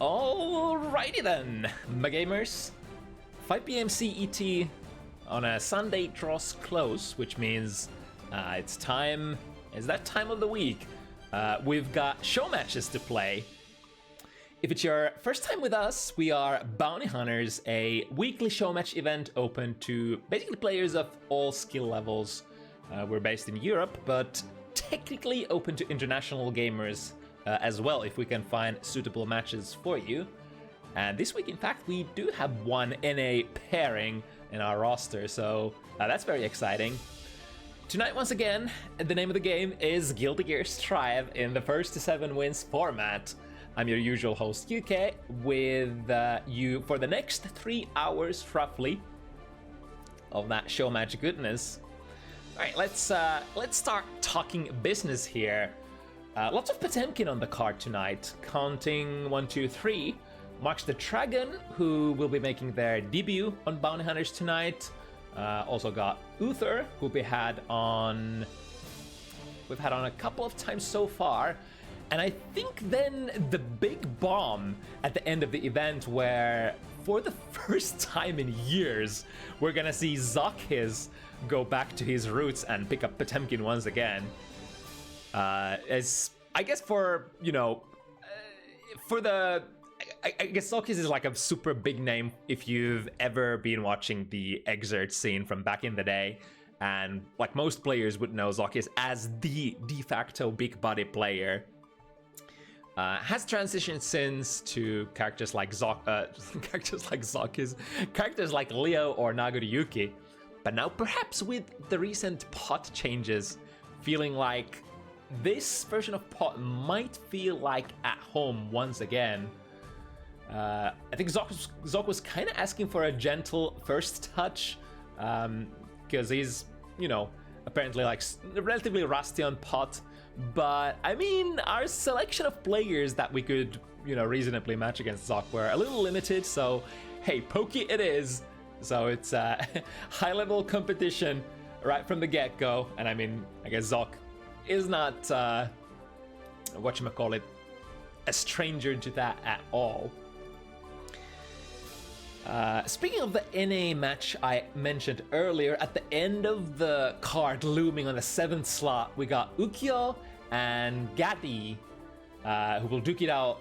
Alrighty then, my gamers. 5 p.m. CET on a Sunday draws close, which means it's that time of the week. We've got show matches to play. If it's your first time with us, we are Bounty Hunters, a weekly show match event open to basically players of all skill levels. We're based in Europe, but technically open to international gamers as well, if we can find suitable matches for you. And this week, in fact, we do have one NA pairing in our roster, so that's very exciting. Tonight, once again, the name of the game is Guilty Gear Strive in the first to 7 wins format. I'm your usual host, UK, with you for the next 3 hours, roughly, of that show match goodness. All right, let's start talking business here. Lots of Potemkin on the card tonight, counting 1, 2, 3. MarxtheDragon, who will be making their debut on Bounty Hunters tonight. Also got Üther, who we've had on a couple of times so far. And I think then the big bomb at the end of the event, where for the first time in years, we're gonna see ZoKHiZ go back to his roots and pick up Potemkin once again. As I guess I guess ZoKHiZ is like a super big name if you've ever been watching the exert scene from back in the day, and like most players would know ZoKHiZ as the de facto big body player. Has transitioned since to characters like ZoKHiZ, characters like Leo or Nagoriyuki, but now perhaps with the recent pot changes, feeling like this version of pot might feel like at home once again. I think Zok was kind of asking for a gentle first touch, because he's, apparently like relatively rusty on pot. But I mean, our selection of players that we could, reasonably match against Zok were a little limited. So, hey, pokey it is. So it's high-level competition right from the get-go. And I mean, I guess Zok is not, whatchamacallit, a stranger to that at all. Speaking of the NA match I mentioned earlier, at the end of the card looming on the 7th slot, we got Ukyo and Gatti, who will duke it out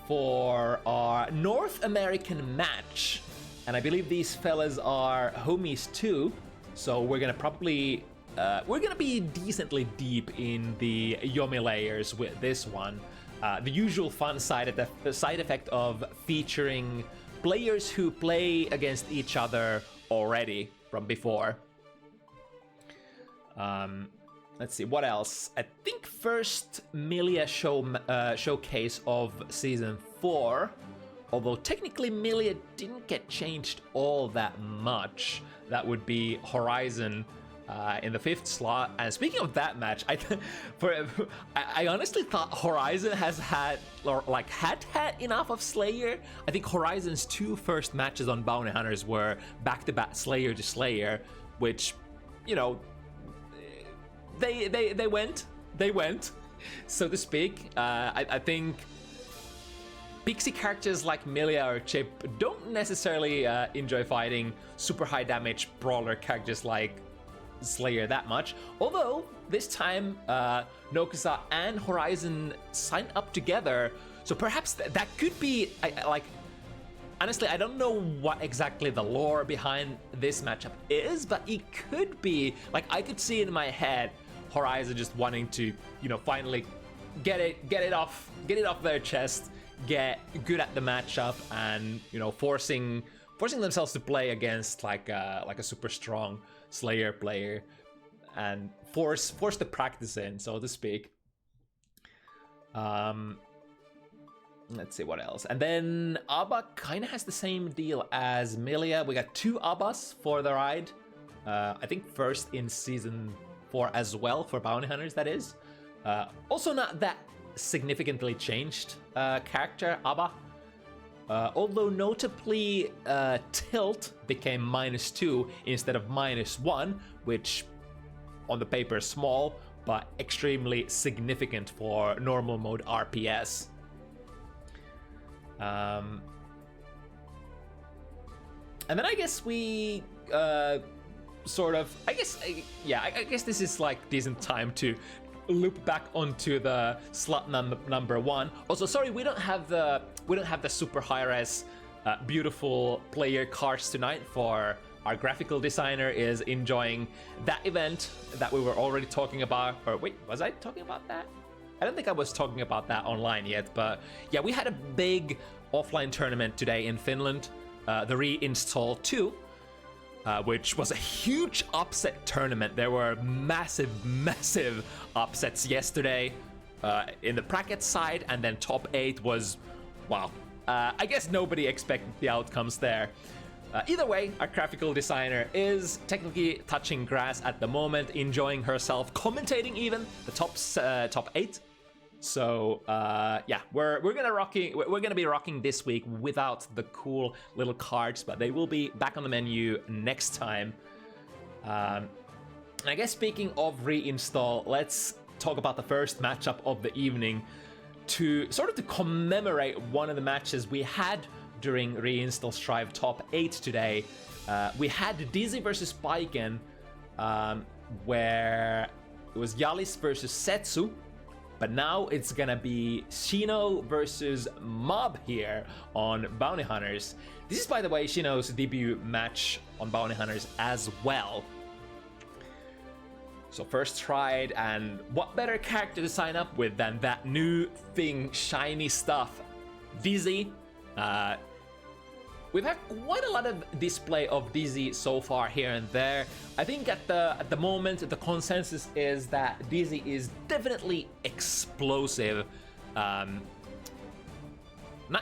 for our North American match. And I believe these fellas are homies too, so we're gonna probably we're gonna be decently deep in the Yomi layers with this one. The usual fun side effect of featuring players who play against each other already from before. Let's see, what else? I think first Milia showcase of Season 4, although technically Milia didn't get changed all that much. That would be Horizon in the 5th slot. And speaking of that match, I honestly thought Horizon had enough of Slayer. I think Horizon's 2 first matches on Bounty Hunters were back-to-back Slayer to Slayer, which, they went, so to speak. I think pixie characters like Milia or Chip don't necessarily enjoy fighting super high damage brawler characters like Slayer that much, although this time Nokuza and Horizon signed up together, so perhaps that could be honestly, I don't know what exactly the lore behind this matchup is, but it could be I could see in my head Horizon just wanting to finally get it off their chest, get good at the matchup, and forcing themselves to play against like a super strong Slayer player, and force the practice in, so to speak. Let's see what else. And then Abba kind of has the same deal as Milia. We got 2 Abbas for the ride. I think first in Season 4 as well for Bounty Hunters, that is. Also not that significantly changed character, Abba. Although notably, Tilt became -2 instead of -1, which on the paper is small, but extremely significant for normal mode RPS. And then I guess we sort of, I guess this is like decent time to loop back onto the slot number 1. Also, sorry, we don't have the super high res beautiful player cards tonight, for our graphical designer is enjoying that event that we were already talking about. Or wait, was I talking about that? I don't think I was talking about that online yet, but yeah, we had a big offline tournament today in Finland, the Reinstall 2, which was a huge upset tournament. There were massive upsets yesterday in the bracket side, and then top 8 was, wow. I guess nobody expected the outcomes there. Either way, our graphical designer is technically touching grass at the moment, enjoying herself, commentating even the top 8. So yeah, we're gonna be rocking this week without the cool little cards, but they will be back on the menu next time. And I guess speaking of reinstall, let's talk about the first matchup of the evening to commemorate one of the matches we had during Reinstall Strive Top 8 today. We had Dizzy versus Baiken, where it was Yalis versus Setsu, but now it's gonna be Shino versus MoB here on Bounty Hunters. This is, by the way, Shino's debut match on Bounty Hunters as well. So first tried, and what better character to sign up with than that new thing, shiny stuff, Dizzy. We've had quite a lot of display of Dizzy so far here and there. I think at the moment the consensus is that Dizzy is definitely explosive. Not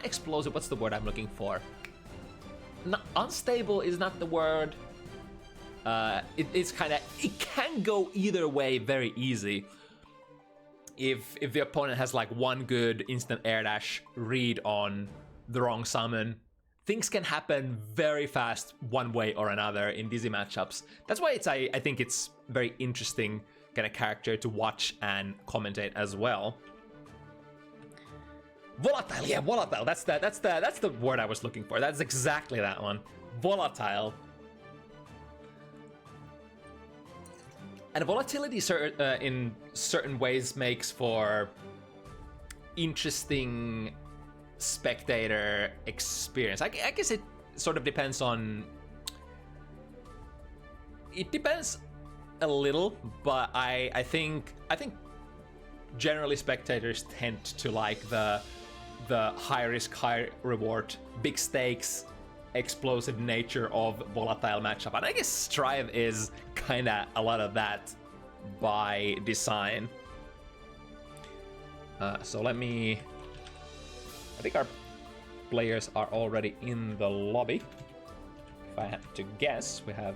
explosive, what's the word I'm looking for? Unstable is not the word. It can go either way very easy. If the opponent has like one good instant air dash read on the wrong summon, things can happen very fast one way or another in Dizzy matchups. That's why I think it's very interesting kind of character to watch and commentate as well. Volatile, yeah, volatile. That's the word I was looking for. That's exactly that one. Volatile. And volatility in certain ways makes for interesting spectator experience. I guess it sort of depends on... It depends a little, but I think generally spectators tend to like the high risk, high reward, big stakes, explosive nature of volatile matchup, and I guess Strive is kinda a lot of that by design. So let me... I think our players are already in the lobby. If I had to guess, we have...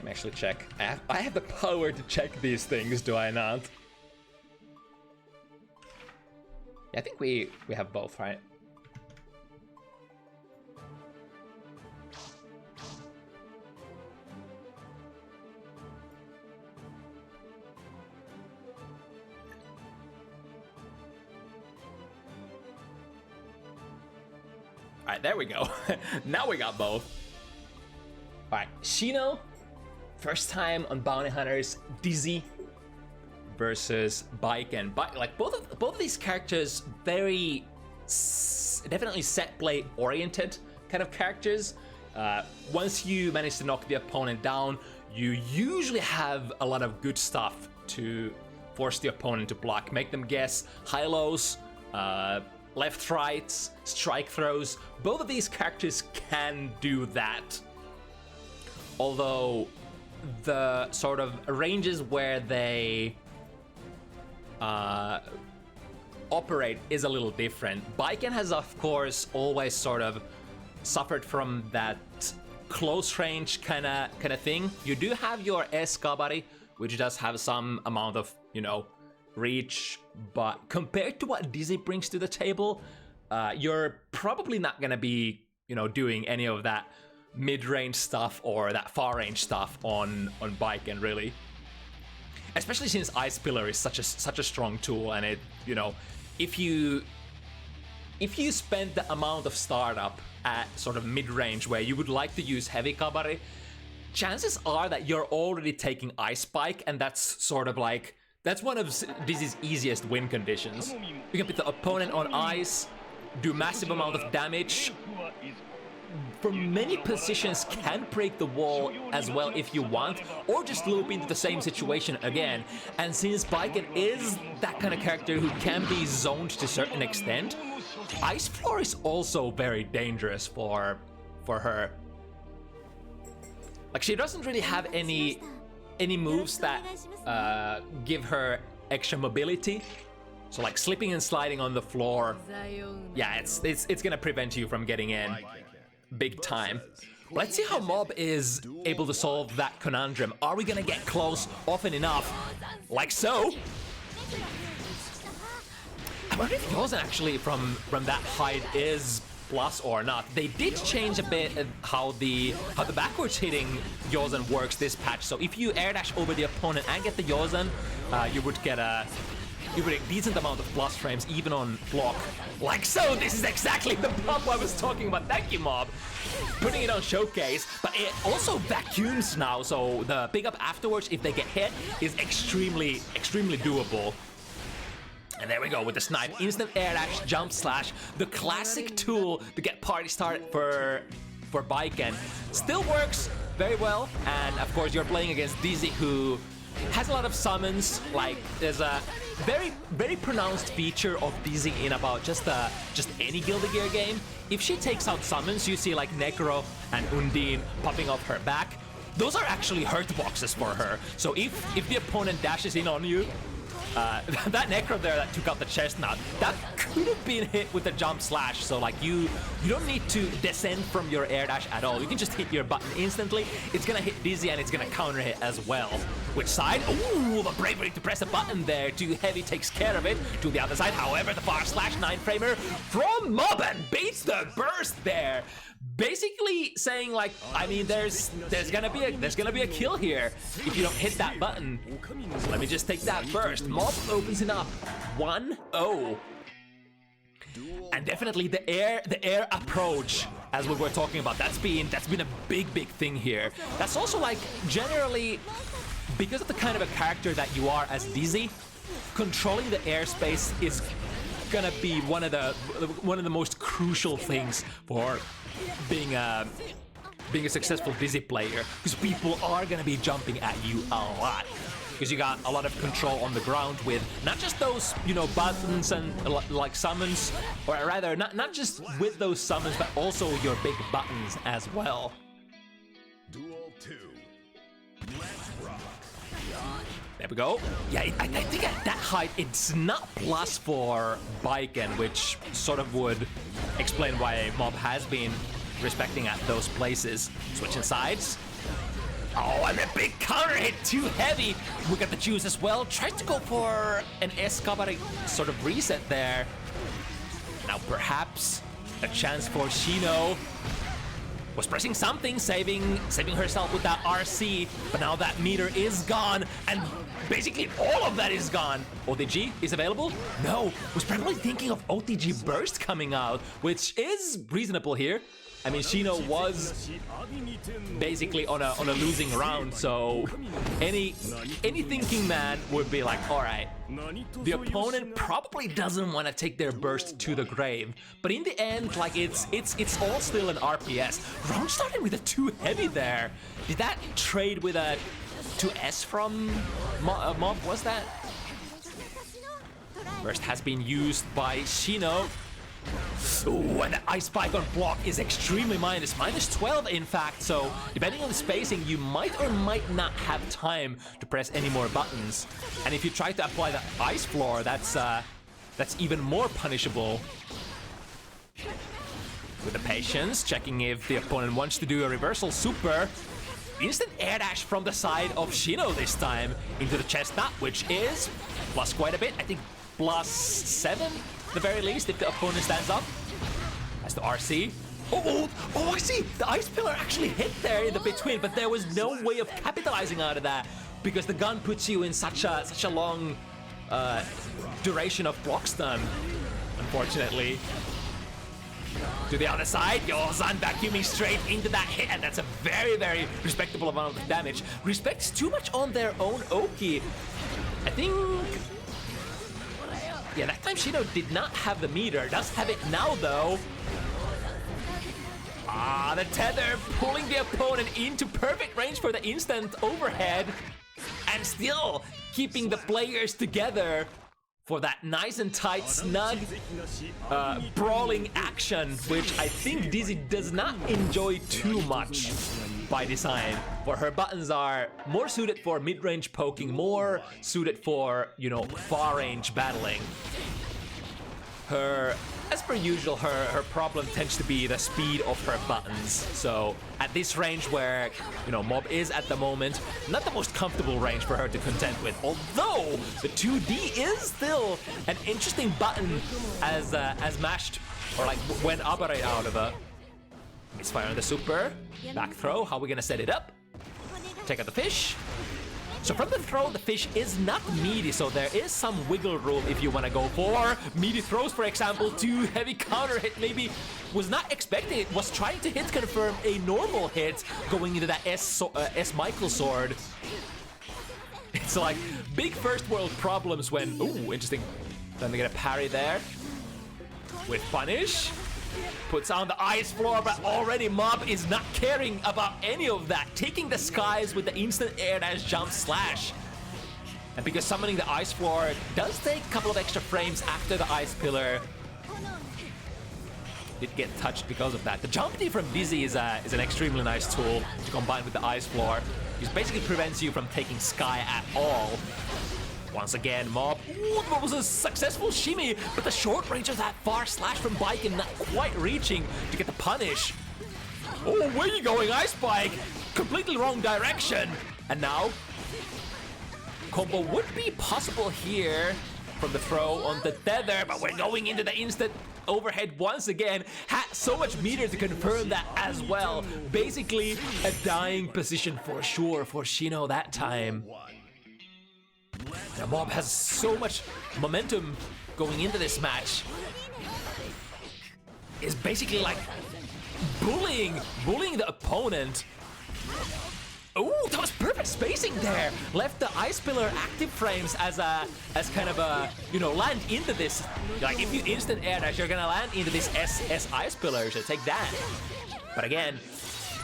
Actually check. I have the power to check these things, do I not? Yeah, I think we have both, right? Alright, there we go. Now we got both. Alright, Shino. First time on Bounty Hunters, Dizzy versus Baiken. Like both of these characters, very definitely set play oriented kind of characters. Once you manage to knock the opponent down, you usually have a lot of good stuff to force the opponent to block, make them guess high lows, left rights, strike throws. Both of these characters can do that. Although the sort of ranges where they operate is a little different. Baiken has, of course, always sort of suffered from that close range kind of thing. You do have your S Kabari, which does have some amount of, you know, reach, but compared to what Dizzy brings to the table, you're probably not gonna be, you know, doing any of that mid-range stuff or that far-range stuff on Baiken, really. Especially since Ice Pillar is such a strong tool, and it, you know, if you spend the amount of startup at sort of mid-range where you would like to use heavy Kabari, chances are that you're already taking Ice Spike, and that's sort of like, that's one of Dizzy's easiest win conditions. You can put the opponent on ice, do massive amount of damage, from many positions can break the wall as well if you want, or just loop into the same situation again. And since Baiken is that kind of character who can be zoned to a certain extent, Ice Floor is also very dangerous for her. Like, she doesn't really have any moves that give her extra mobility. So like slipping and sliding on the floor, yeah, it's gonna prevent you from getting in big time. Let's see how MoB is able to solve that conundrum. Are we gonna get close often enough? Like so. I wonder if Yozen actually from that height is plus or not. They did change a bit how the backwards hitting Yozen works this patch. So if you air dash over the opponent and get the Yozen, you would get a decent amount of plus frames even on block. Like so, this is exactly the pump I was talking about. Thank you, MoB. Putting it on Showcase, but it also vacuums now, so the pickup afterwards, if they get hit, is extremely doable. And there we go with the snipe. Instant air dash, jump slash, the classic tool to get party started for Baiken. Still works very well, and of course you're playing against Dizzy, who has a lot of summons. Like, there's a very pronounced feature of Dizzy in about just any Guilty Gear game. If she takes out summons, you see like Necro and Undine popping off her back. Those are actually hurt boxes for her. So if the opponent dashes in on you, that Necro there that took out the chestnut, that could have been hit with the jump slash. So like you don't need to descend from your air dash at all. You can just hit your button instantly. It's gonna hit Dizzy and it's gonna counter hit as well. Which side? Ooh, the bravery to press a button there. Too heavy takes care of it. To the other side, however, the far slash 9-framer from MoB and beats the burst there. Basically saying like, I mean, there's gonna be a kill here if you don't hit that button. So let me just take that burst. MoB opens it up 1-0. And definitely the air approach, as we were talking about, that's been a big thing here. That's also like generally, because of the kind of a character that you are as Dizzy, controlling the airspace is gonna be one of the most crucial things for being a successful Dizzy player, because people are gonna be jumping at you a lot. Because you got a lot of control on the ground with not just those, you know, buttons and like summons, or rather not just with those summons, but also your big buttons as well. Duel 2. Let's rock. There we go. Yeah, I think at that height it's not plus for Baiken, which sort of would explain why MoB has been respecting at those places. Switching sides. Oh, and a big counter hit, too heavy. We got the juice as well. Tried to go for an S-Kabari sort of reset there. Now perhaps a chance for Shino. Was pressing something, saving herself with that RC, but now that meter is gone, and basically all of that is gone. OTG is available? No, was probably thinking of OTG Burst coming out, which is reasonable here. I mean, Shino was basically on a losing round, so any thinking man would be like, all right, the opponent probably doesn't want to take their burst to the grave. But in the end, like it's all still an RPS. Round started with a 2 heavy there. Did that trade with a 2S from MoB? Was that? Burst has been used by Shino. Ooh, and the Ice Spike on block is extremely minus 12 in fact, so depending on the spacing you might or might not have time to press any more buttons. And if you try to apply the Ice Floor, that's even more punishable. With the patience, checking if the opponent wants to do a reversal super. instant air dash from the side of Shino this time into the chestnut, which is plus quite a bit. I think plus 7 at the very least if the opponent stands up. That's the RC. Oh, I see! The ice pillar actually hit there in the between, but there was no way of capitalizing out of that because the gun puts you in such a long duration of block stun, unfortunately. To the other side, Yozan vacuuming straight into that hit, and that's a very, very respectable amount of damage. Respects too much on their own Oki. I think... yeah, that time Shino did not have the meter. Does have it now, though. Ah, the tether pulling the opponent into perfect range for the instant overhead. And still keeping the players together for that nice and tight, snug, brawling action, which I think Dizzy does not enjoy too much by design. For her buttons are more suited for mid-range poking, more suited for, you know, far-range battling. As per usual, her problem tends to be the speed of her buttons. So at this range where, you know, MOB is at the moment, not the most comfortable range for her to contend with. Although the 2D is still an interesting button as mashed, or like when Abare out of a misfire on the super. Back throw, how are we gonna set it up? Take out the fish. So from the throw, the fish is not meaty, so there is some wiggle room if you want to go for meaty throws, for example. Too heavy counter hit, maybe was not expecting it, was trying to hit confirm a normal hit going into that S Michael sword. It's like big first world problems when, ooh, interesting. Then they get a parry there with punish. Puts on the ice floor, but already MOB is not caring about any of that. Taking the skies with the instant air dash jump slash. And because summoning the ice floor does take a couple of extra frames after the ice pillar, did get touched because of that. The jump D from Dizzy is an extremely nice tool to combine with the ice floor. It basically prevents you from taking sky at all. Once again, MOB, ooh, that was a successful shimmy, but the short range of that far slash from Bike and not quite reaching to get the punish. Oh, where are you going, Ice Bike? Completely wrong direction. And now, combo would be possible here from the throw on the tether, but we're going into the instant overhead once again. Had so much meter to confirm that as well. Basically, a dying position for sure for Shino that time. The MOB has so much momentum going into this match. It's basically like bullying the opponent. Oh, that was perfect spacing there. Left the ice pillar active frames as kind of a, you know, land into this. Like if you instant air dash, you're gonna land into this S ice pillar, so take that. But again,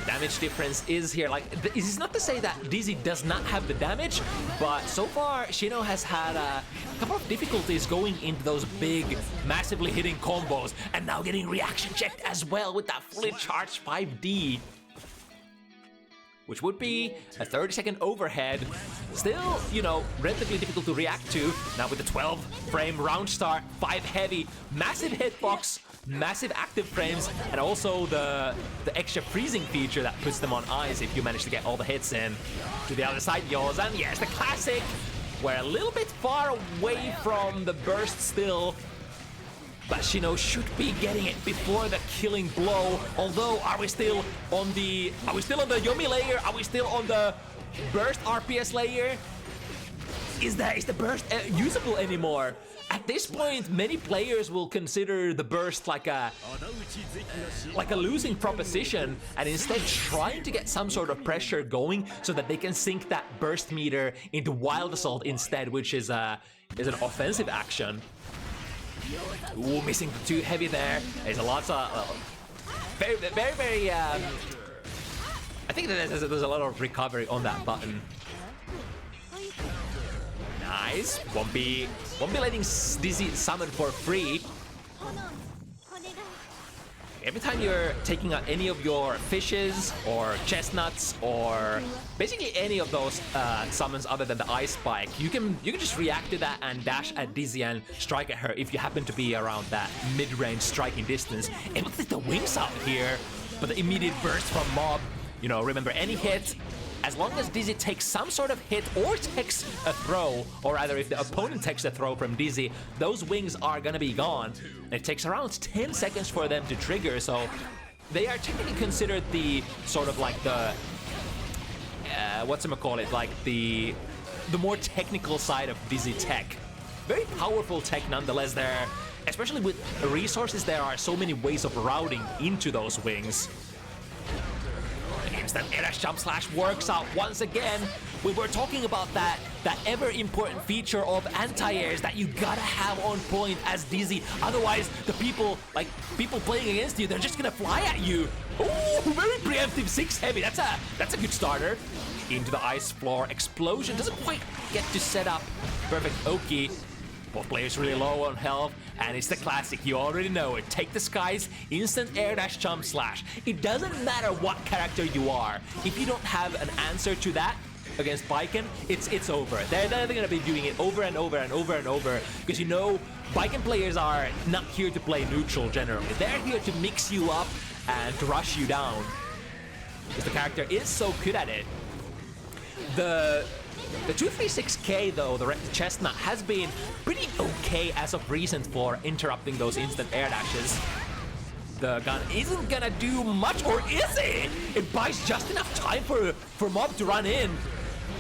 damage difference is here. Like, this is not to say that Dizzy does not have the damage, but so far Shino has had a couple of difficulties going into those big, massively hitting combos, and now getting reaction checked as well with that fully charged 5D, which would be a 30-second overhead. Still, you know, relatively difficult to react to. Now with the 12-frame round start, 5 heavy, massive hitbox, massive active frames, and also the extra freezing feature that puts them on ice if you manage to get all the hits in. To the other side, Yozan, yes, the classic. We're a little bit far away from the burst still, but Shino should be getting it before the killing blow. Although, are we still on the Yomi layer? Are we still on the burst RPS layer? Is the burst usable anymore? At this point, many players will consider the burst like a losing proposition, and instead trying to get some sort of pressure going so that they can sink that burst meter into Wild Assault instead, which is an offensive action. Ooh, missing too heavy there. There's a lot of very I think that there's a lot of recovery on that button. Nice. Won't be letting Dizzy summon for free. Every time you're taking out any of your fishes or chestnuts or basically any of those summons other than the ice spike, you can just react to that and dash at Dizzy and strike at her if you happen to be around that mid-range striking distance. And look at the wings out here, but the immediate burst from MOB. You know, remember any hit as long as Dizzy takes some sort of hit or takes a throw, or rather if the opponent takes a throw from Dizzy, those wings are gonna be gone. And it takes around 10 seconds for them to trigger, so they are technically considered the sort of like the like the more technical side of Dizzy tech. Very powerful tech nonetheless there, especially with resources. There are so many ways of routing into those wings. Instant air dash jump slash works out once again. We were talking about that ever important feature of anti-airs that you gotta have on point as Dizzy. Otherwise, the people playing against you, they're just gonna fly at you. Oh, very preemptive 6 heavy. That's a good starter. Into the ice floor explosion. Doesn't quite get to set up perfect Oki. Both players really low on health, and it's the classic, you already know it. Take the skies, instant air dash jump slash. It doesn't matter what character you are. If you don't have an answer to that against Baiken, it's over. They're gonna be doing it over and over and over and over, because you know, Baiken players are not here to play neutral generally. They're here to mix you up and to rush you down, because the character is so good at it. The 236K though, the Chestnut, has been pretty okay as of recent for interrupting those instant air dashes. The gun isn't gonna do much, or is it? It buys just enough time for MOB to run in.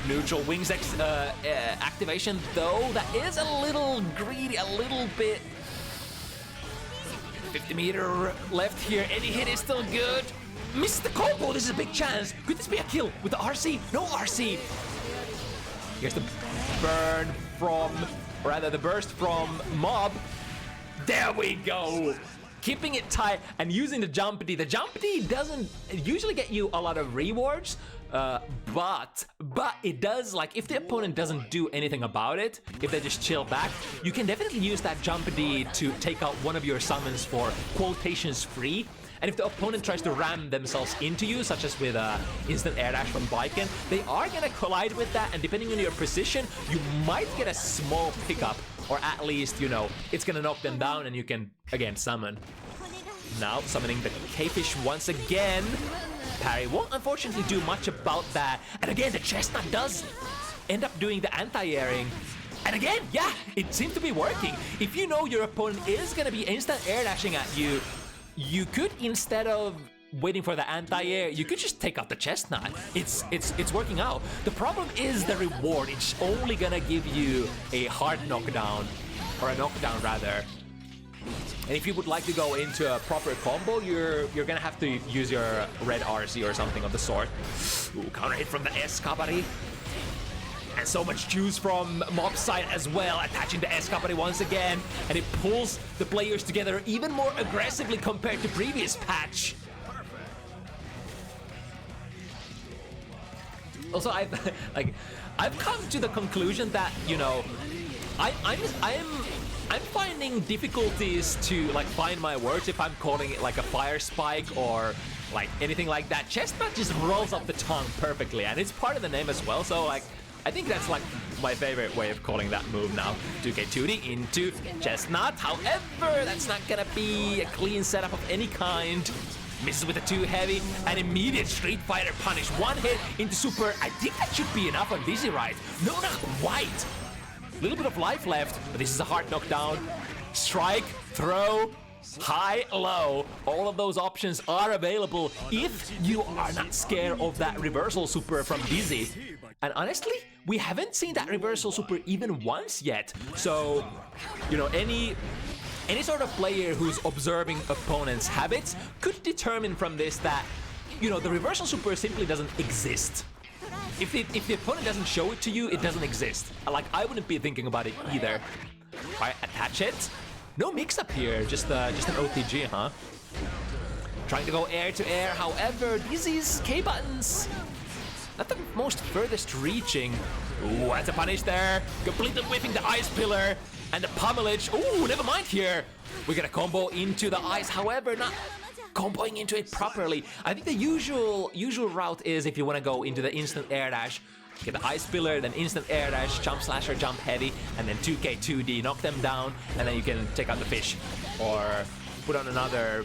Neutral wings activation though, that is a little greedy, a little bit. 50 meter left here, any hit is still good. Misses the combo, this is a big chance. Could this be a kill with the RC? No RC. Here's the burn from, or rather the burst from MOB. There we go. Keeping it tight and using the Jumpity. The Jumpity doesn't usually get you a lot of rewards, but it does, like, if the opponent doesn't do anything about it, if they just chill back, you can definitely use that Jumpity to take out one of your summons for quotations free. And if the opponent tries to ram themselves into you, such as with instant air dash from Baiken, they are gonna collide with that, and depending on your position, you might get a small pickup, or at least, you know, it's gonna knock them down and you can, again, summon. Now, summoning the K-Fish once again. Parry won't unfortunately do much about that. And again, the Chestnut does end up doing the anti-airing. And again, yeah, it seems to be working. If you know your opponent is gonna be instant air dashing at you, you could, instead of waiting for the anti-air, you could just take out the Chestnut. It's working out. The problem is the reward. It's only gonna give you a hard knockdown, or a knockdown rather. And if you would like to go into a proper combo, you're gonna have to use your red RC or something of the sort. Ooh, counter hit from the Escapari. And so much juice from MOB's side as well, attaching the Escapari once again, and it pulls the players together even more aggressively compared to previous patch. Also, I've come to the conclusion that, you know, I'm finding difficulties to like find my words if I'm calling it like a fire spike or like anything like that. Chestnut just rolls off the tongue perfectly, and it's part of the name as well, so like I think that's like my favorite way of calling that move now. 2K2D into Chestnut. However, that's not gonna be a clean setup of any kind. Misses with a 2 heavy, an immediate Street Fighter punish. One hit into super. I think that should be enough on Dizzy, right? No, not quite. A little bit of life left, but this is a hard knockdown. Strike, throw, high, low. All of those options are available if you are not scared of that reversal super from Dizzy. And honestly, we haven't seen that reversal super even once yet. So, you know, any sort of player who's observing opponents' habits could determine from this that, you know, the reversal super simply doesn't exist. If the opponent doesn't show it to you, it doesn't exist. Like, I wouldn't be thinking about it either. Alright, attach it. No mix-up here, just an OTG, huh? Trying to go air to air, however, Dizzy's K-buttons, not the most furthest reaching. Ooh, that's a punish there. Completely whipping the ice pillar. And the pummelage. Ooh, never mind here. We get a combo into the ice, however, not comboing into it properly. I think the usual route is, if you want to go into the instant air dash, get the ice pillar, then instant air dash, jump slash or jump heavy, and then 2K2D, knock them down, and then you can take out the fish. Or put on another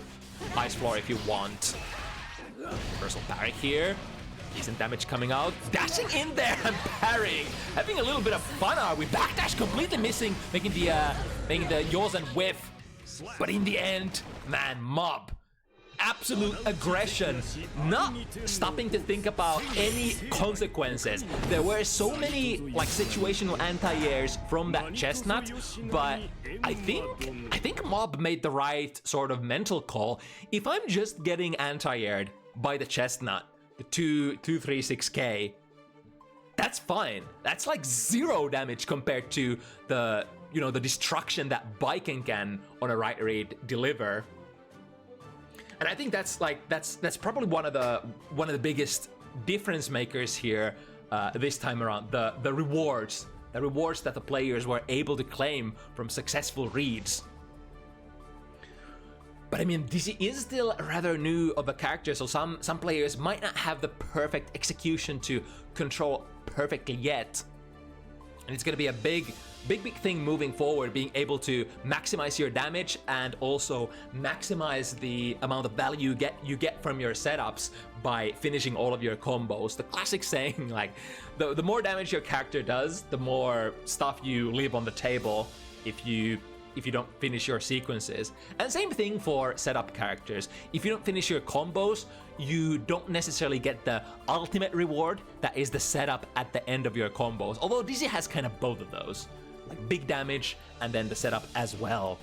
ice floor if you want. Reversal parry here. Decent damage coming out. Dashing in there and parrying. Having a little bit of fun, are we? Backdash completely missing, making the yaws and whiff. But in the end, man, Mob. Absolute aggression, not stopping to think about any consequences. There were so many like situational anti-airs from that chestnut, but I think Mob made the right sort of mental call. If I'm just getting anti-aired by the chestnut, the 236k, that's fine. That's like 0 damage compared to the the destruction that Biken can on a right read deliver. And I think that's probably one of the biggest difference makers here this time around. The rewards that the players were able to claim from successful reads. But I mean, this is still rather new of a character, so some players might not have the perfect execution to control perfectly yet. And it's gonna be a big thing moving forward, being able to maximize your damage and also maximize the amount of value you get from your setups by finishing all of your combos. The classic saying, like, the more damage your character does, the more stuff you leave on the table if you don't finish your sequences. And same thing for setup characters. If you don't finish your combos, you don't necessarily get the ultimate reward that is the setup at the end of your combos. Although Dizzy has kind of both of those, like big damage and then the setup as well.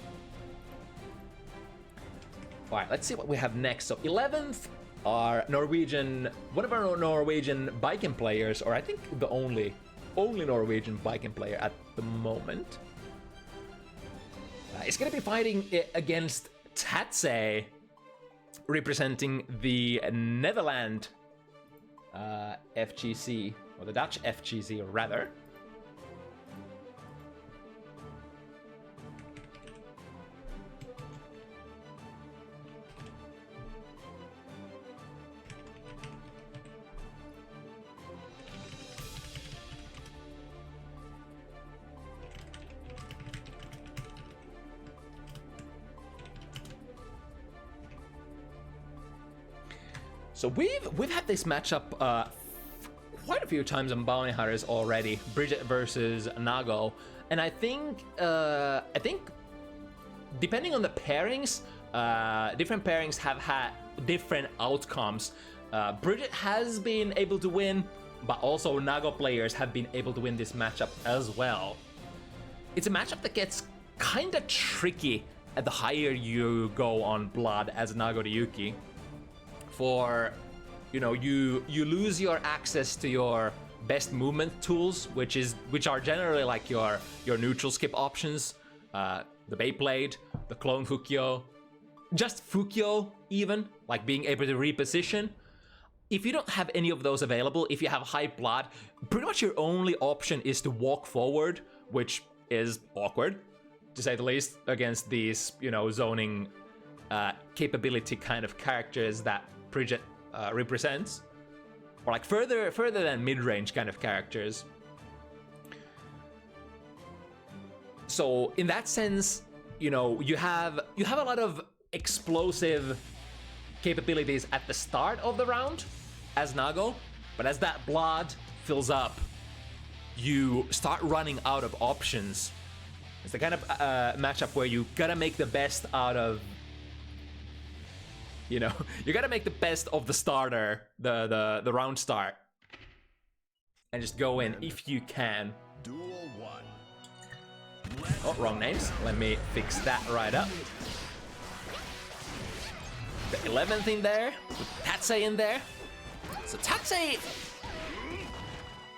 All right, let's see what we have next. So 11th are one of our Norwegian Biken players, or I think the only Norwegian Biken player at the moment. Is going to be fighting against Tatze, representing the Netherlands FGC, or the Dutch FGC rather. So we've had this matchup quite a few times on Bounty Hunters already, Bridget versus Nago, and I think depending on the pairings, different pairings have had different outcomes. Bridget has been able to win, but also Nago players have been able to win this matchup as well. It's a matchup that gets kind of tricky at the higher you go on Blood as Nago to Yuki. For, you lose your access to your best movement tools, which are generally like your neutral skip options, the Beyblade, the Clone Fukyo, just Fukyo even, like being able to reposition. If you don't have any of those available, if you have high Blood, pretty much your only option is to walk forward, which is awkward, to say the least, against these, zoning capability kind of characters that Bridget represents, or like further than mid-range kind of characters. So in that sense, you have a lot of explosive capabilities at the start of the round as Nago, but as that Blood fills up, you start running out of options. It's the kind of matchup where you gotta make the best out of, you gotta make the best of the starter, the round start, and just go in if you can. Duel 1. Oh, wrong names. Let me fix that right up. The 11th in there, with Tatze in there. So Tatze,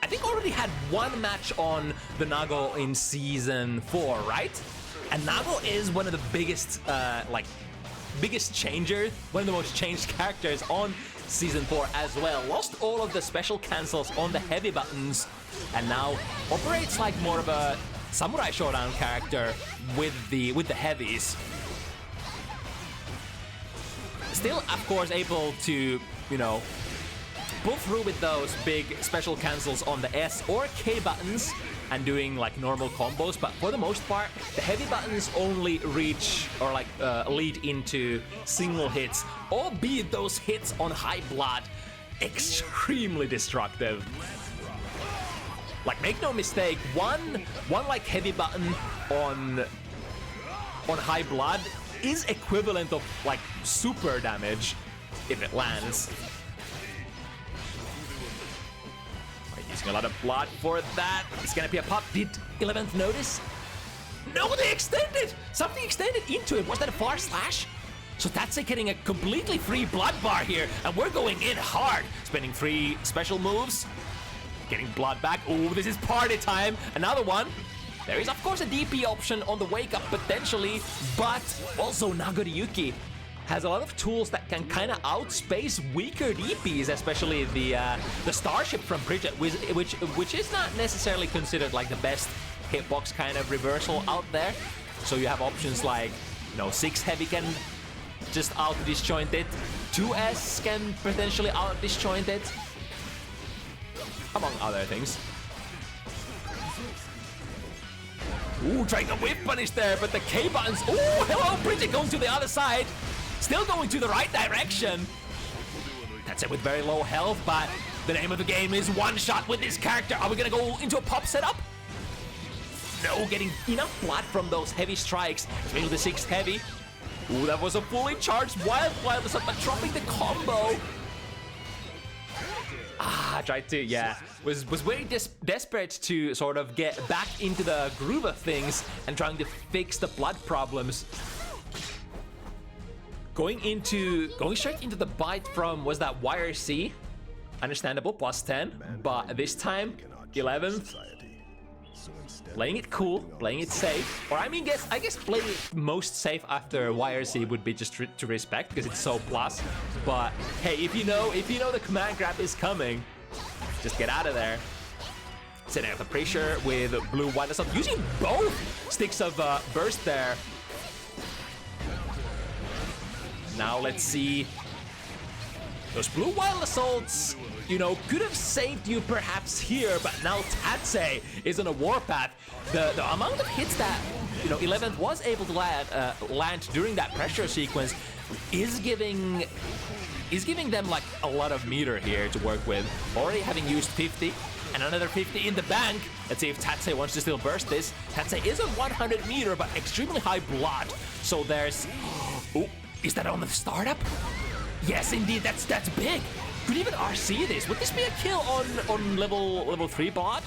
I think already had one match on the Nago in Season 4, right? And Nago is one of the biggest, biggest changer, one of the most changed characters on Season 4 as well. Lost all of the special cancels on the heavy buttons, and now operates like more of a Samurai Showdown character with the heavies. Still, of course, able to, pull through with those big special cancels on the S or K buttons and doing like normal combos, but for the most part, the heavy buttons only reach or lead into single hits, albeit those hits on high Blood extremely destructive. Like, make no mistake, one like heavy button on high blood is equivalent of like super damage if it lands. Right, using a lot of blood for that. It's gonna be a pop. Did 11th notice? No, they extended! Something extended into it. Was that a far slash? So Tatze getting a completely free blood bar here, and we're going in hard. Spending 3 special moves. Getting blood back. Oh, this is party time. Another one. There is, of course, a DP option on the wake up potentially, but also Nagoriyuki has a lot of tools that can kind of outspace weaker DPs, especially the Starship from Bridget, which is not necessarily considered like the best hitbox kind of reversal out there. So you have options like, you know, 6 heavy can just out disjoint it, 2S can potentially out disjoint it, among other things. Ooh, trying to whip punish there, but the K buttons. Ooh, hello, Bridget going to the other side. Still going to the right direction. That's it with very low health, but the name of the game is one shot with this character. Are we gonna go into a pop setup? No, getting enough blood from those heavy strikes. Maybe the 6th heavy. Ooh, that was a fully charged wild assault, but dropping the combo. I tried to, yeah, was very desperate to sort of get back into the groove of things and trying to fix the blood problems. Going straight into the bite from, was that YRC? Understandable, +10, but this time, 11th. Playing it cool, playing it safe. Or I mean, I guess playing it most safe after YRC would be just to respect because it's so plus. But hey, if you know the command grab is coming, just get out of there. Setting out the pressure with blue white assault, using both sticks of burst there. Now let's see. Those blue wild assaults, you know, could have saved you perhaps here, but now Tatze is on a warpath. The amount of hits that, you know, 11th was able to land during that pressure sequence is giving them like a lot of meter here to work with. Already having used 50 and another 50 in the bank. Let's see if Tatze wants to still burst this. Tatze is on 100 meter, but extremely high blood. So there's, oh, is that on the startup? Yes, indeed, that's big. Could even RC this. Would this be a kill on level 3 bot?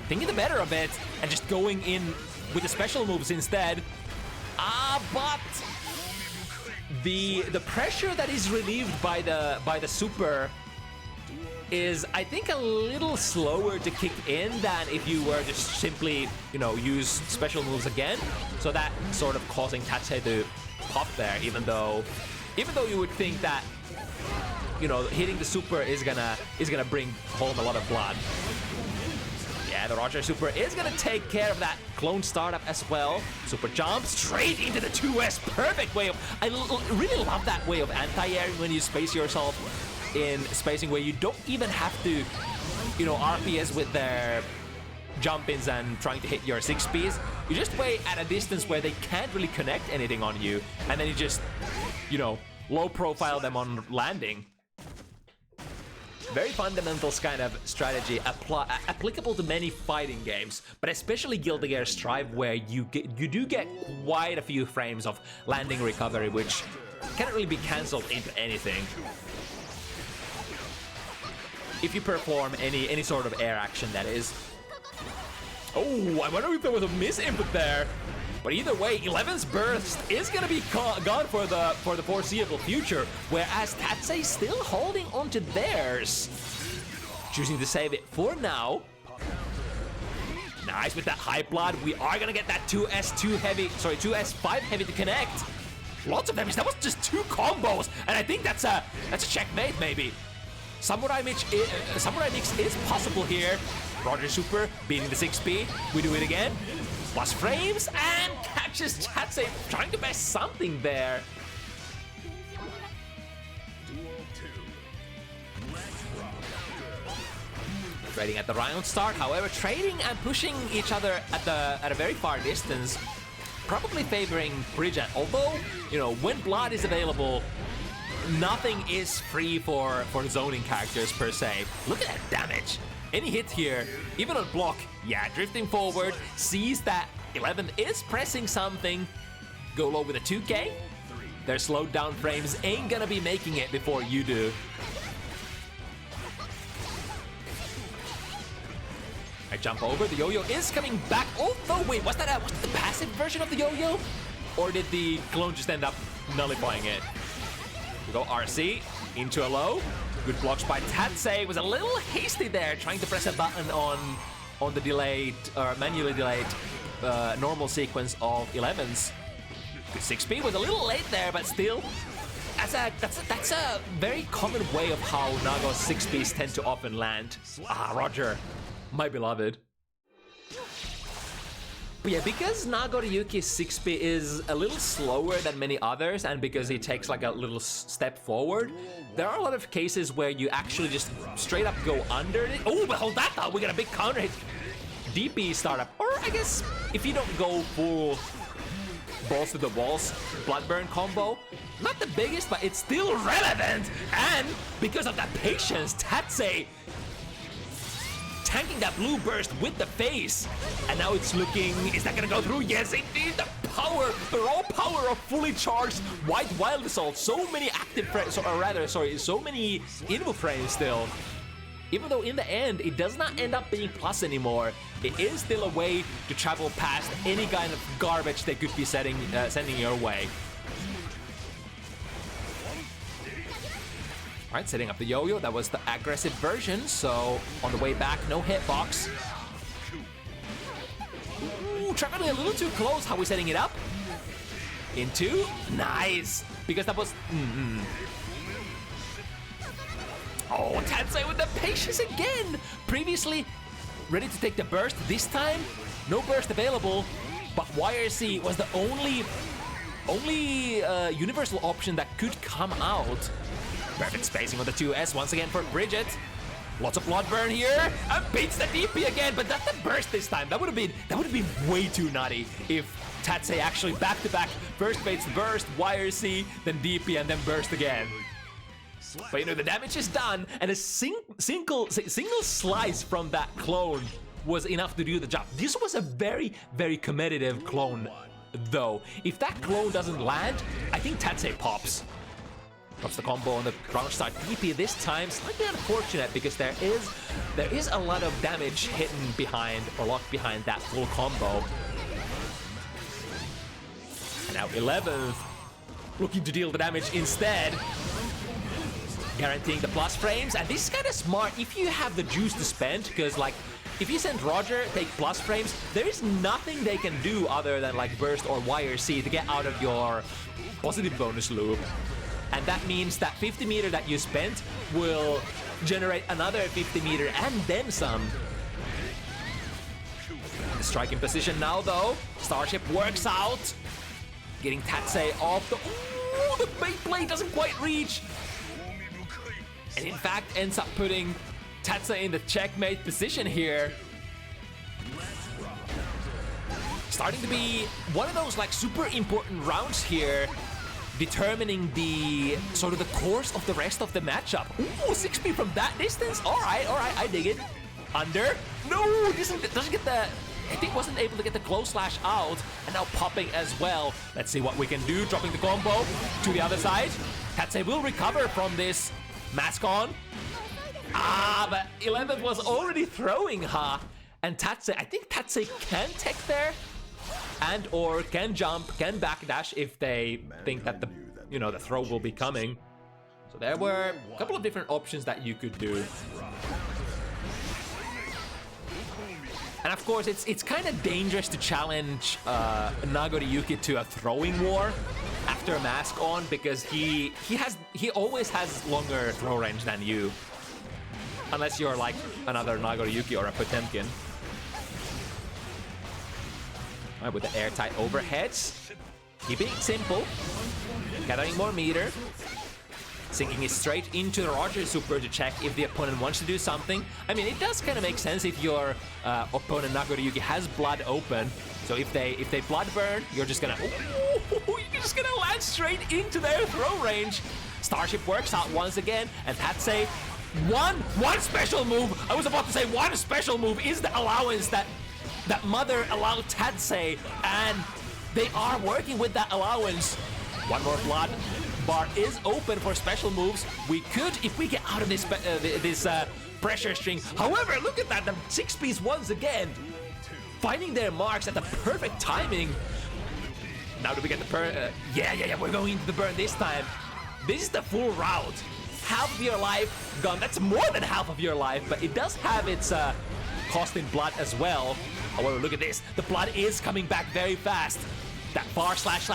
Thinking the better of it and just going in with the special moves instead. But the pressure that is relieved by the super is, I think, a little slower to kick in than if you were just simply, you know, use special moves again. So that sort of causing Tatze to pop there, even though you would think that, you know, hitting the super is gonna bring home a lot of blood. Yeah, the Roger super is gonna take care of that clone startup as well. Super jump straight into the 2S. Perfect way of, I really love that way of anti-airing when you space yourself in spacing where you don't even have to, you know, RPS with their jump-ins and trying to hit your 6Ps. You just wait at a distance where they can't really connect anything on you, and then you just, you know, low profile them on landing. Very fundamentals kind of strategy applicable to many fighting games, but especially Guilty Gear Strive, where you do get quite a few frames of landing recovery, which can't really be cancelled into anything if you perform any sort of air action, that is. Oh, I wonder if there was a miss input there. But either way, 11's burst is gonna be gone for the foreseeable future, whereas Tatze is still holding on to theirs, choosing to save it for now. Nice with that high blood. We are gonna get that 2S5 heavy to connect. Lots of damage. That was just 2 combos, and I think that's a checkmate maybe. Samurai Mix is possible here. Roger Super beating the 6P. We do it again. Plus frames and catches Tatze, trying to best something there. Trading at the round start, however, trading and pushing each other at a very far distance, probably favoring Bridget. Although, you know, when blood is available, nothing is free for zoning characters per se. Look at that damage. Any hit here, even on block, yeah, drifting forward, sees that 11th is pressing something. Go low with a 2K. Their slowed down frames ain't gonna be making it before you do. I jump over, the yo-yo is coming back. Oh, wait, was that the passive version of the yo-yo? Or did the clone just end up nullifying it? We go RC into a low. Good blocks by Tatze. Was a little hasty there, trying to press a button on the delayed, or manually delayed normal sequence of 11s. Good 6P was a little late there, but still, that's a very common way of how Nago's 6Ps tend to often land. Ah, Roger, my beloved. But yeah, because Nagoriyuki's 6P is a little slower than many others, and because he takes like a little step forward, there are a lot of cases where you actually just straight up go under it. Oh, but hold that thought, we got a big counter hit. DP startup, or I guess if you don't go full balls to the walls Bloodburn combo, not the biggest, but it's still relevant. And because of that patience, Tatze tanking that blue burst with the face. And now it's looking, is that gonna go through? Yes, it is. The power, the raw power of fully charged White Wild Assault. So many active frames, or rather, sorry, so many invo frames still. Even though in the end, it does not end up being plus anymore, it is still a way to travel past any kind of garbage they could be sending your way. All right, setting up the yo-yo. That was the aggressive version, so on the way back, no hitbox. Ooh, traveling a little too close. How are we setting it up? Into, nice, because that was, Oh, Tatze with the patience again. Previously, ready to take the burst. This time, no burst available, but YRC was the only universal option that could come out. Perfect spacing on the 2S once again for Bridget. Lots of Bloodburn here, and beats the DP again, but not the burst this time. That would have been way too nutty if Tatze actually back-to-back first baits burst, YRC, then DP, and then burst again. But you know, the damage is done, and a single slice from that clone was enough to do the job. This was a very, very competitive clone, though. If that clone doesn't land, I think Tatze pops. Drops the combo on the ground start DP this time. Slightly unfortunate because there is a lot of damage hidden behind or locked behind that full combo. And now 11th looking to deal the damage instead. Guaranteeing the plus frames, and this is kind of smart if you have the juice to spend, because like if you send Roger take plus frames, there is nothing they can do other than like burst or YRC to get out of your positive bonus loop. And that means that 50 meter that you spent will generate another 50 meter and then some. The striking position now though, Starship works out, getting Tatze off the, ooh, the bait blade doesn't quite reach. And in fact ends up putting Tatze in the checkmate position here. Starting to be one of those like super important rounds here, determining the sort of the course of the rest of the matchup. Ooh, 6P from that distance. All right, I dig it. Under. No, doesn't get the, I think wasn't able to get the close slash out, and now popping as well. Let's see what we can do. Dropping the combo to the other side. Tatze will recover from this. Mask on. Ah, but 11th was already throwing her. And Tatze, I think Tatze can tech there, and or can jump, can backdash if they think that the, you know, the throw will be coming. So there were a couple of different options that you could do. And of course, it's kind of dangerous to challenge Nagoriyuki to a throwing war after a mask on, because he always has longer throw range than you, unless you're like another Nagoriyuki or a Potemkin. All right, with the airtight overheads, keeping it simple, gathering more meter, sinking it straight into the Roger super to check if the opponent wants to do something. I mean, it does kind of make sense if your opponent Nagoriyuki has blood open. So if they blood burn, you're just gonna land straight into their throw range. Starship works out once again, and Tatze, one special move. I was about to say one special move is the allowance that Mother allowed Tatze, and they are working with that allowance. One more blood bar is open for special moves. We could, if we get out of this pressure string. However, look at that, the 6Ps once again finding their marks at the perfect timing. Now do we get the burn? Yeah, we're going into the burn this time. This is the full route. Half of your life gone. That's more than half of your life, but it does have its cost in blood as well. However, look at this. The blood is coming back very fast. That bar slash,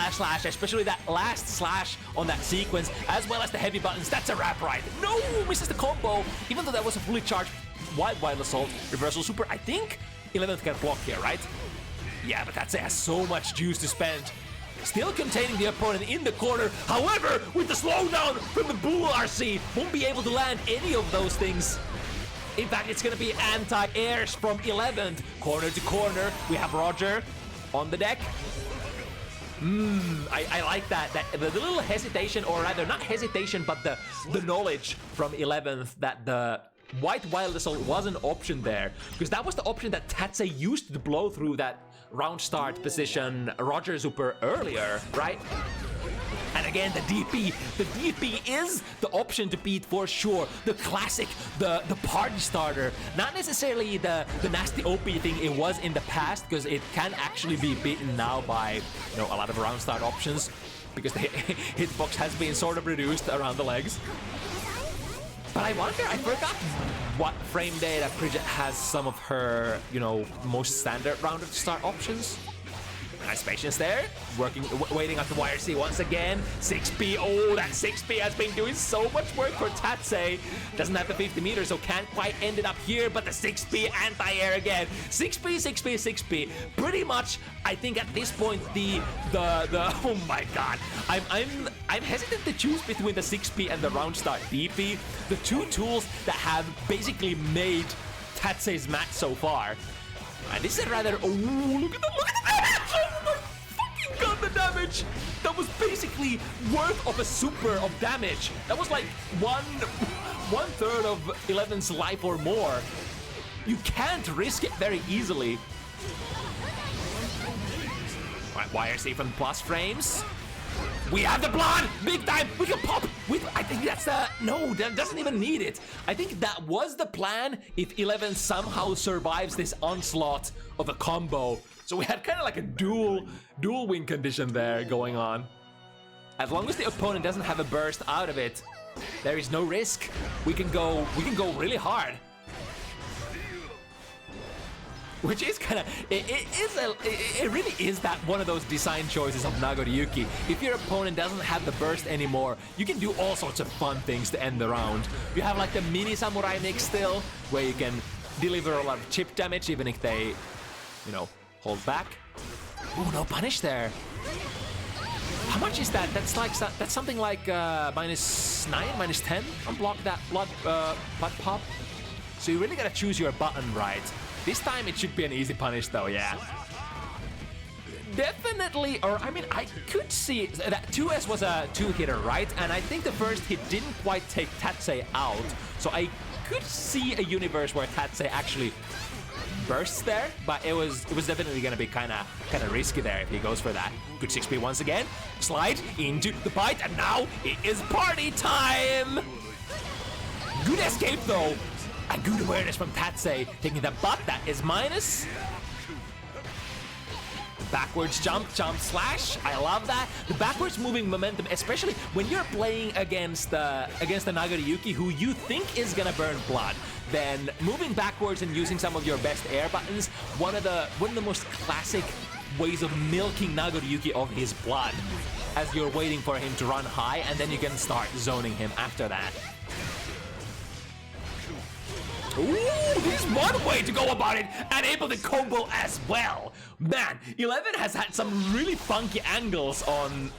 especially that last slash on that sequence, as well as the heavy buttons. That's a wrap right. No, misses the combo. Even though that was a fully charged wild assault, reversal super. I think 11th can block here, right? Yeah, but Tatze has so much juice to spend. Still containing the opponent in the corner. However, with the slowdown from the Bull RC, won't be able to land any of those things. In fact, it's gonna be anti-airs from 11th. Corner to corner, we have Roger on the deck. I like that. The little hesitation, or rather not hesitation, but the knowledge from 11th that the White Wild Assault was an option there, because that was the option that Tatze used to blow through that round start position Roger Super earlier, right? And again, the DP is the option to beat for sure. The classic, the party starter. Not necessarily the nasty OP thing it was in the past, because it can actually be beaten now by, you know, a lot of round start options, because the hitbox has been sort of reduced around the legs. But I wonder, I forgot what frame data Bridget has some of her, you know, most standard round start options. Nice patience there, waiting at the YRC once again. 6P, oh, that 6P has been doing so much work for Tatze. Doesn't have the 50 meters, so can't quite end it up here, but the 6P anti-air again. 6P. Pretty much, I think at this point, the oh my god. I'm hesitant to choose between the 6P and the round start DP, the two tools that have basically made Tatze's match so far. And this is rather, oh, look at the damage! Oh my fucking god, the damage! That was basically worth of a super of damage. That was like one third of 11's life or more. You can't risk it very easily. Alright, YRC from plus frames. We have the blood! Big time! We can pop! I think that's the... No, that doesn't even need it. I think that was the plan if 11 somehow survives this onslaught of a combo. So we had kind of like a dual win condition there going on. As long as the opponent doesn't have a burst out of it, there is no risk. We can go really hard. Which is kind of, it really is that one of those design choices of Nagoriyuki. If your opponent doesn't have the burst anymore, you can do all sorts of fun things to end the round. You have like the mini samurai mix still, where you can deliver a lot of chip damage even if they, you know, hold back. Ooh, no punish there. How much is that? That's something like -9, -10 on block that blood pop. So you really gotta choose your button right. This time it should be an easy punish though, yeah. Definitely, or I mean, I could see that 2S was a 2-hitter, right? And I think the first hit didn't quite take Tatze out. So I could see a universe where Tatze actually bursts there, but it was definitely gonna be kind of risky there if he goes for that. Good 6P once again. Slide into the bite, and now it is party time! Good escape though. A good awareness from Tatze, taking the butt, that is minus. Backwards jump slash, I love that. The backwards moving momentum, especially when you're playing against the Nagoriyuki, who you think is gonna burn blood, then moving backwards and using some of your best air buttons, one of the most classic ways of milking Nagoriyuki of his blood, as you're waiting for him to run high, and then you can start zoning him after that. Ooh, this is one way to go about it, and able to combo as well. Man, 11 has had some really funky angles on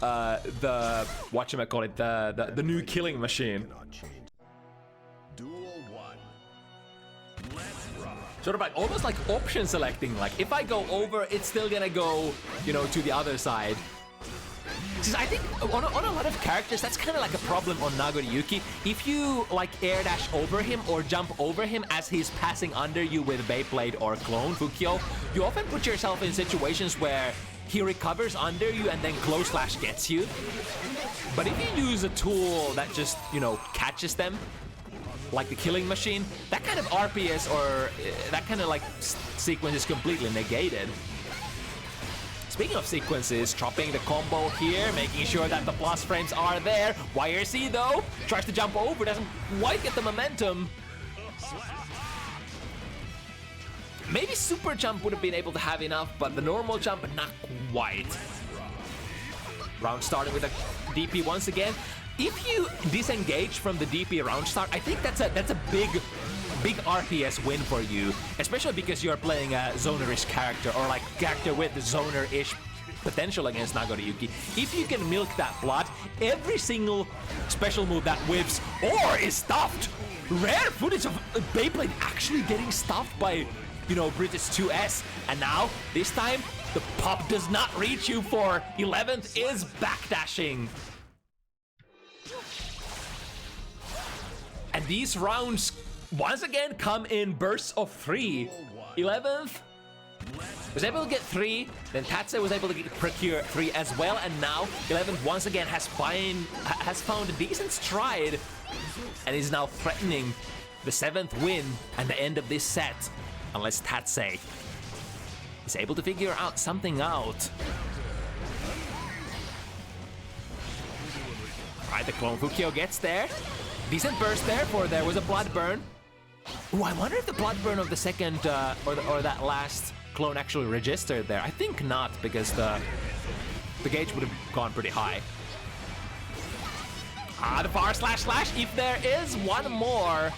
the whatchamacallit, the new killing machine. Duel 1. Let's rock. Sort of like almost like option selecting. Like if I go over, it's still gonna go, you know, to the other side. Since I think on a lot of characters, that's kind of like a problem on Nagoriyuki. If you like air dash over him or jump over him as he's passing under you with Beyblade or Clone Fukyo, you often put yourself in situations where he recovers under you and then close slash gets you. But if you use a tool that just, you know, catches them, like the killing machine, that kind of RPS or that kind of like sequence is completely negated. Speaking of sequences, chopping the combo here, making sure that the plus frames are there. YRC though, tries to jump over, doesn't quite get the momentum. Maybe super jump would have been able to have enough, but the normal jump, not quite. Round starting with a DP once again. If you disengage from the DP round start, I think that's a big RPS win for you, especially because you're playing a zoner-ish character or like character with zoner-ish potential against Nagoriyuki. If you can milk that blood, every single special move that whips or is stuffed. Rare footage of Beyblade actually getting stuffed by, you know, British 2S, and now this time the pop does not reach you for 11th is backdashing. And these rounds once again come in bursts of 3. 11th was able to get 3, then Tatze was able to procure 3 as well, and now 11th once again has found a decent stride and is now threatening the 7th win and the end of this set, unless Tatze is able to figure out something out. Alright, the Clone Fukyo gets there. Decent burst there, for there was a blood burn. Ooh, I wonder if the blood burn of the second or that last clone actually registered there. I think not, because the gauge would have gone pretty high. The far slash slash. If there is one more,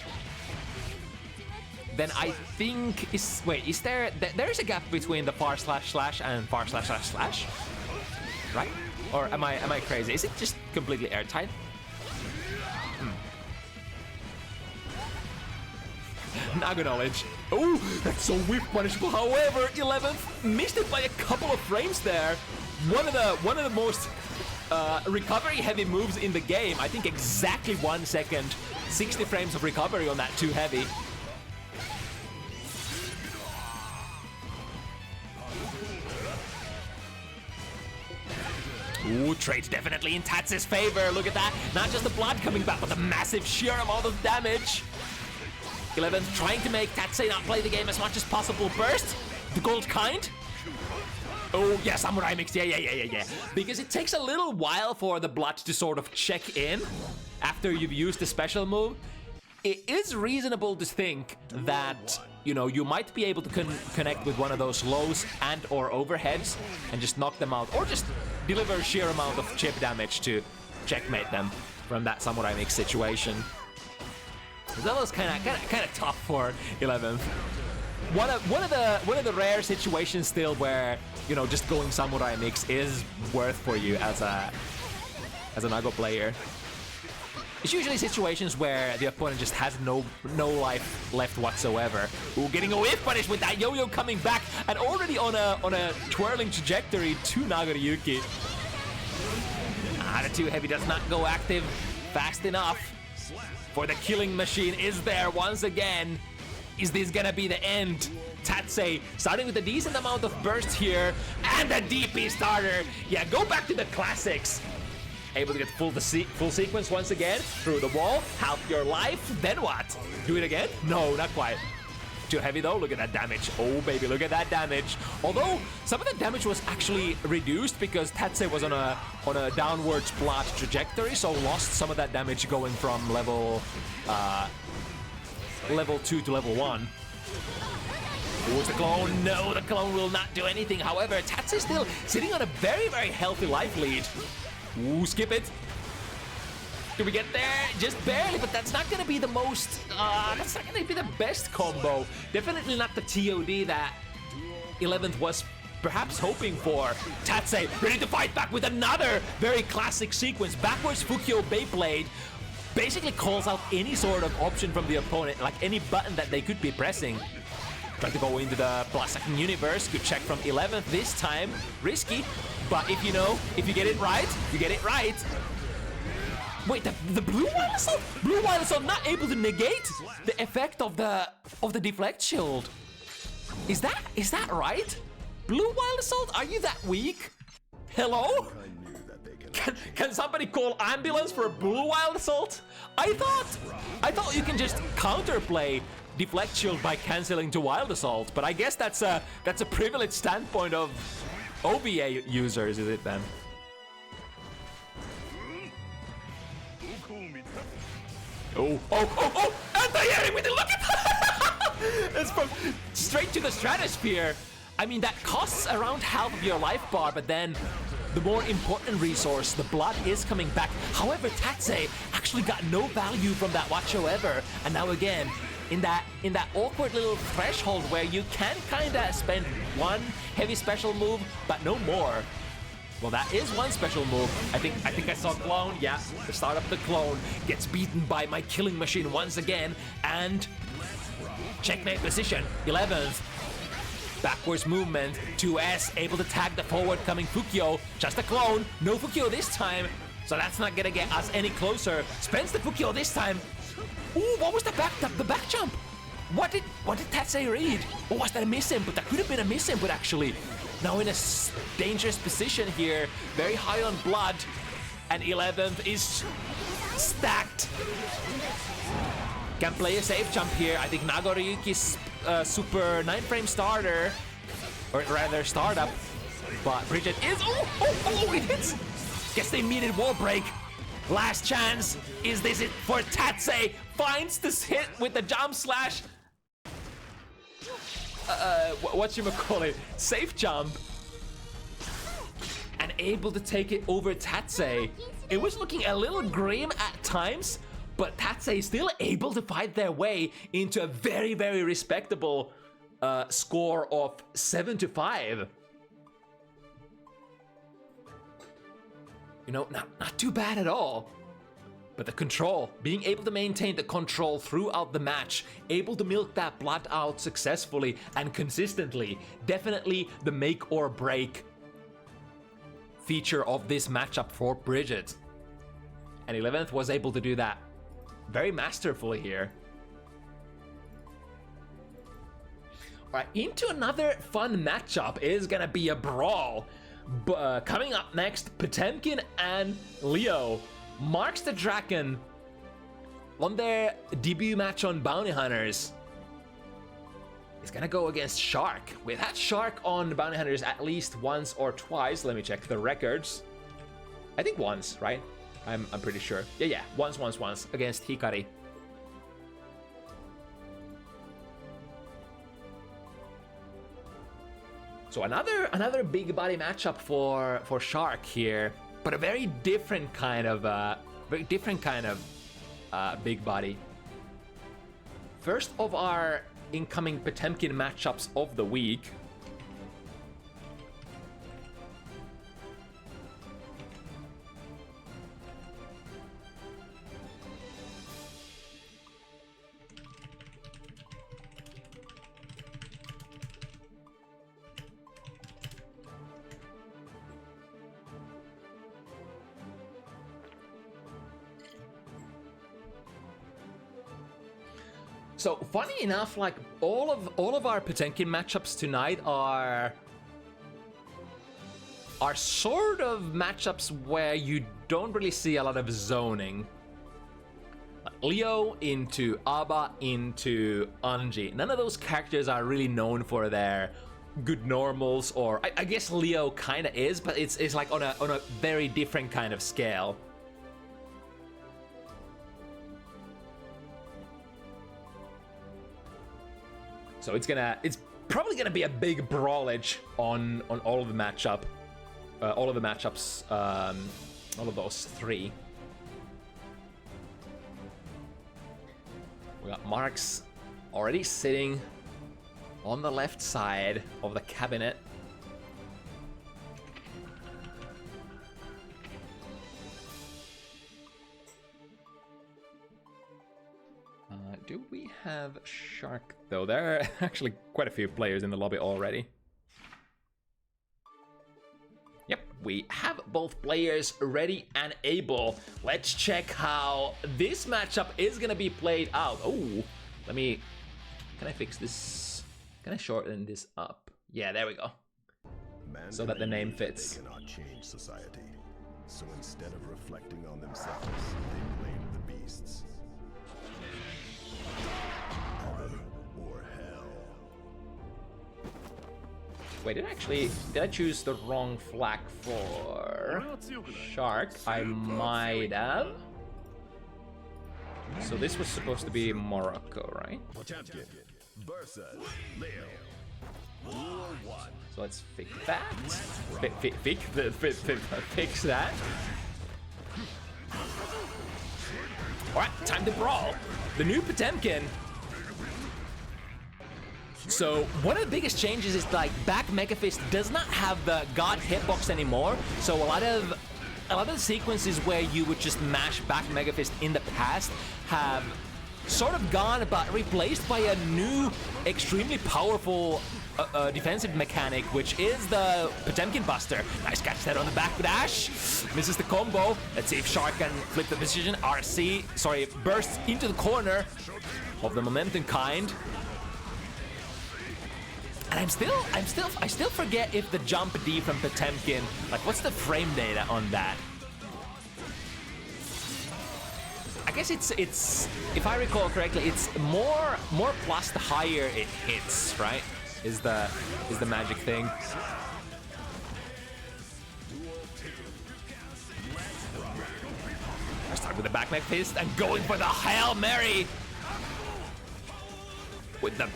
then I think is there's a gap between the far slash slash and far slash slash slash, right? Or am I crazy? Is it just completely airtight? Naga knowledge. Oh, that's so whip punishable. However, 11th missed it by a couple of frames there. One of the most recovery heavy moves in the game. I think exactly 1 second. 60 frames of recovery on that too heavy. Ooh, trade definitely in Tatze's favor. Look at that. Not just the blood coming back, but the massive sheer amount of damage. 11th trying to make Tatze not play the game as much as possible. Burst, the gold kind. Oh, yeah, Samurai Mix. Yeah. Because it takes a little while for the blood to sort of check in after you've used the special move. It is reasonable to think that, you know, you might be able to connect with one of those lows and or overheads and just knock them out, or just deliver a sheer amount of chip damage to checkmate them from that Samurai Mix situation. That was kind of tough for 11th. One of the rare situations still where, you know, just going Samurai Mix is worth for you as a Nago player. It's usually situations where the opponent just has no life left whatsoever. Ooh, getting a whiff punish with that yo-yo coming back and already on a twirling trajectory to Nagoriyuki. The too heavy does not go active fast enough. For the killing machine is there once again. Is this gonna be the end? Tatze starting with a decent amount of burst here and a DP starter. Yeah, go back to the classics. Able to get full sequence once again through the wall. Half your life. Then what? Do it again? No, not quite. Too heavy though. Look at that damage. Oh baby, look at that damage. Although some of the damage was actually reduced because Tatze was on a downwards flat trajectory, so lost some of that damage going from level 2 to level 1. Who's the clone? No, the clone will not do anything. However, Tatze is still sitting on a very, very healthy life lead. Ooh, skip it. Do we get there? Just barely, but that's not gonna be the most, that's not gonna be the best combo. Definitely not the TOD that 11th was perhaps hoping for. Tatze ready to fight back with another very classic sequence. Backwards Fukyo Beyblade basically calls out any sort of option from the opponent, like any button that they could be pressing. Try to go into the plus-second universe. Good check from 11th this time. Risky, but if you get it right, you get it right. Wait, the blue wild assault? Blue wild assault not able to negate the effect of the deflect shield. Is that right? Blue wild assault? Are you that weak? Hello? Can somebody call ambulance for a blue wild assault? I thought you can just counterplay deflect shield by canceling to wild assault, but I guess that's a privileged standpoint of OVA users, is it then? Oh! Anti-airing with the look at that! It's from straight to the stratosphere. I mean, that costs around half of your life bar, but then the more important resource, the blood, is coming back. However, Tatze actually got no value from that whatsoever, and now again, in that awkward little threshold where you can kinda spend one heavy special move, but no more. Well, that is one special move. I think I saw clone. Yeah, the start of the clone gets beaten by my killing machine once again, and checkmate position. 11th. Backwards movement. 2S able to tag the forward coming Fukyo. Just a clone. No Fukyo this time. So that's not gonna get us any closer. Spends the Fukyo this time. Ooh, what was the back jump? What did Tatze read? Or was that a miss input? That could have been a miss input actually. Now in a dangerous position here, very high on blood, and 11th is stacked. Can play a safe jump here. I think Nagoriyuki's super 9-frame starter, or rather startup, but Bridget is, oh, it hits. Gets the immediate wall break. Last chance. Is this it for Tatze? Finds this hit with the jump slash. Whatchamacallit, safe jump, and able to take it over Tatze. It was looking a little grim at times, but Tatze is still able to fight their way into a very, very respectable score of 7-5. You know, not too bad at all. But the control, being able to maintain the control throughout the match, able to milk that blood out successfully and consistently, definitely the make or break feature of this matchup for Bridget. And 11th was able to do that very masterfully here. All right, into another fun matchup is gonna be a brawl. Coming up next, Potemkin and Leo. MarxtheDragon on their debut match on Bounty Hunters is gonna go against Shark. We've had Shark on Bounty Hunters at least once or twice. Let me check the records. I think once, right? I'm pretty sure. Yeah, once against Hikari. So another big body matchup for Shark here. But a very different kind of big body. First of our incoming Potemkin matchups of the week. So funny enough, like all of our Potemkin matchups tonight are sort of matchups where you don't really see a lot of zoning. Leo into Abba into Anji. None of those characters are really known for their good normals, or I guess Leo kind of is, but it's like on a very different kind of scale. So it's probably gonna be a big brawlage on all of the matchups, all of those three. We got Marx already sitting on the left side of the cabinet. Do we have Shark though? There are actually quite a few players in the lobby already. Yep, we have both players ready and able. Let's check how this matchup is gonna be played out. Oh, can I fix this? Can I shorten this up? Yeah, there we go. So that the name fits. They cannot change society. So instead of reflecting on themselves, they blame the beasts. Heaven or hell. Wait, did I choose the wrong flag for Shark? I might have. So this was supposed to be Morocco, right? Potemkin versus Leo. So let's fix that. Fix that. Alright, time to brawl. The new Potemkin. So one of the biggest changes is like back Mega Fist does not have the God hitbox anymore. So a lot of the sequences where you would just mash back Mega Fist in the past have sort of gone, but replaced by a new, extremely powerful defensive mechanic, which is the Potemkin Buster. Nice catch that on the back dash. Misses the combo. Let's see if Shark can flip the position. Bursts into the corner of the momentum kind. And I still forget if the jump D from Potemkin, like what's the frame data on that? I guess it's if I recall correctly, it's more plus the higher it hits, right? Is the magic thing. I start with the back Mega Fist and going for the Hail Mary with the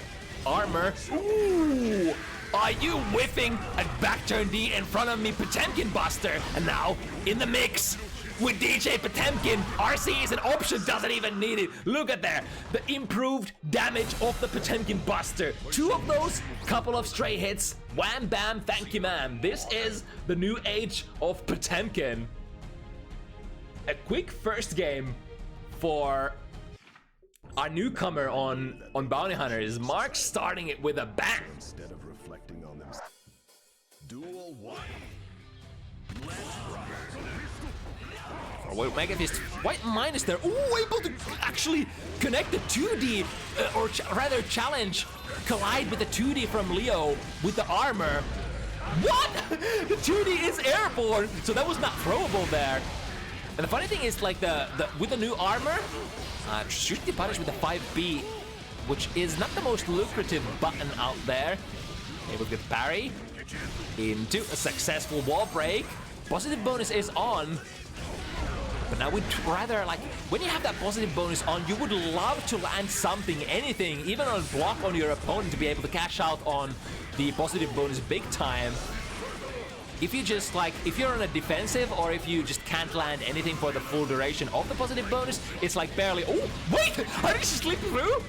armor. Ooh! Are you whiffing a back turn D in front of me, Potemkin Buster? And now in the mix with DJ Potemkin. RC is an option, doesn't even need it. Look at there, the improved damage of the Potemkin Buster. 2 of those, couple of stray hits. Wham bam, thank you ma'am. This is the new age of Potemkin. A quick first game for our newcomer on Bounty Hunters. Mark starting it with a bang. Instead of reflecting on themselves. Duel 1. Well, Mega Fist, white minus there. Ooh, able to actually connect the 2D, or rather challenge, collide with the 2D from Leo with the armor. What? The 2D is airborne, so that was not throwable there. And the funny thing is, like with the new armor, should be punished with the 5B, which is not the most lucrative button out there. Able to get parry into a successful wall break. Positive bonus is on. But now we'd rather, like, when you have that positive bonus on, you would love to land something, anything, even on block on your opponent to be able to cash out on the positive bonus big time. If you just, like, if you're on a defensive or if you just can't land anything for the full duration of the positive bonus, it's like barely, oh, wait, how did she slip through?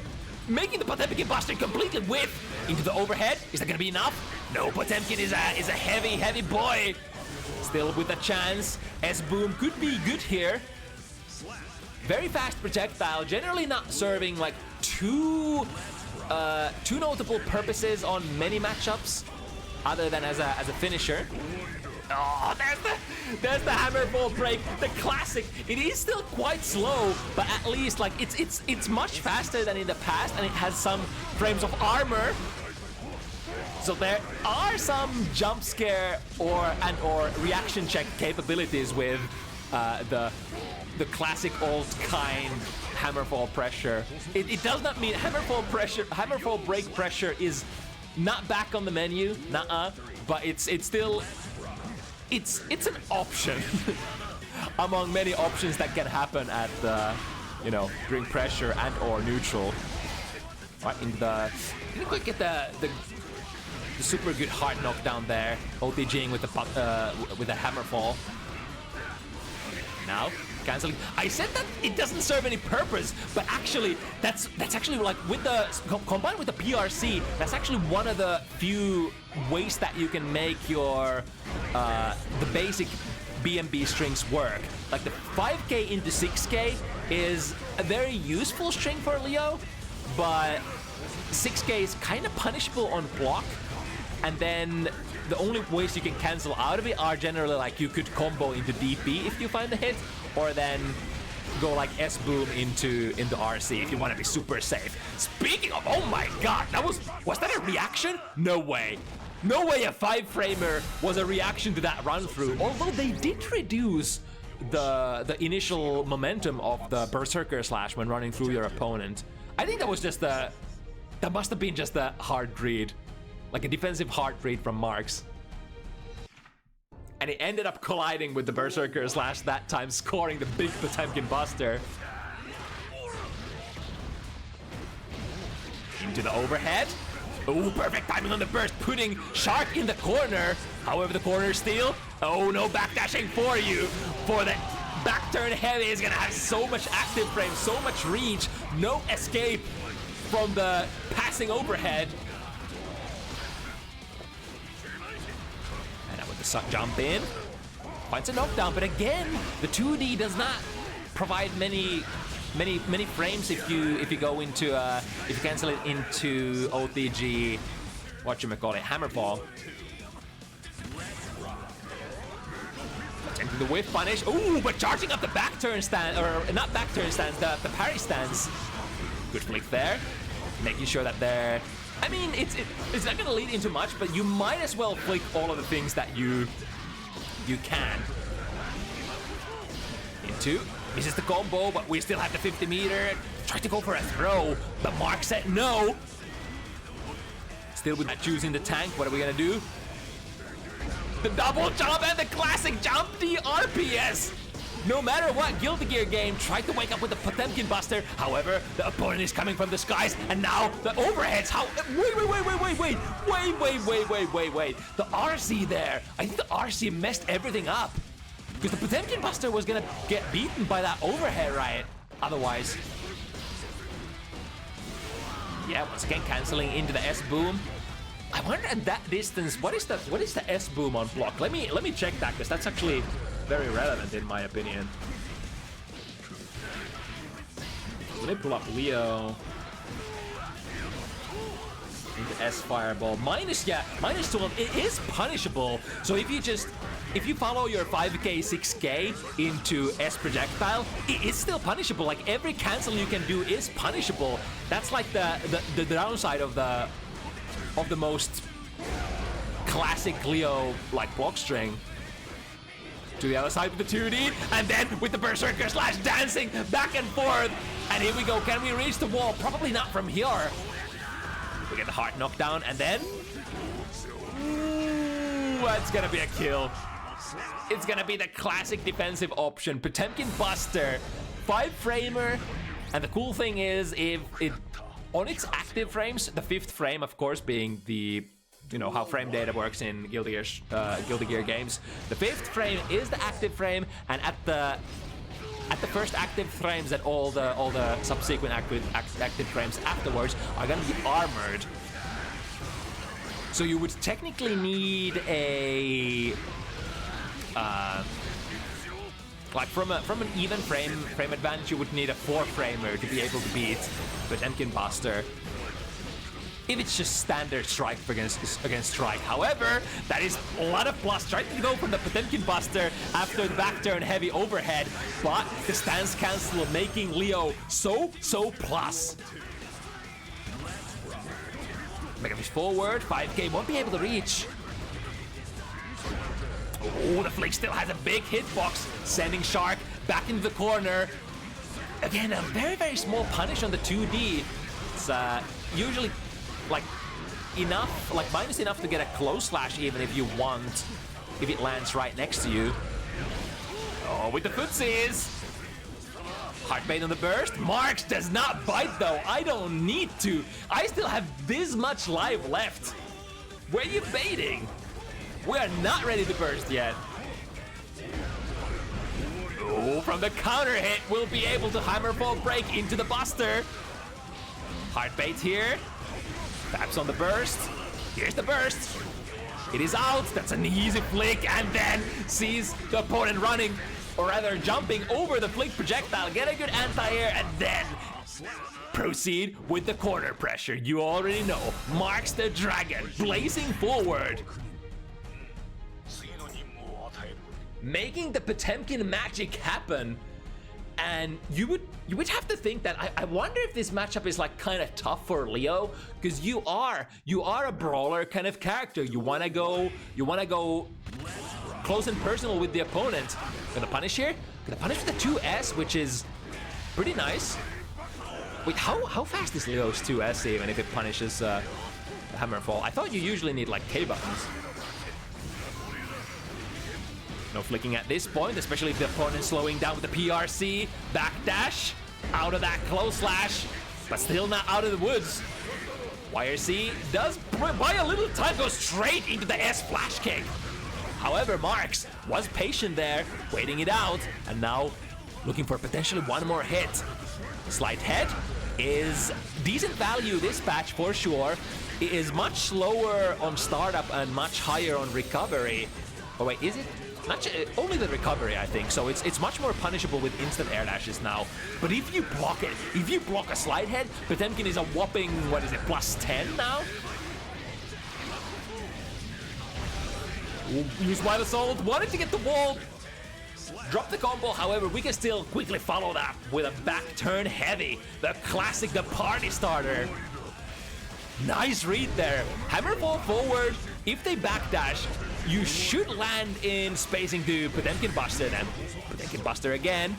Making the Potemkin Buster completely whip into the overhead. Is that gonna be enough? No, Potemkin is a heavy, heavy boy. Still with a chance. S-Boom could be good here. Very fast projectile, generally not serving like too notable purposes on many matchups, other than as a finisher. Oh, there's the hammer ball break, the classic. It is still quite slow, but at least like it's much faster than in the past, and it has some frames of armor. So there are some jump scare or reaction check capabilities with the classic old kind hammerfall pressure. It does not mean hammerfall break pressure is not back on the menu, but it's still it's an option among many options that can happen at during pressure and or neutral. Right in the you quick get the super good hard knockdown there, OTGing with the hammerfall. Now canceling. I said that it doesn't serve any purpose, but actually that's actually like with the combined with the PRC, that's actually one of the few ways that you can make your the basic BMB strings work. Like the 5K into 6K is a very useful string for Leo, but 6k is kind of punishable on block, and then the only ways you can cancel out of it are generally like you could combo into DP if you find the hit, or then go like S-boom into RC if you want to be super safe. Speaking of, oh my god, was that a reaction? No way. No way a 5-framer was a reaction to that run through, although they did reduce the initial momentum of the Berserker Slash when running through your opponent. I think that was just that must have been just a hard read, like a defensive hard read from Marx. And it ended up colliding with the Berserker Slash that time, scoring the big Potemkin Buster. Into the overhead. Oh, perfect timing on the burst, putting Shark in the corner. However, the corner steal. Oh, no backdashing for you. For the back turn heavy is gonna have so much active frame, so much reach. No escape from the passing overhead. And now with the suck jump in, finds a knockdown, but again, the 2D does not provide many frames if you go into if you cancel it into OTG, whatchamacallit, Hammerfall. Attempting the whiff punish. Ooh, but charging up the back turn stance, or not back turn stance, the parry stance. Good flick there, making sure that they're. I mean, it's not gonna lead into much, but you might as well flick all of the things that you can. Into. Misses the combo, but we still have the 50 meter. Tried to go for a throw, but Mark said no. Still with choosing the tank, what are we gonna do? The double jump and the classic jump, the RPS. No matter what, Guilty Gear game tried to wake up with the Potemkin Buster. However, the opponent is coming from the skies, and now the overheads. How? Wait. The RC there. I think the RC messed everything up. Because the Potemkin Buster was gonna get beaten by that overhead, right? Otherwise. Yeah, once again canceling into the S-boom. I wonder at that distance, what is the S-boom on block? Let me check that, because that's actually very relevant in my opinion. Let me pull up Leo. Into S fireball. Minus 12, it is punishable. So if you follow your 5k, 6k into S projectile, it is still punishable. Like every cancel you can do is punishable. That's like the downside of the most classic Leo like block string. To the other side with the 2D, and then with the Berserker Slash dancing back and forth. And here we go. Can we reach the wall? Probably not from here. We get the hard knockdown, and then it's gonna be a kill. It's gonna be the classic defensive option, Potemkin Buster, 5-framer, and the cool thing is if it on its active frames, the 5th frame, of course, being the how frame data works in Guilty Gear games. The 5th frame is the active frame, and at the first active frames, that all the subsequent active frames afterwards are gonna be armored. So you would technically need a like from an even frame advantage, you would need a 4-framer to be able to beat Potemkin Buster. If it's just standard strike against strike. However, that is a lot of plus. Tried to go from the Potemkin Buster after the back turn heavy overhead, but the stance cancel making Leo so plus. Mega Fish forward, 5k won't be able to reach. Oh, the flick still has a big hitbox, sending Shark back into the corner. Again, a very small punish on the 2D. It's usually like enough, like minus enough to get a close slash even if you want, if it lands right next to you. Oh, with the footsies. Heartbait on the burst. Marx does not bite though. I don't need to. I still have this much life left. Where are you baiting? We are not ready to burst yet. Oh, from the counter hit, we'll be able to Hammerfall break into the Buster. Heartbait here. Taps on the burst. Here's the burst. It is out. That's an easy flick, and then sees the opponent running. or rather jumping over the flick projectile, get a good anti-air, and then proceed with the corner pressure. You already know, MarxtheDragon blazing forward, making the Potemkin magic happen. And you would have to think that I wonder if this matchup is like kind of tough for Leo, because you are a brawler kind of character. You wanna go close and personal with the opponent. Gonna punish here. Gonna punish with the 2S, which is pretty nice. Wait, how fast is Leo's 2S even if it punishes the Hammerfall? I thought you usually need like K buttons. No flicking at this point, especially if the opponent's slowing down with the PRC. Backdash, out of that close slash, but still not out of the woods. YRC does buy a little time, goes straight into the S flash kick. However, Marx was patient there, waiting it out, and now looking for potentially one more hit. Slight head is decent value this patch for sure. It is much slower on startup and much higher on recovery. Oh wait, is it? Only the recovery, I think, so it's much more punishable with instant air dashes now. But if you block it, if you block a slide head, Potemkin is a whopping, what is it, +10 now? Use Wild Assault, wanted to get the wall, drop the combo, however, we can still quickly follow that with a back turn heavy, the classic, the party starter. Nice read there. Hammerfall forward, if they backdash, you should land in spacing to Potemkin Buster then. Potemkin Buster again.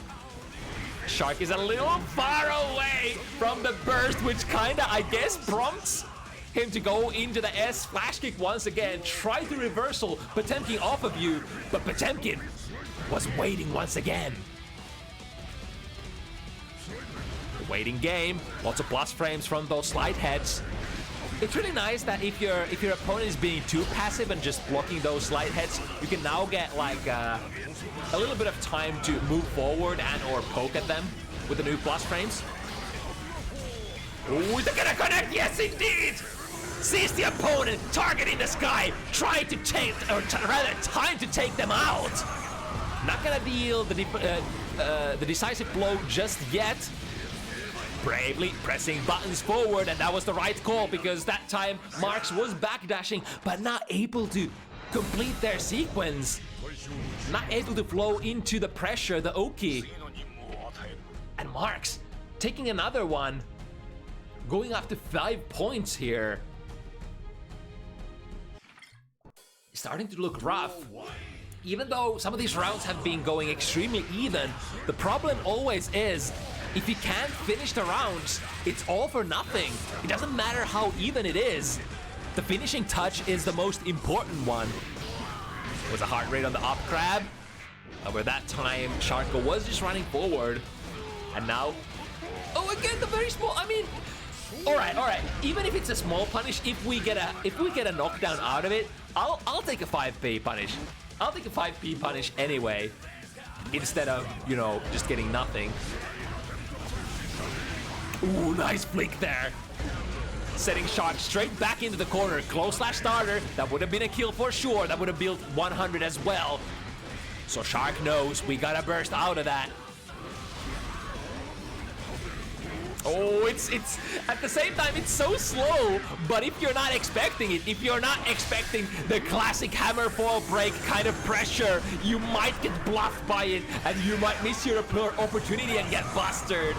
Shark is a little far away from the burst, which kinda, I guess, prompts him to go into the S flash kick once again. Try to reversal Potemkin off of you, but Potemkin was waiting once again. The waiting game, lots of plus frames from those slide heads. It's really nice that if your opponent is being too passive and just blocking those slide heads, you can now get like a little bit of time to move forward and or poke at them with the new plus frames. Ooh, they're gonna connect, yes indeed! Sees the opponent, targeting the sky, trying to take, or rather time to take them out. Not gonna deal the decisive blow just yet. Bravely pressing buttons forward, and that was the right call because that time Marx was backdashing, but not able to complete their sequence. Not able to flow into the pressure, the Oki. And Marx taking another one, going up to 5 points here. Starting to look rough. Even though some of these rounds have been going extremely even, the problem always is if you can't finish the rounds, it's all for nothing. It doesn't matter how even it is. The finishing touch is the most important one. Was a heart rate on the up grab. Over that time, Sharko was just running forward. And now, oh, again, the very small, I mean, all right. Even if it's a small punish, if we get a knockdown out of it, I'll take a 5p punish. I'll take a 5p punish anyway, instead of, you know, just getting nothing. Ooh, nice flick there. Setting Shark straight back into the corner. Close slash starter. That would have been a kill for sure. That would have built 100 as well. So Shark knows we gotta burst out of that. Oh, it's at the same time, it's so slow, but if you're not expecting it, if you're not expecting the classic hammer foil break kind of pressure, you might get bluffed by it, and you might miss your opportunity and get busted.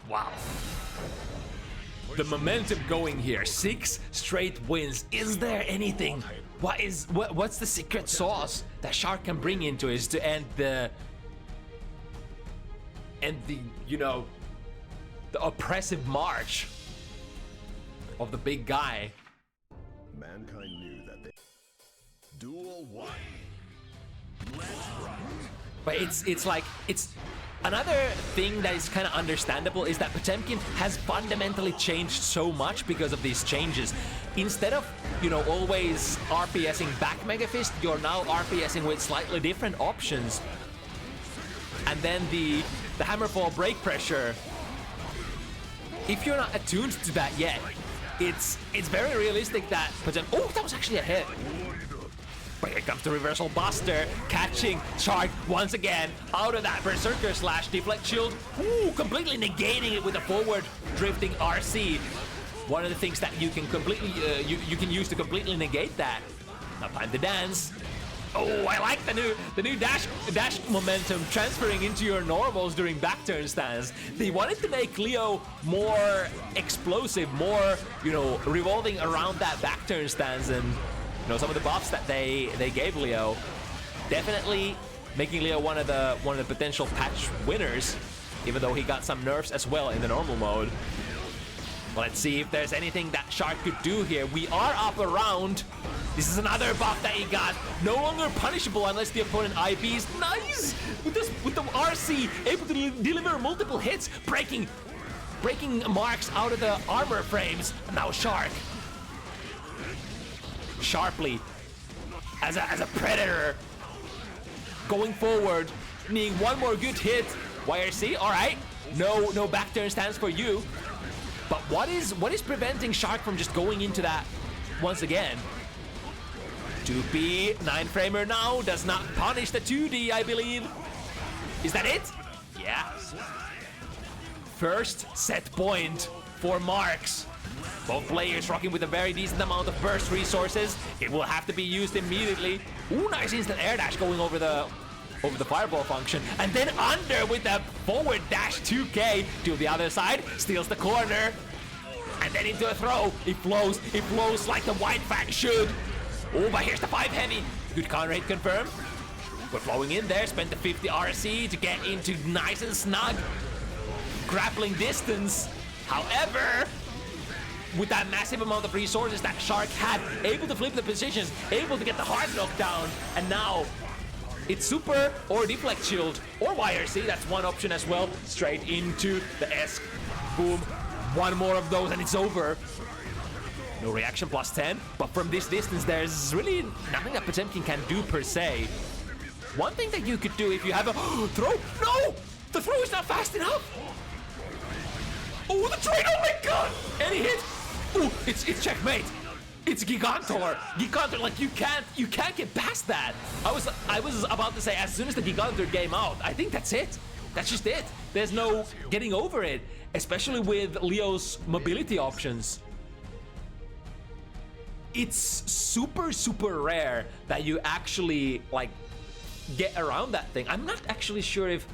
Wow. The momentum going here, 6 straight wins. Is there anything? What's the secret sauce that Shark can bring into it to end the you know, the oppressive march of the big guy? Mankind knew that they... Duel 1. Let's rock. But it's like, it's another thing that is kind of understandable is that Potemkin has fundamentally changed so much because of these changes. Instead of, you know, always RPSing back Mega Fist, you're now RPSing with slightly different options. And then the Hammerfall break pressure, if you're not attuned to that yet, it's very realistic that Potemkin... Oh, that was actually a hit. But here comes the reversal buster, catching Shark once again out of that Berserker slash deflect shield. Ooh, completely negating it with a forward drifting RC. One of the things that you can completely you can use to completely negate that. Now time to dance. Oh, I like the new dash momentum transferring into your normals during back turn stance. They wanted to make Leo more explosive, more, you know, revolving around that back turn stance, and you know, some of the buffs that they gave Leo, definitely making Leo one of the potential patch winners, even though he got some nerfs as well in the normal mode. Let's see if there's anything that Shark could do here. We are up around. This is another buff that he got. No longer punishable unless the opponent IBs. Nice! With the RC, able to deliver multiple hits, breaking Marx out of the armor frames. And now Shark, sharply, as a predator, going forward, needing one more good hit. YRC, all right. No back turn stance for you. But what is preventing Shark from just going into that once again? 2P, 9-framer now, does not punish the 2D, I believe. Is that it? Yeah. First set point for Marx. Both players rocking with a very decent amount of burst resources. It will have to be used immediately. Ooh, nice instant air dash going over the fireball function. And then under with the forward dash 2K to the other side. Steals the corner. And then into a throw. It flows like the White Fang should. Oh, but here's the 5 heavy. Good con rate confirmed. We're flowing in there. Spent the 50 RC to get into nice and snug grappling distance. However, with that massive amount of resources that Shark had, able to flip the positions, able to get the hard knockdown, and now it's super or deflect shield or YRC. That's one option as well. Straight into the S. Boom. One more of those and it's over. No reaction plus 10, but from this distance, there's really nothing that Potemkin can do per se. One thing that you could do if you have a throw. No! The throw is not fast enough. Oh, the trade! Oh my god! Any hit? Oh, it's checkmate. It's Gigantor. Gigantor, like you can't get past that. I was about to say, as soon as the Gigantor came out, I think that's it. That's just it. There's no getting over it, especially with Leo's mobility options. It's super rare that you actually like get around that thing. I'm not actually sure if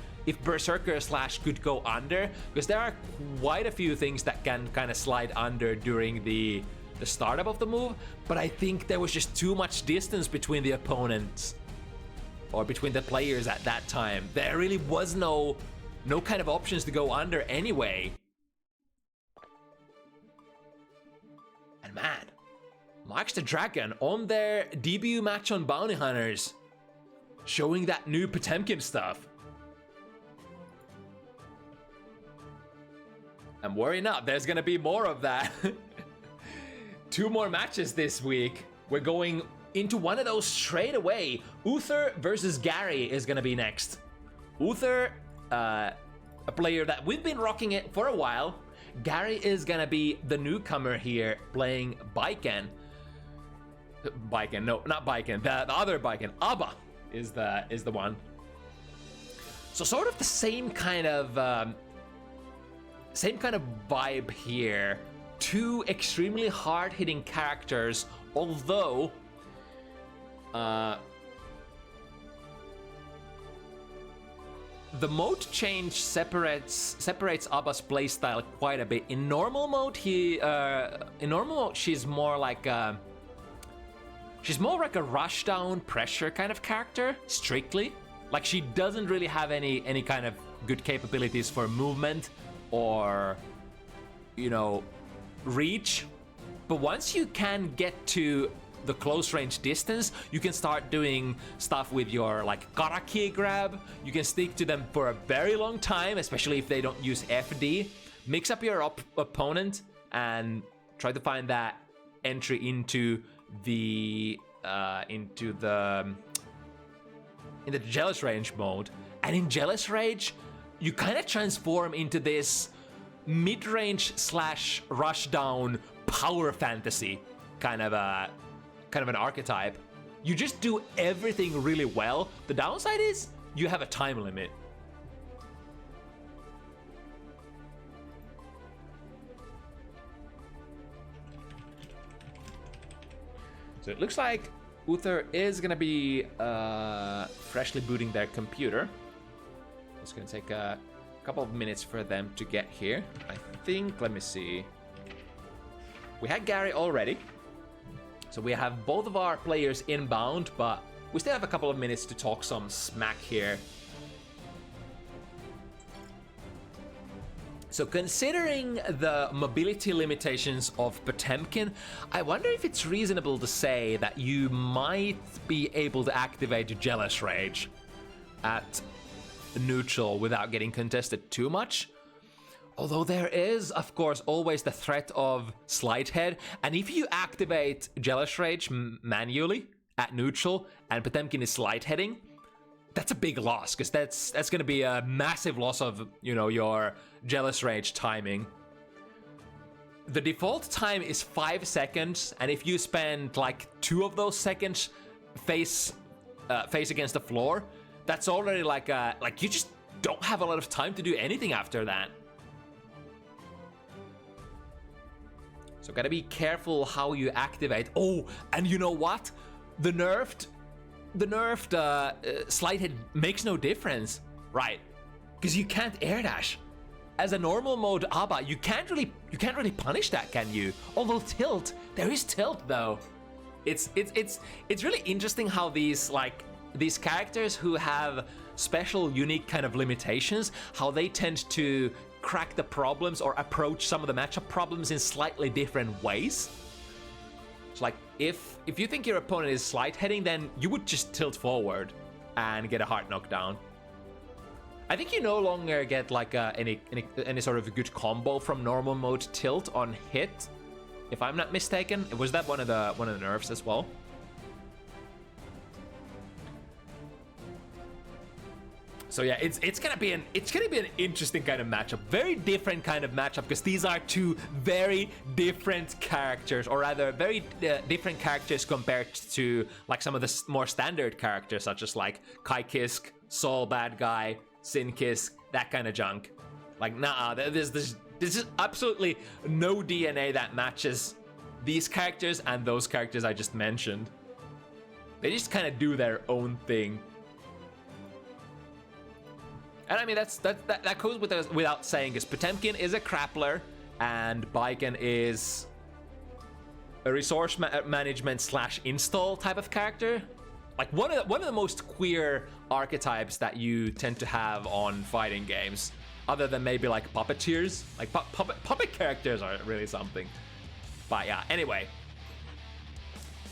Berserker slash could go under, because there are quite a few things that can kind of slide under during the startup of the move, but I think there was just too much distance between the opponents or between the players at that time. There really was no kind of options to go under anyway. And man, MarxtheDragon on their debut match on Bounty Hunters, showing that new Potemkin stuff. And worry not, there's gonna be more of that. 2 more matches this week. We're going into one of those straight away. Üther versus Gary is gonna be next. Üther, a player that we've been rocking it for a while. Gary is gonna be the newcomer here, playing Baiken. Baiken, no, not Baiken. The other Baiken, Abba, is the one. So sort of the same kind of vibe here. 2 extremely hard-hitting characters, although the mode change separates Abba's playstyle quite a bit. In normal mode, she's more like a rushdown pressure kind of character, strictly. Like, she doesn't really have any kind of good capabilities for movement or, you know, reach. But once you can get to the close range distance, you can start doing stuff with your like Karaki grab. You can stick to them for a very long time, especially if they don't use FD. Mix up your opponent and try to find that entry into the Jealous Rage mode. And in Jealous Rage, you kind of transform into this mid-range slash rushdown power fantasy kind of an archetype. You just do everything really well. The downside is you have a time limit. So it looks like Üther is gonna be freshly booting their computer. It's gonna take a couple of minutes for them to get here. I think, let me see. We had Gary already. So we have both of our players inbound, but we still have a couple of minutes to talk some smack here. So considering the mobility limitations of Potemkin, I wonder if it's reasonable to say that you might be able to activate Jealous Rage at neutral without getting contested too much. Although there is, of course, always the threat of Sleight Head, and if you activate Jealous Rage manually at neutral and Potemkin is Sleight Heading, that's a big loss, because that's going to be a massive loss of, you know, your Jealous Rage timing. The default time is 5 seconds, and if you spend like 2 of those seconds face against the floor, that's already like you just don't have a lot of time to do anything after that. So gotta be careful how you activate. Oh, and you know what? The nerfed Sleight Head makes no difference, right? Because you can't air dash. As a normal mode ABBA, you can't really punish that, can you? Although tilt, there is tilt though. It's really interesting how these characters who have special, unique kind of limitations, how they tend to crack the problems or approach some of the matchup problems in slightly different ways. It's like if you think your opponent is Sleight Heading, then you would just tilt forward and get a hard knockdown. I think you no longer get like any sort of good combo from normal mode tilt on hit, if I'm not mistaken. Was that one of the nerfs as well? So yeah, it's gonna be an interesting kind of matchup, very different kind of matchup, because these are two very different characters, or rather, very different characters compared to like some of the more standard characters, such as like Kai-Kisk, Soul Bad Guy, Sin-Kisk, that kind of junk. Like, nah, there's absolutely no DNA that matches these characters and those characters I just mentioned. They just kind of do their own thing. And I mean, that goes without saying, because Potemkin is a grappler and Baiken is a resource management / install type of character. Like one of the most queer archetypes that you tend to have on fighting games, other than maybe like puppeteers. Like puppet characters are really something. But yeah, anyway.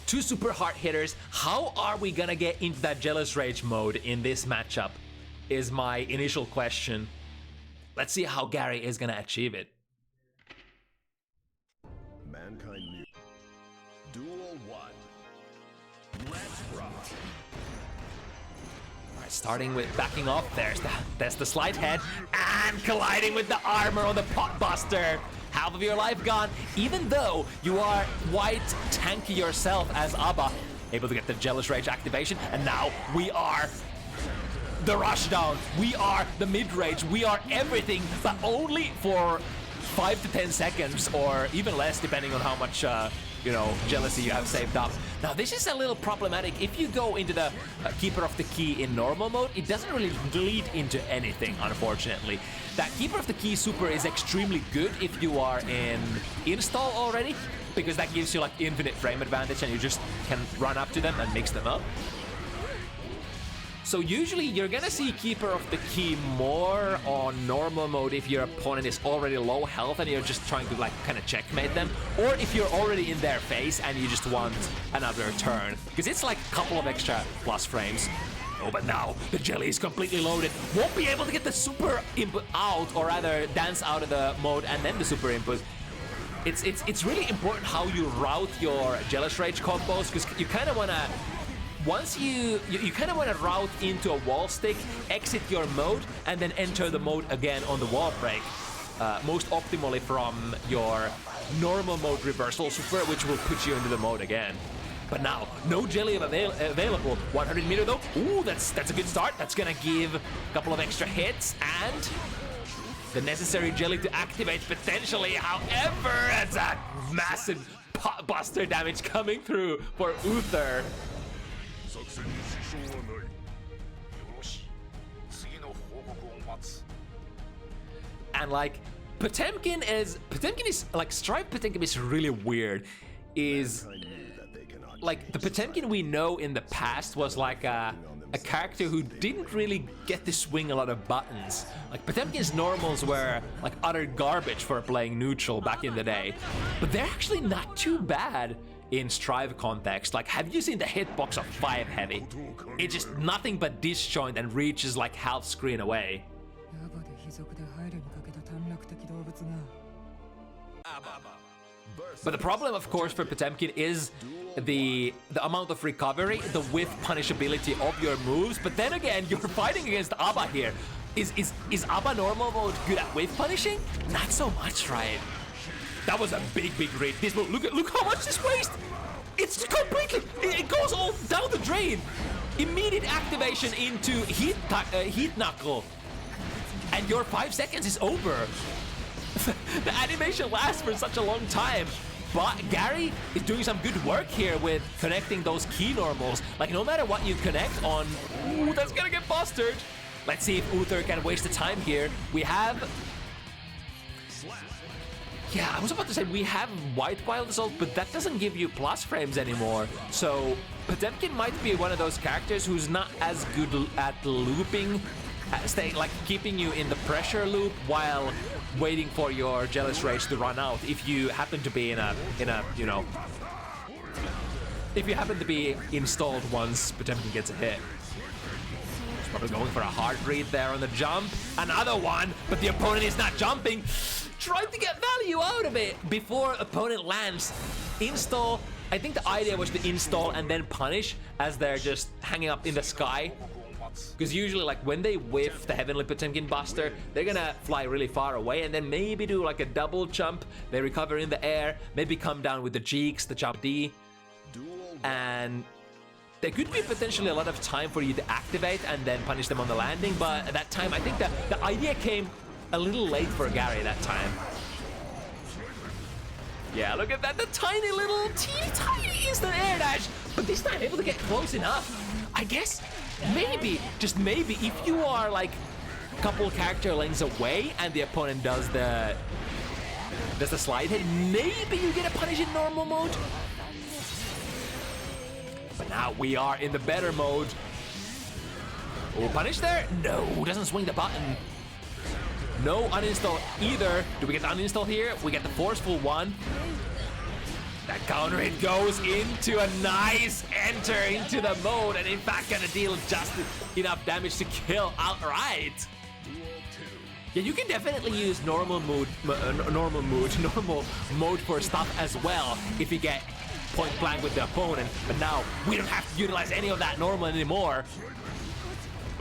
2 super hard hitters. How are we gonna get into that Jealous Rage mode in this matchup? Is my initial question. Let's see how Gary is gonna achieve it. Mankind new. Duel 1. Let's rock. Alright, starting with backing off. There's the Sleight Head and colliding with the armor on the Potbuster. Half of your life gone, even though you are quite tanky yourself as ABBA, able to get the Jealous Rage activation, and now we are the rushdown, we are the mid-range, we are everything, but only for 5 to 10 seconds, or even less, depending on how much, jealousy you have saved up. Now, this is a little problematic. If you go into the Keeper of the Key in normal mode, it doesn't really lead into anything, unfortunately. That Keeper of the Key super is extremely good if you are in install already, because that gives you like infinite frame advantage and you just can run up to them and mix them up. So usually you're gonna see Keeper of the Key more on normal mode if your opponent is already low health and you're just trying to like kind of checkmate them, or if you're already in their face and you just want another turn, because it's like a couple of extra plus frames. Oh, but now the jelly is completely loaded. Won't be able to get the super input out, or rather dance out of the mode and then the super input. It's really important how you route your Jealous Rage combos, because you kind of wanna. Once you kind of want to route into a wall stick, exit your mode, and then enter the mode again on the wall break. Most optimally from your normal mode reversal super, which will put you into the mode again. But now, no jelly available. 100 meter though. Ooh, that's a good start. That's gonna give a couple of extra hits and the necessary jelly to activate potentially. However, it's a massive pot buster damage coming through for Üther. And like Potemkin is like Stripe Potemkin is really weird. Is like the Potemkin we know in the past was like a character who didn't really get to swing a lot of buttons. Like Potemkin's normals were like utter garbage for playing neutral back in the day, but they're actually not too bad in Strive context. Like, have you seen the hitbox of 5 heavy? It's just nothing but disjoint and reaches like half screen away. But the problem, of course, for Potemkin is the amount of recovery, the whiff punishability of your moves. But then again, you're fighting against Abba here. Is Abba normal mode good at whiff punishing? Not so much, right? That was a big read. This move, look how much this waste. It's completely, it goes all down the drain. Immediate activation into heat knuckle, and your 5 seconds is over. The animation lasts for such a long time, but Gary is doing some good work here with connecting those key normals. Like, no matter what you connect on, ooh, that's gonna get busted. Let's see if Üther can waste the time here. We have, yeah, I was about to say we have White Wild Assault, but that doesn't give you plus frames anymore. So Potemkin might be one of those characters who's not as good at looping, like keeping you in the pressure loop while waiting for your Jealous Rage to run out. If you happen to be in a you know, if you happen to be installed once Potemkin gets a hit. He's probably going for a hard read there on the jump. Another one, but the opponent is not jumping. Trying to get value out of it before opponent lands. Install. I think the idea was to install and then punish as they're just hanging up in the sky. Because usually, like, when they whiff the Heavenly Potemkin Buster, they're gonna fly really far away and then maybe do like a double jump. They recover in the air, maybe come down with the cheeks, the jump D. And there could be potentially a lot of time for you to activate and then punish them on the landing. But at that time, I think that the idea came a little late for Gary that time. Yeah, look at that, the tiny little, teeny tiny instant air dash, but this time able to get close enough. I guess maybe, just maybe, if you are like a couple character lengths away and the opponent does the slide hit, maybe you get a punish in normal mode. But now we are in the better mode. Oh, punish there? No, doesn't swing the button. No uninstall either. Do we get the uninstall here? We get the forceful one. That counter hit goes into a nice enter into the mode, and in fact gonna deal just enough damage to kill outright. Yeah, you can definitely use normal mode for stuff as well if you get point blank with the opponent. But now we don't have to utilize any of that normal anymore.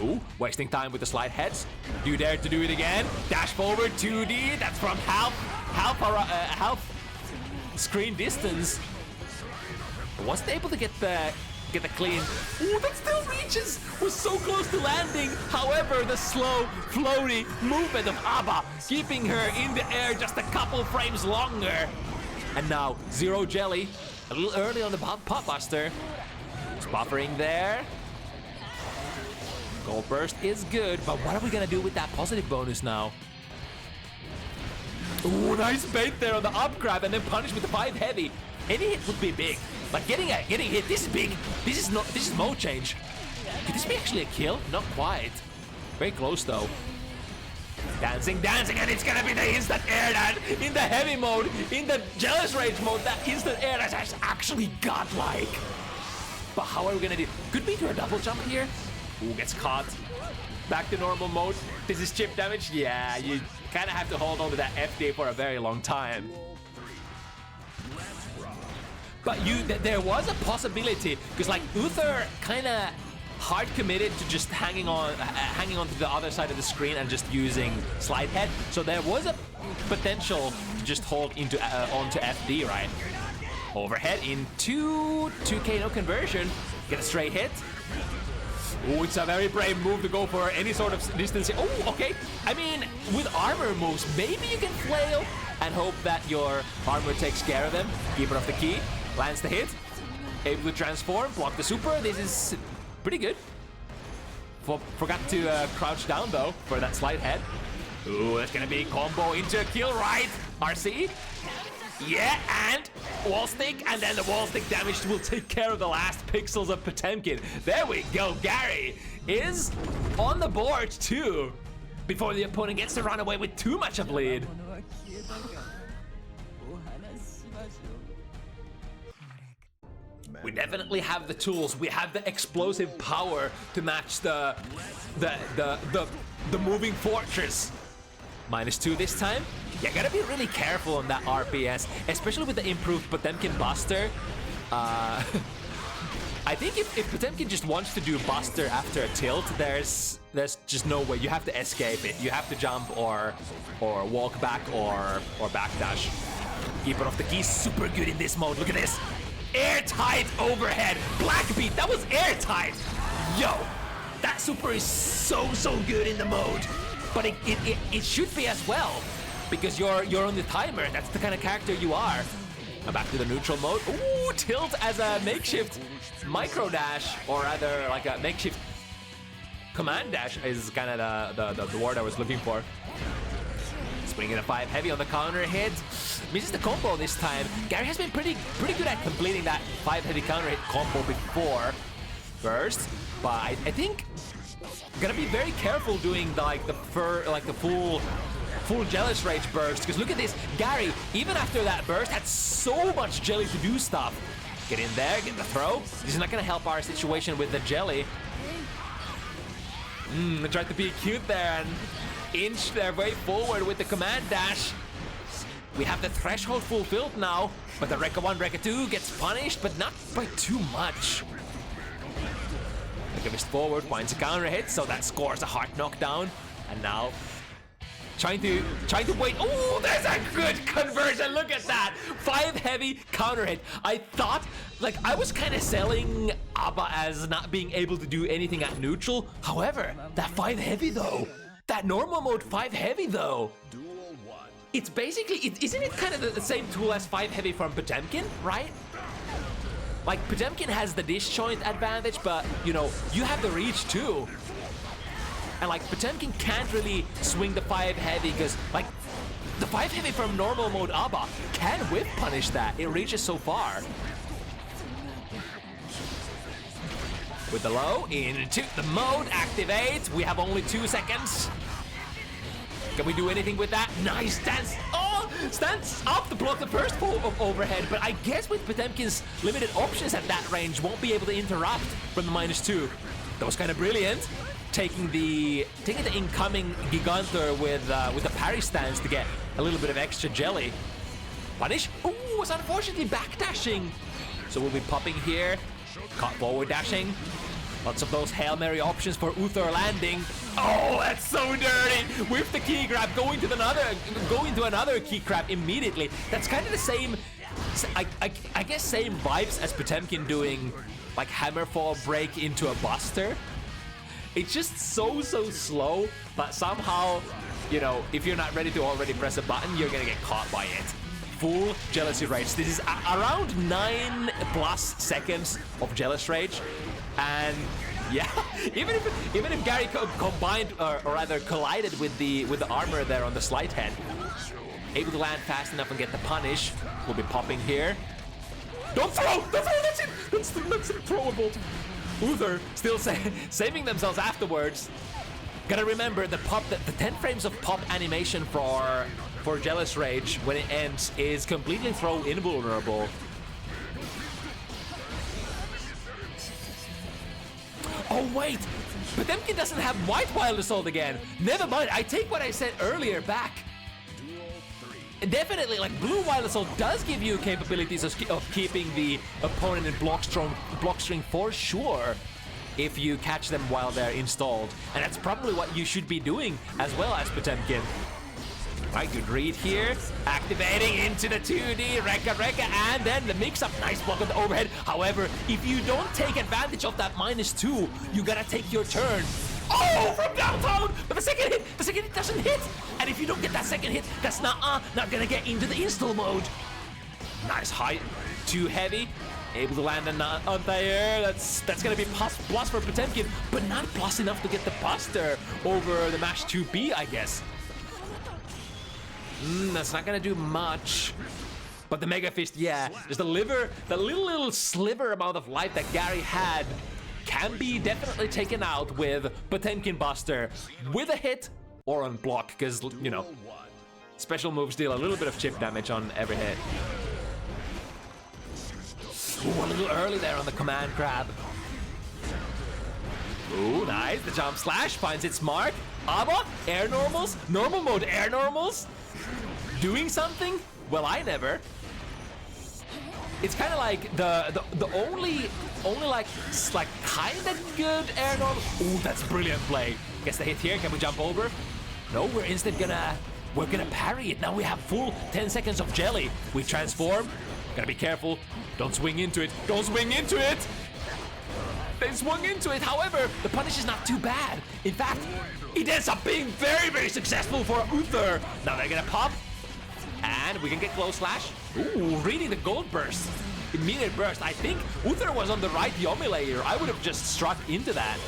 Ooh, wasting time with the slide heads. You dare to do it again? Dash forward 2D. That's from half screen distance. Wasn't able to get the clean. Ooh, that still reaches. Was so close to landing. However, the slow, floaty movement of Abba keeping her in the air just a couple frames longer. And now Zero Jelly, a little early on the pop buster. Just buffering there. Gold Burst is good, but what are we gonna do with that positive bonus now? Ooh, nice bait there on the up grab and then punish with the 5 heavy. Any hit would be big. Like getting hit, this is big. This is mode change. Could this be actually a kill? Not quite. Very close though. Dancing, and it's gonna be the instant air dash in the heavy mode, in the Jealous Rage mode. That instant air dash is actually godlike. But how are we gonna do? Could we do a double jump here? Ooh, gets caught. Back to normal mode. This is chip damage. Yeah, you kind of have to hold on to that FD for a very long time. But there was a possibility, because like Üther kind of hard committed to just hanging on to the other side of the screen and just using slide head. So there was a potential to just hold into onto FD, right? Overhead into 2K, no conversion. Get a straight hit. Oh, it's a very brave move to go for any sort of distance. Oh, okay. I mean, with armor moves, maybe you can flail and hope that your armor takes care of them. Keeper of the key, lands the hit. Able to transform, block the super. This is pretty good. Forgot to crouch down though for that slight head. Ooh, that's gonna be combo into a kill, right? RC. Yeah, and wall stick, and then the wall stick damage will take care of the last pixels of Potemkin. There we go. Gary is on the board too, before the opponent gets to run away with too much of lead. We definitely have the tools. We have the explosive power to match the moving fortress. -2 this time. You gotta be really careful on that RPS, especially with the improved Potemkin Buster. I think if Potemkin just wants to do Buster after a tilt, there's just no way. You have to escape it. You have to jump or walk back or backdash. Keeper of the key, super good in this mode. Look at this. Airtight overhead. Blackbeat, that was airtight. Yo, that super is so good in the mode. But it should be as well, because you're on the timer. That's the kind of character you are. Back to the neutral mode. Ooh, tilt as a makeshift micro dash, or rather like a makeshift command dash is kind of the word I was looking for. Swinging a 5 heavy on the counter hit. Misses the combo this time. Gary has been pretty good at completing that 5 heavy counter hit combo before. Burst, but I think gotta be very careful doing the full Jealous Rage burst, because look at this. Gary, even after that burst, had so much jelly to do stuff. Get in there, get the throw. This is not gonna help our situation with the jelly. They tried to be cute there and inch their way forward with the command dash. We have the threshold fulfilled now, but the Rekka 1, Rekka 2 gets punished, but not by too much. Rekka fist forward, finds a counter hit, so that scores a heart knockdown. And now trying to wait. Oh, there's a good conversion. Look at that. 5 heavy counter hit. I thought, like, I was kind of selling Abba as not being able to do anything at neutral. However, that 5 heavy though, that normal mode 5 heavy though, it's basically, isn't it kind of the same tool as 5 heavy from Potemkin, right? Like, Potemkin has the disjoint advantage, but, you know, you have the reach too. And, like, Potemkin can't really swing the 5 heavy because, like, the 5 heavy from normal mode Abba can whip punish that. It reaches so far. With the low, into the mode, activate. We have only 2 seconds. Can we do anything with that? Nice stance. Oh, stance up to block the first overhead. But I guess with Potemkin's limited options at that range, won't be able to interrupt from the -2. That was kind of brilliant. Taking the incoming Gigantor with the parry stance to get a little bit of extra jelly. Punish. Ooh, was unfortunately backdashing. So we'll be popping here. Caught forward dashing. Lots of those Hail Mary options for Üther landing. Oh, that's so dirty! With the key grab, going to another key grab immediately. That's kind of the same, I guess, same vibes as Potemkin doing like Hammerfall break into a Buster. It's just so slow, but somehow, you know, if you're not ready to already press a button, you're gonna get caught by it. Full Jealousy Rage. This is around 9+ seconds of Jealous Rage. And yeah, even if Gary combined or rather collided with the armor there on the slight head, able to land fast enough and get the punish, we'll be popping here. Don't throw! That's it! That's throwable. Üther still saving themselves afterwards. Gotta remember the 10 frames of pop animation for Jealous Rage when it ends is completely throw invulnerable. Oh wait, Potemkin doesn't have White Wild Assault again. Never mind, I take what I said earlier back. Definitely, like, Blue Wild Assault does give you capabilities of keeping the opponent in block string for sure, if you catch them while they're installed. And that's probably what you should be doing as well as Potemkin. Alright, good read here. Activating into the 2D, Rekka, and then the mix-up. Nice block on the overhead. However, if you don't take advantage of that -2, you gotta take your turn. Oh, from downtown! But the second hit doesn't hit. And if you don't get that second hit, that's not gonna get into the install mode. Nice height, too heavy. Able to land an anti-air. That's gonna be plus for Potemkin, but not plus enough to get the Buster over the Mash 2B, I guess. That's not gonna do much. But the Mega Fist, yeah, just the little sliver amount of life that Gary had can be definitely taken out with Potemkin Buster with a hit or on block, because, you know, special moves deal a little bit of chip damage on every hit. Ooh, a little early there on the command grab. Ooh, nice. The jump slash finds its mark. Abba, air normals, normal mode air normals. Doing something? Well, I never. It's kind of like the only like kind of good air normal. Ooh, that's a brilliant play. Gets the hit here. Can we jump over? No, we're instead we're gonna parry it. Now we have full 10 seconds of jelly. We transform. Gotta be careful. Don't swing into it. Don't swing into it. They swung into it. However, the punish is not too bad. In fact, it ends up being very, very successful for Üther. Now they're gonna pop. And we can get close slash. Ooh, reading the gold burst. Immediate burst. I think Üther was on the right Yomi layer. I would have just struck into that.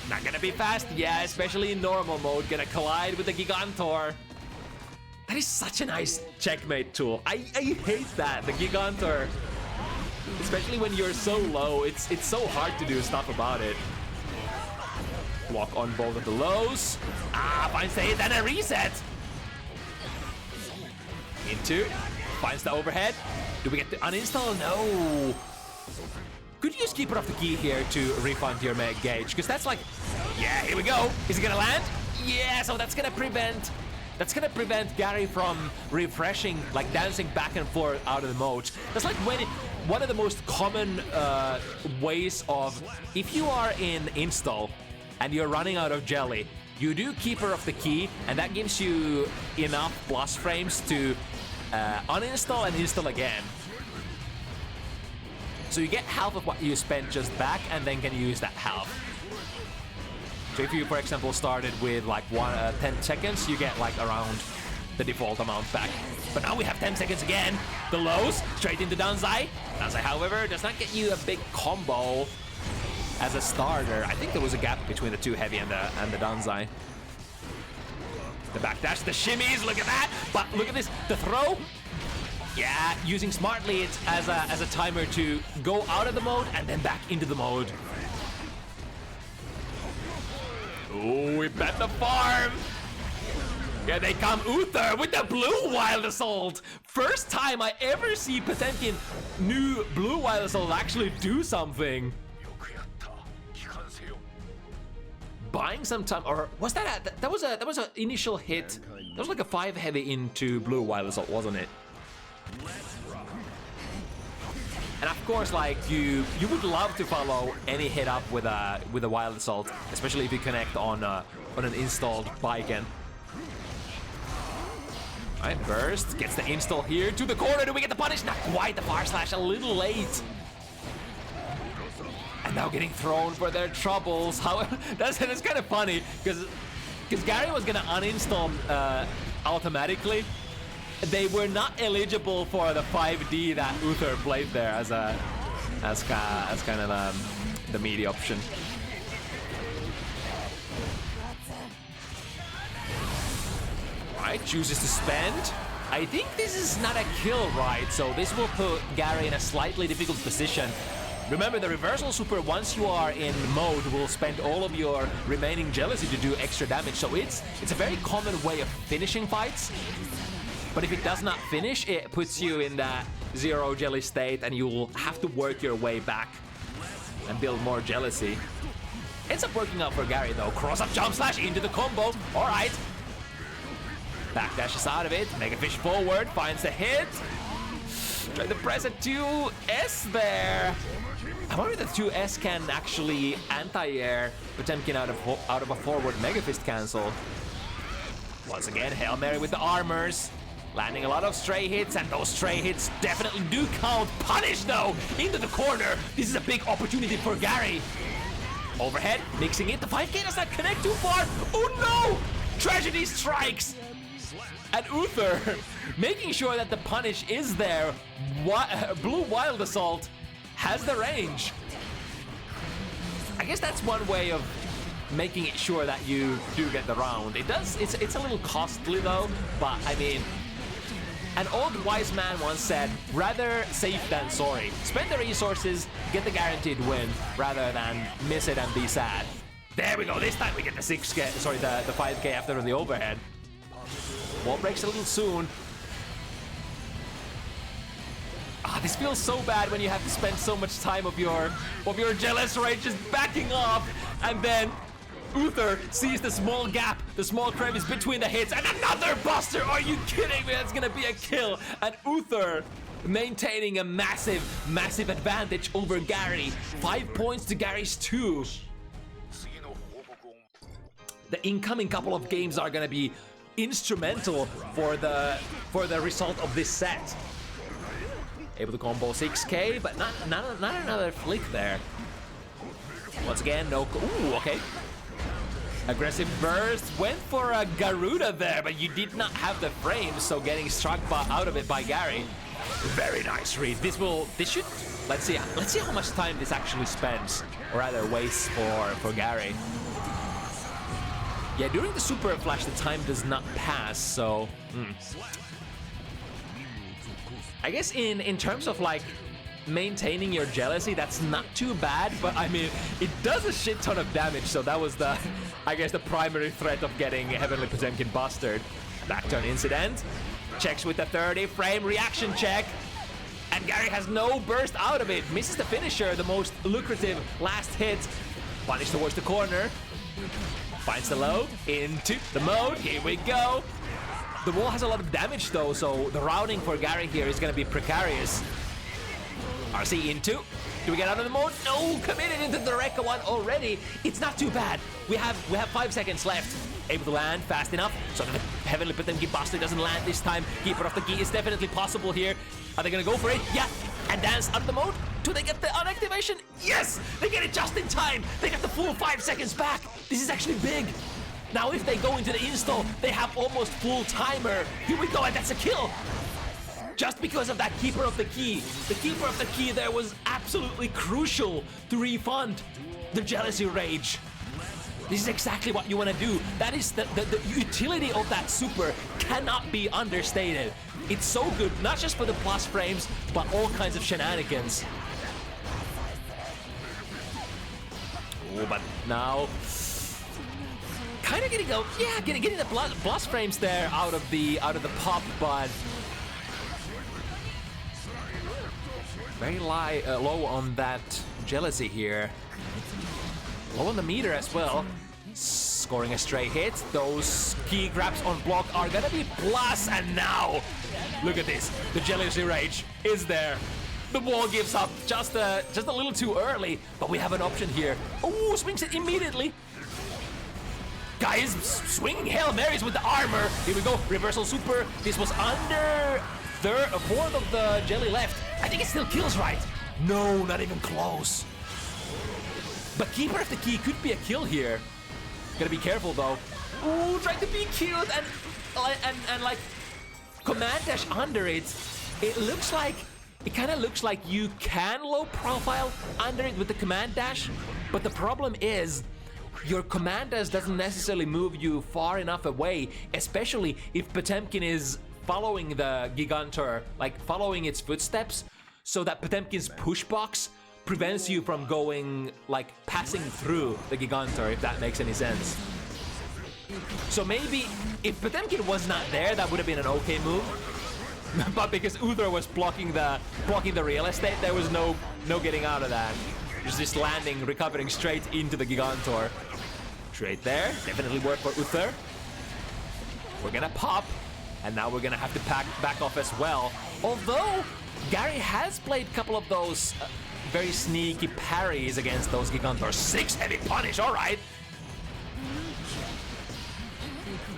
Not gonna be fast. Yeah, especially in normal mode. Gonna collide with the Gigantor. That is such a nice checkmate tool. I hate that, the Gigantor. Especially when you're so low, it's so hard to do stuff about it. Block on both of the lows. Finds the hit and a reset. Into, finds the overhead. Do we get the uninstall? No. Could you use Keeper of the Key here to refund your Meg Gauge? Because that's like, yeah, here we go. Is it gonna land? Yeah, so that's gonna prevent Gary from refreshing, like dancing back and forth out of the mode. That's like one of the most common ways of, if you are in install and you're running out of jelly, you do Keeper of the Key, and that gives you enough plus frames to uninstall and install again. So you get half of what you spent just back, and then can use that half. So if you, for example, started with like 10 seconds, you get like around the default amount back. But now we have 10 seconds again. The lows, straight into Danzai. Danzai, however, does not get you a big combo as a starter. I think there was a gap between the 2 heavy and the Danzai. The backdash, the shimmies, look at that. But look at this, the throw. Yeah, using smartly it as a timer to go out of the mode and then back into the mode. Ooh, we bet the farm. Here they come, Üther with the blue Wild Assault. First time I ever see Potemkin new blue Wild Assault actually do something. Buying some time, or was that was an initial hit? That was like a 5 heavy into blue Wild Assault, wasn't it? And of course, like you would love to follow any hit up with a Wild Assault, especially if you connect on an installed Baiken. Alright, burst gets the install here to the corner. Do we get the punish? Not quite. The fire slash a little late. And now getting thrown for their troubles. However, that's kind of funny because Gary was gonna uninstall automatically. They were not eligible for the 5D that Üther played there as kind of the meaty option. Alright, chooses to spend. I think this is not a kill, right? So this will put Gary in a slightly difficult position. Remember, the reversal super, once you are in mode, will spend all of your remaining jealousy to do extra damage. So it's a very common way of finishing fights. But if it does not finish, it puts you in that 0 jelly state, and you will have to work your way back and build more jealousy. Ends up working out for Gary though. Cross up jump slash into the combo. Alright. Backdashes out of it. Mega Fish forward. Finds the hit. Try to press a 2S there. I wonder if the 2S can actually anti-air Potemkin out of a forward Mega Fist cancel. Once again, Hail Mary with the armors. Landing a lot of stray hits, and those stray hits definitely do count. Punish, though, into the corner. This is a big opportunity for Gary. Overhead, mixing it. The 5K does not connect too far. Oh, no! Tragedy strikes. And Üther making sure that the punish is there. Blue Wild Assault has the range. I guess that's one way of making it sure that you do get the round. It's a little costly though, but I mean, an old wise man once said, rather safe than sorry. Spend the resources, get the guaranteed win, rather than miss it and be sad. There we go, this time we get the 6K, sorry, the 5K after the overhead. Wall breaks a little soon. This feels so bad when you have to spend so much time of your jealous rage just backing off, and then Üther sees the small gap, the small crevice between the hits, and another buster! Are you kidding me? That's gonna be a kill! And Üther maintaining a massive, massive advantage over Gary. 5 points to Gary's 2. The incoming couple of games are gonna be instrumental for the result of this set. Able to combo 6K, but not another flick there. Once again, no. Ooh, okay. Aggressive burst, went for a Garuda there, but you did not have the frame, so getting struck out of it by Gary. Very nice read. This should. Let's see how much time this actually spends, or rather wastes for Gary. Yeah, during the Super Flash, the time does not pass, so. I guess in terms of like maintaining your jealousy, that's not too bad, but I mean, it does a shit ton of damage, so that was the, I guess, the primary threat of getting Heavenly Potemkin busted. Back turn incident, checks with the 30 frame reaction check, and Gary has no burst out of it, misses the finisher, the most lucrative last hit, punish towards the corner, finds the low, into the mode, here we go. The wall has a lot of damage though, so the routing for Gary here is gonna be precarious. RC into. Do we get out of the mode? No, committed into the Rekka one already. It's not too bad. We have 5 seconds left. Able to land fast enough, so the Heavenly Potemkin Buster doesn't land this time. Keeper of the Key is definitely possible here. Are they gonna go for it? Yeah. And dance out of the mode. Do they get the unactivation? Yes! They get it just in time. They get the full 5 seconds back. This is actually big. Now if they go into the install, they have almost full timer. Here we go, and that's a kill. Just because of that Keeper of the Key. The Keeper of the Key there was absolutely crucial to refund the jealousy rage. This is exactly what you want to do. That is the utility of that super cannot be understated. It's so good, not just for the plus frames, but all kinds of shenanigans. Oh, but now kind of getting getting the plus frames there out of the pop, but very low on that jealousy here. Low on the meter as well. Scoring a stray hit. Those key grabs on block are gonna be plus, and now look at this. The jealousy rage is there. The wall gives up just a little too early, but we have an option here. Oh, swings it immediately. Guys, swinging Hail Marys with the armor. Here we go, reversal super. This was under a fourth of the jelly left. I think it still kills, right? No, not even close. But Keeper of the Key could be a kill here. Gotta be careful though. Ooh, trying to be cute and like command dash under it. It kind of looks like you can low profile under it with the command dash, but the problem is your command dash doesn't necessarily move you far enough away, especially if Potemkin is following the Gigantor, like following its footsteps, so that Potemkin's push box prevents you from going, like, passing through the Gigantor, if that makes any sense. So maybe if Potemkin was not there, that would have been an okay move. But because Üther was blocking the real estate, there was no getting out of that. Just landing, recovering straight into the Gigantor. Straight there, definitely work for Üther. We're gonna pop, and now we're gonna have to back off as well. Although Gary has played a couple of those very sneaky parries against those Gigantors. 6 heavy punish, all right.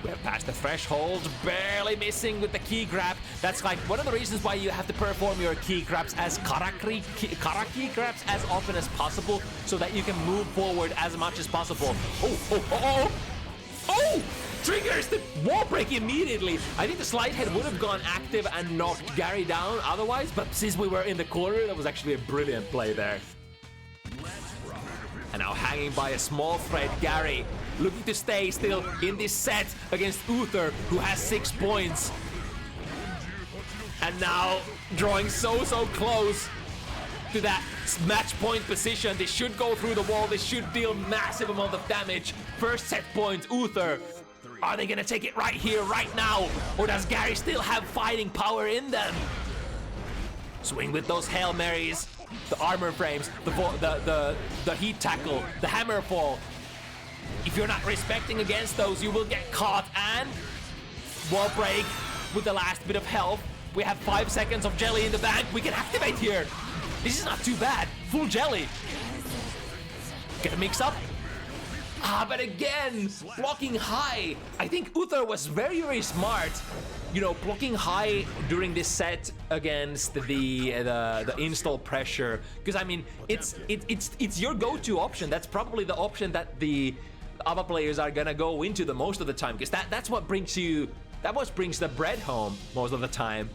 We're past the threshold, barely missing with the key grab. That's like one of the reasons why you have to perform your key grabs as kara key grabs as often as possible, so that you can move forward as much as possible. Oh! Triggers the wall break immediately. I think the slide head would have gone active and knocked Gary down otherwise, but since we were in the corner, that was actually a brilliant play there. And now hanging by a small thread, Gary looking to stay still in this set against Üther, who has 6 points. And now drawing so close to that match point position. This should go through the wall. This should deal massive amount of damage. First set point, Üther. Are they gonna take it right here, right now? Or does Gary still have fighting power in them? Swing with those Hail Marys, the armor frames, the heat tackle, the hammer fall. If you're not respecting against those, you will get caught. And wall break with the last bit of health. We have 5 seconds of jelly in the bank. We can activate here. This is not too bad. Full jelly. Get a mix up. But again, blocking high. I think Üther was very smart. You know, blocking high during this set against the install pressure. Because I mean, it's your go-to option. That's probably the option that the other players are gonna go into the most of the time. Because that's what brings you. That what brings the bread home most of the time.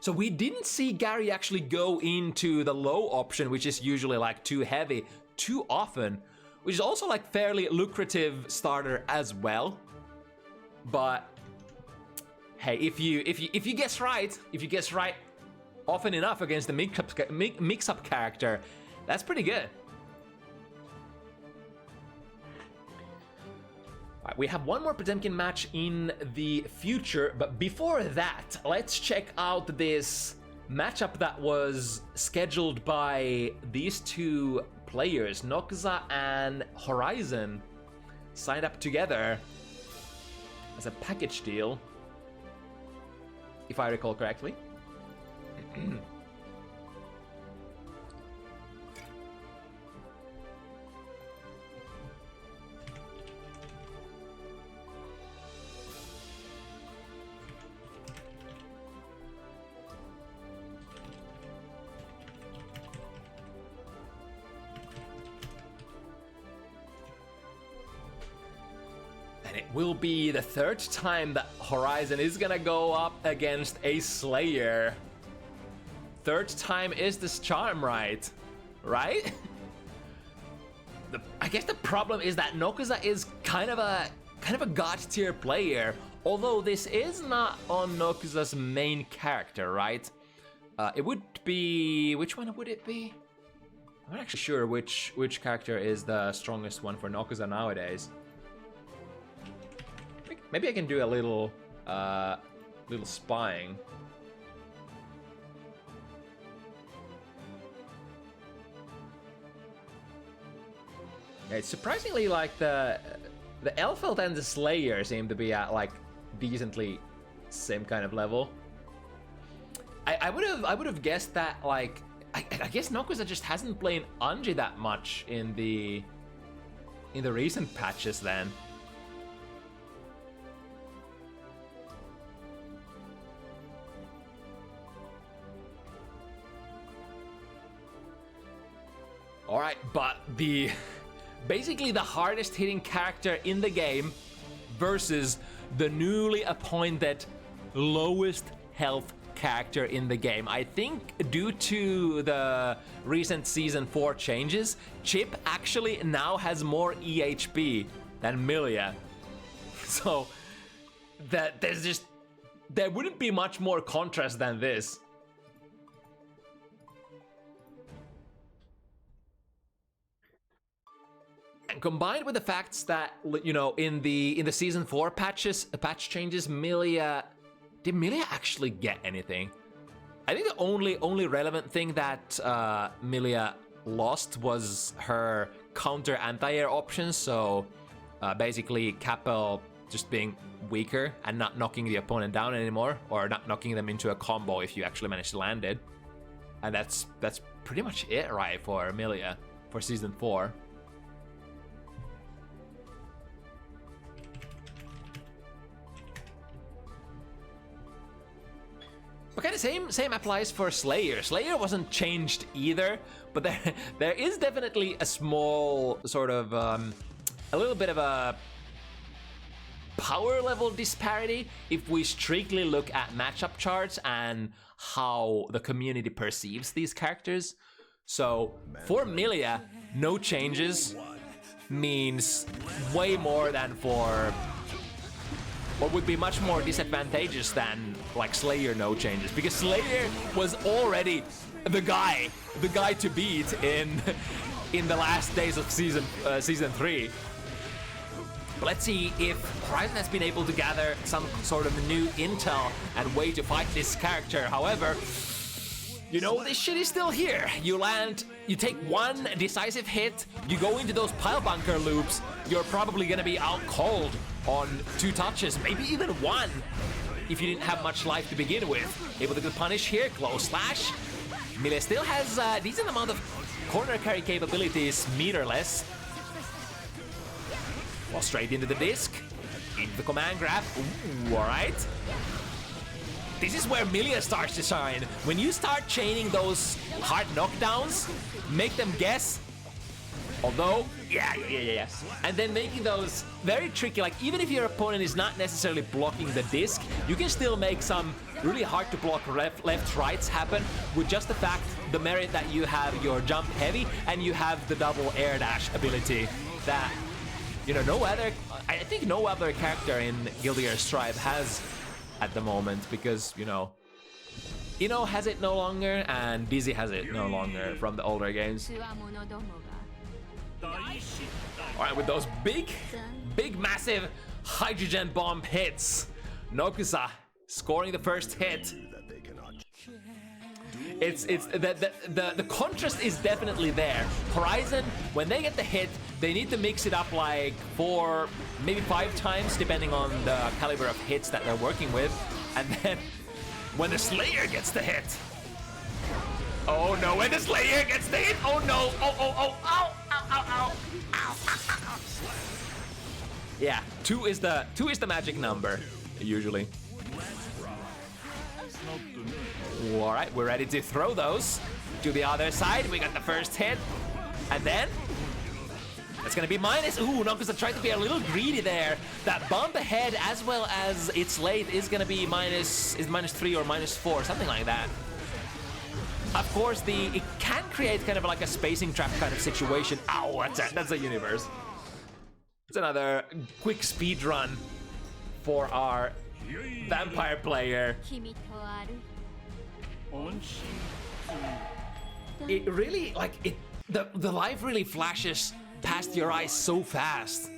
So we didn't see Gary actually go into the low option, which is usually like too heavy, too often, which is also like fairly lucrative starter as well. But hey, if you guess right, often enough against the mix-up character, that's pretty good. Right, we have one more Potemkin match in the future, but before that, let's check out this matchup that was scheduled by these two players. Nokuza and Horizon signed up together as a package deal, if I recall correctly. It will be the third time that Horizon is gonna go up against a Slayer. Third time is this charm, right? Right? I guess the problem is that Nokuza is kind of a god tier player, although this is not on Nokuza's main character, right? It would be, which one would it be? I'm not actually sure which character is the strongest one for Nokuza nowadays. Maybe I can do a little spying. Yeah, it's surprisingly like the Elfeld and the Slayer seem to be at like decently same kind of level. I would have guessed that like I guess Nokuza just hasn't played Anji that much in the recent patches then. All right, but basically the hardest hitting character in the game versus the newly appointed lowest health character in the game. I think due to the recent Season 4 changes, Chip actually now has more EHP than Milia. So there wouldn't be much more contrast than this. And combined with the facts that, you know, in the Season 4 patch changes, did Milia actually get anything? I think the only relevant thing that Milia lost was her counter anti-air options. So basically Capel just being weaker and not knocking the opponent down anymore, or not knocking them into a combo if you actually manage to land it. And that's pretty much it, right, for Milia for Season 4. same applies for Slayer. Slayer wasn't changed either, but there is definitely a small sort of a little bit of a power level disparity if we strictly look at matchup charts and how the community perceives these characters. So for Milia, no changes means way more than for what would be much more disadvantageous than like Slayer no changes, because Slayer was already the guy to beat in the last days of season 3. But let's see if Horizon has been able to gather some sort of new intel and way to fight this character. However, you know, this shit is still here. You take one decisive hit, you go into those pile bunker loops, you're probably gonna be out cold on 2 touches, maybe even 1, if you didn't have much life to begin with. Able to punish here, close slash. Milia still has a decent amount of corner carry capabilities, meterless. Well, straight into the disc, into the command grab. Ooh, all right. This is where Milia starts to shine. When you start chaining those hard knockdowns, make them guess. Although, yeah. And then making those very tricky, like even if your opponent is not necessarily blocking the disc, you can still make some really hard to block left rights happen with just the fact, the merit that you have your jump heavy and you have the double air dash ability that, you know, I think no other character in Guilty Gear Strive has at the moment, because, you know, Ino has it no longer and Dizzy has it no longer from the older games. Alright, with those big massive hydrogen bomb hits, Nokuza scoring the first hit. It's the contrast is definitely there. Horizon, when they get the hit, they need to mix it up like 4, maybe 5 times, depending on the caliber of hits that they're working with. And then when the Slayer gets the hit, oh no! When the Slayer gets the hit, oh no! Ow! Yeah, 2 is the magic number usually. All right, we're ready to throw those to the other side. We got the first hit, and then it's gonna be minus. Ooh, Nokuza tried to be a little greedy there. That bump ahead as well as it's late is gonna be -3 or -4, something like that. Of course, it can create kind of like a spacing trap kind of situation. Ow, that's a universe. It's another quick speed run for our vampire player. It really, the life really flashes past your eyes so fast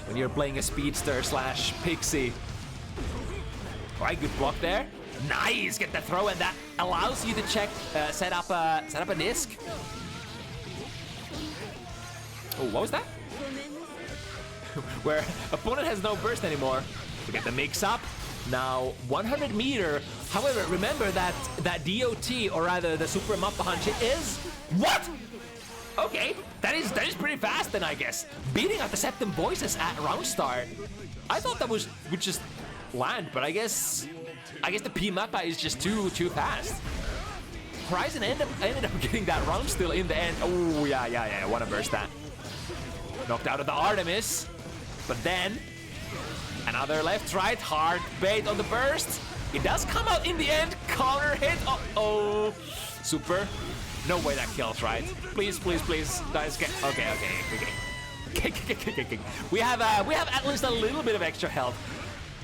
when you're playing a speedster / pixie. All right, good block there. Nice, get the throw, and that allows you to set up a disc. Oh, what was that? Where opponent has no burst anymore. We get the mix up. Now 100 meter. However, remember that DOT, or rather the Super Mappa Punch, is what? Okay, that is pretty fast then, I guess. Beating out the Septum Voices at round start. I thought that would just land, but I guess the P Mappa is just too fast. Horizon ended up getting that round still in the end. Oh yeah, wanna burst that. Knocked out of the Artemis, but then another left-right hard bait on the burst. It does come out in the end. Counter hit. Oh, super. No way that kills, right? Please, guys. Okay. We have at least a little bit of extra health.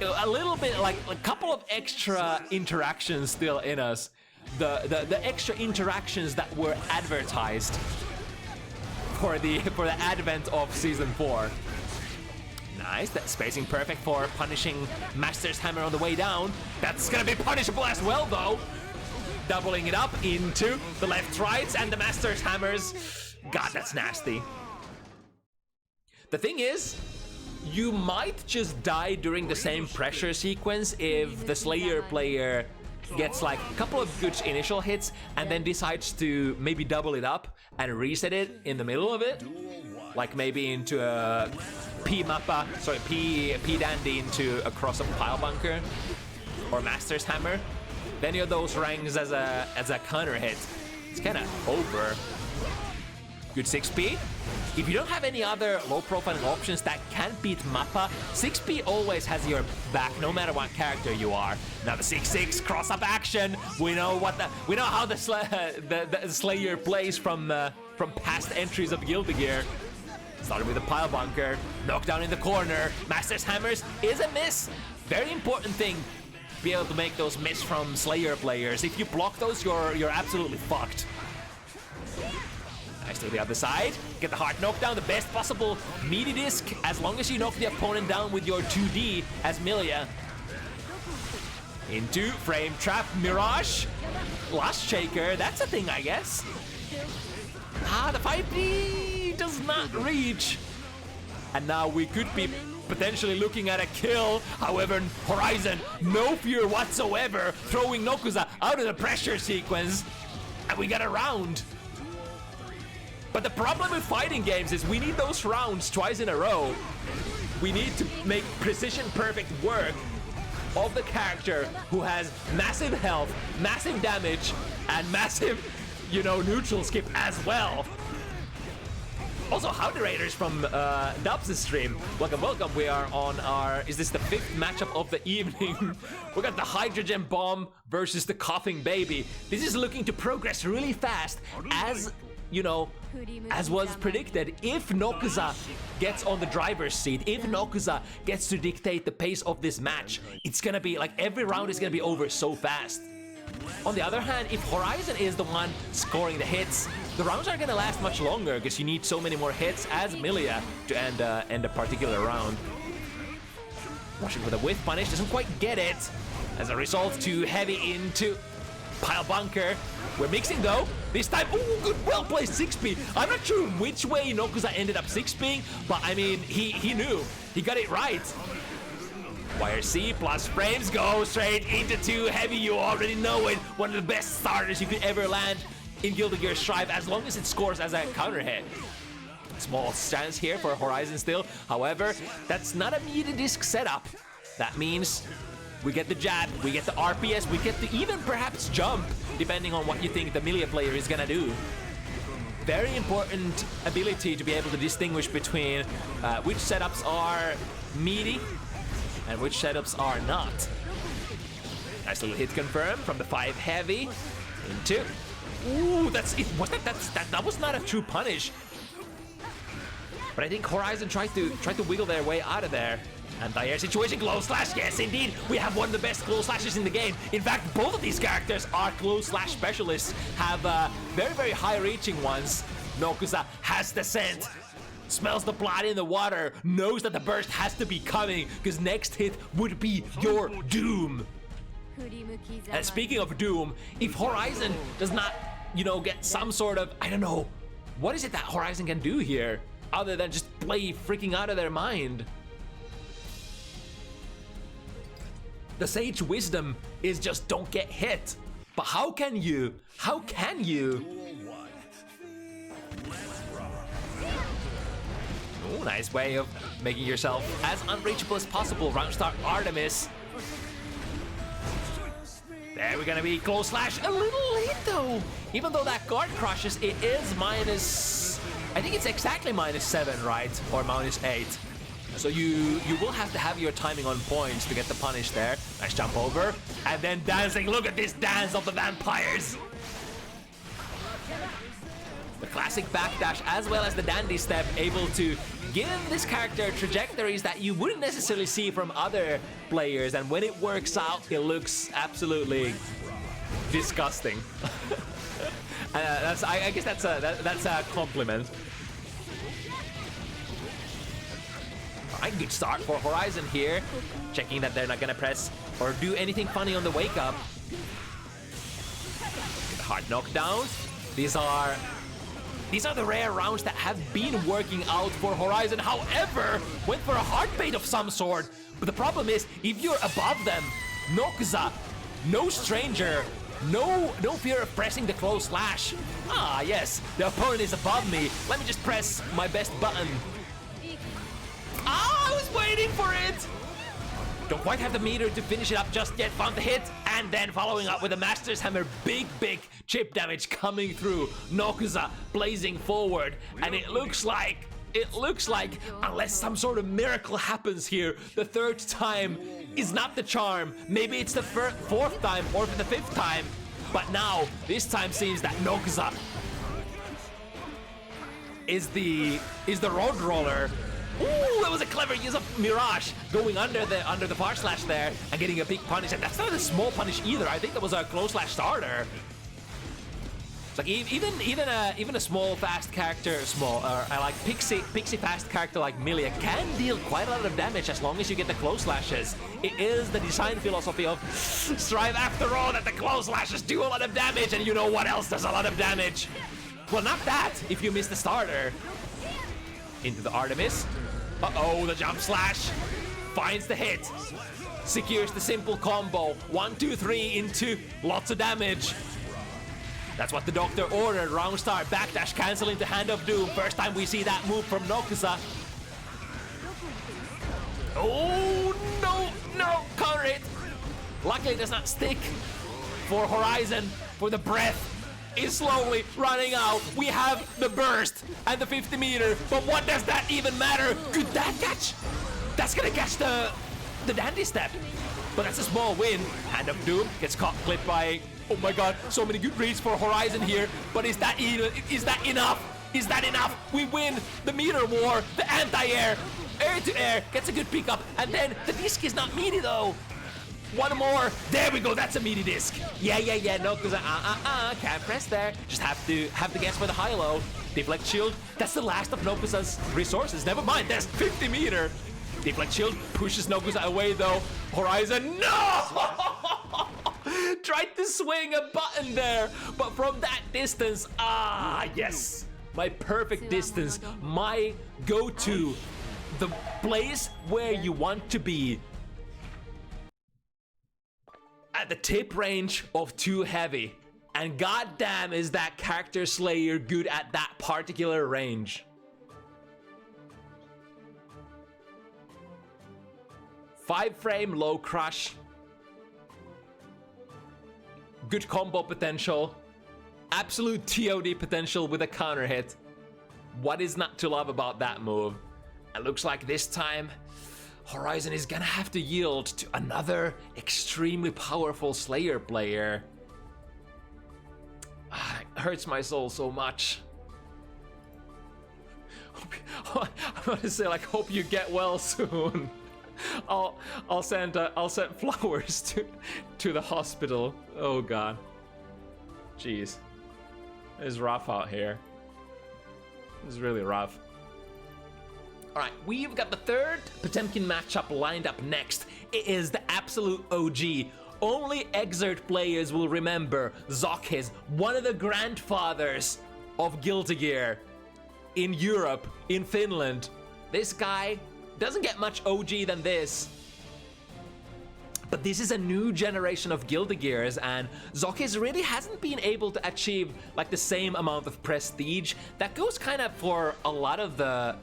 A little bit, like a couple of extra interactions still in us. The extra interactions that were advertised for the advent of season 4. Nice, that spacing perfect for punishing Master's Hammer on the way down. That's gonna be punishable as well though. Doubling it up into the left rights and the Master's Hammers. God, that's nasty. The thing is, you might just die during the same pressure sequence if the Slayer player gets like a couple of good initial hits and then decides to maybe double it up and reset it in the middle of it. Like maybe into a P Dandy into a cross-up pile bunker or Master's Hammer. if any of those ranks as a counter hit, it's kind of over. Good 6P. If you don't have any other low profiling options that can beat Mappa, 6P always has your back no matter what character you are. Now the 6-6 cross up action. We know how the Slayer plays from past entries of Guilty Gear. Started with a pile bunker, knockdown in the corner. Master's Hammers is a miss. Very important thing. Be able to make those miss from Slayer players. If you block those, you're absolutely fucked. Nice to the other side. Get the hard knockdown, the best possible meaty disc, as long as you knock the opponent down with your 2D as Milia. Into frame trap Mirage. Last shaker, that's a thing, I guess. Ah, the 5D does not reach. And now we could be potentially looking at a kill. However, Horizon, no fear whatsoever, throwing Nokuza out of the pressure sequence. And we got a round. But the problem with fighting games is we need those rounds twice in a row. We need to make precision perfect work of the character who has massive health, massive damage, and massive, neutral skip as well. Also, howdy raiders from Dubs' stream. Welcome. We are on our, is this the 5th matchup of the evening? We got the Hydrogen Bomb versus the Coughing Baby. This is looking to progress really fast as was predicted. If Nokuza gets on the driver's seat, if Nokuza gets to dictate the pace of this match, it's gonna be like every round is gonna be over so fast. On the other hand, if Horizon is the one scoring the hits, the rounds are gonna last much longer because you need so many more hits as Milia to end a particular round. Rushing for the whiff punish, doesn't quite get it. As a result, too heavy into pile bunker. We're mixing though. This time, ooh, good, well placed 6P. I'm not sure which way Nokuza ended up 6Ping, but I mean, he knew. He got it right. Wire C plus frames go straight into 2 heavy. You already know it. One of the best starters you could ever land in Guilty Gear Strive, as long as it scores as a counter hit. Small chance here for Horizon still. However, that's not a meaty disc setup. That means we get the jab, we get the RPS, we get the even perhaps jump, depending on what you think the Milia player is gonna do. Very important ability to be able to distinguish between which setups are meaty and which setups are not. Nice little hit confirmed from the 5 heavy into. Ooh, that was not a true punish. But I think Horizon tried to wiggle their way out of there. And dire situation, close slash, yes indeed, we have one of the best close slashes in the game. In fact, both of these characters are close slash specialists, have very, very high reaching ones. Nokuza has the scent, smells the blood in the water, knows that the burst has to be coming, because next hit would be your doom. And speaking of doom, if Horizon does not, get some sort of, I don't know, what is it that Horizon can do here, other than just play freaking out of their mind? The sage wisdom is just don't get hit. But how can you? How can you? Oh, nice way of making yourself as unreachable as possible. Round start Artemis. There we're gonna be close slash. A little late though. Even though that guard crushes, it is minus, I think it's exactly -7, right? Or -8. So you will have to have your timing on points to get the punish there. Nice jump over. And then dancing. Look at this dance of the vampires. The classic backdash as well as the dandy step, able to give this character trajectories that you wouldn't necessarily see from other players. And when it works out, it looks absolutely disgusting. I guess that's a compliment. Alright, good start for Horizon here. Checking that they're not gonna press or do anything funny on the wake up. Hard knockdown. These are the rare rounds that have been working out for Horizon. However, went for a hard bait of some sort. But the problem is, if you're above them, Nokuza, no stranger, no fear of pressing the close slash. Ah, yes, the opponent is above me. Let me just press my best button. Ah, I was waiting for it! Don't quite have the meter to finish it up just yet. Found the hit, and then following up with a Master's Hammer. Big chip damage coming through. Nokuza blazing forward, and it looks like, unless some sort of miracle happens here, the third time is not the charm. Maybe it's the fourth time or the fifth time. But now, this time seems that Nokuza is the road roller. Ooh, that was a clever use of Mirage, going under the far slash there and getting a big punish. And that's not a small punish either. I think that was a close slash starter. It's like even a small fast character, I like pixie fast character like Milia can deal quite a lot of damage as long as you get the close slashes. It is the design philosophy of Strive after all that the close slashes do a lot of damage, and you know what else does a lot of damage? Well, not that, if you miss the starter. Into the Artemis. Uh-oh, the jump slash. Finds the hit. Secures the simple combo. 1, 2, 3 into lots of damage. That's what the doctor ordered. Round start, backdash, cancel into Hand of Doom. First time we see that move from Nokuza. Oh, no, counter hit. Luckily it does not stick for Horizon, for the breath is slowly running out. We have the burst and the 50 meter, but what does that even matter? Could that catch? That's gonna catch the dandy step, but that's a small win. Hand of Doom gets caught clipped by, oh my god, so many good reads for Horizon here, but is that enough? Is that enough? We win the meter war, the anti-air, air to air, gets a good pickup, and then the disc is not meaty though. One more. There we go. That's a meaty disc. Yeah. No, because can't press there. Just have to guess for the high-low. Deflect shield. That's the last of Nokuza's resources. Never mind. There's 50 meter. Deflect shield pushes Nokuza away though. Horizon. No! Tried to swing a button there, but from that distance. Yes. My perfect distance. My go-to. The place where you want to be. At the tip range of too heavy, and goddamn is that character slayer good at that particular range. 5-frame low crush, good combo potential, absolute TOD potential with a counter hit. What is not to love about that move? It looks like this time Horizon is gonna have to yield to another extremely powerful Slayer player. It hurts my soul so much. I'm gonna say, like, hope you get well soon. I'll send flowers to the hospital. Oh god. Jeez. It's rough out here. It's really rough. Alright, we've got the third Potemkin matchup lined up next. It is the absolute OG. Only Exert players will remember ZoKHiZ, one of the grandfathers of Guilty Gear in Europe, in Finland. This guy doesn't get much OG than this. But this is a new generation of Guilty Gears, and ZoKHiZ really hasn't been able to achieve like the same amount of prestige. That goes kind of for a lot of the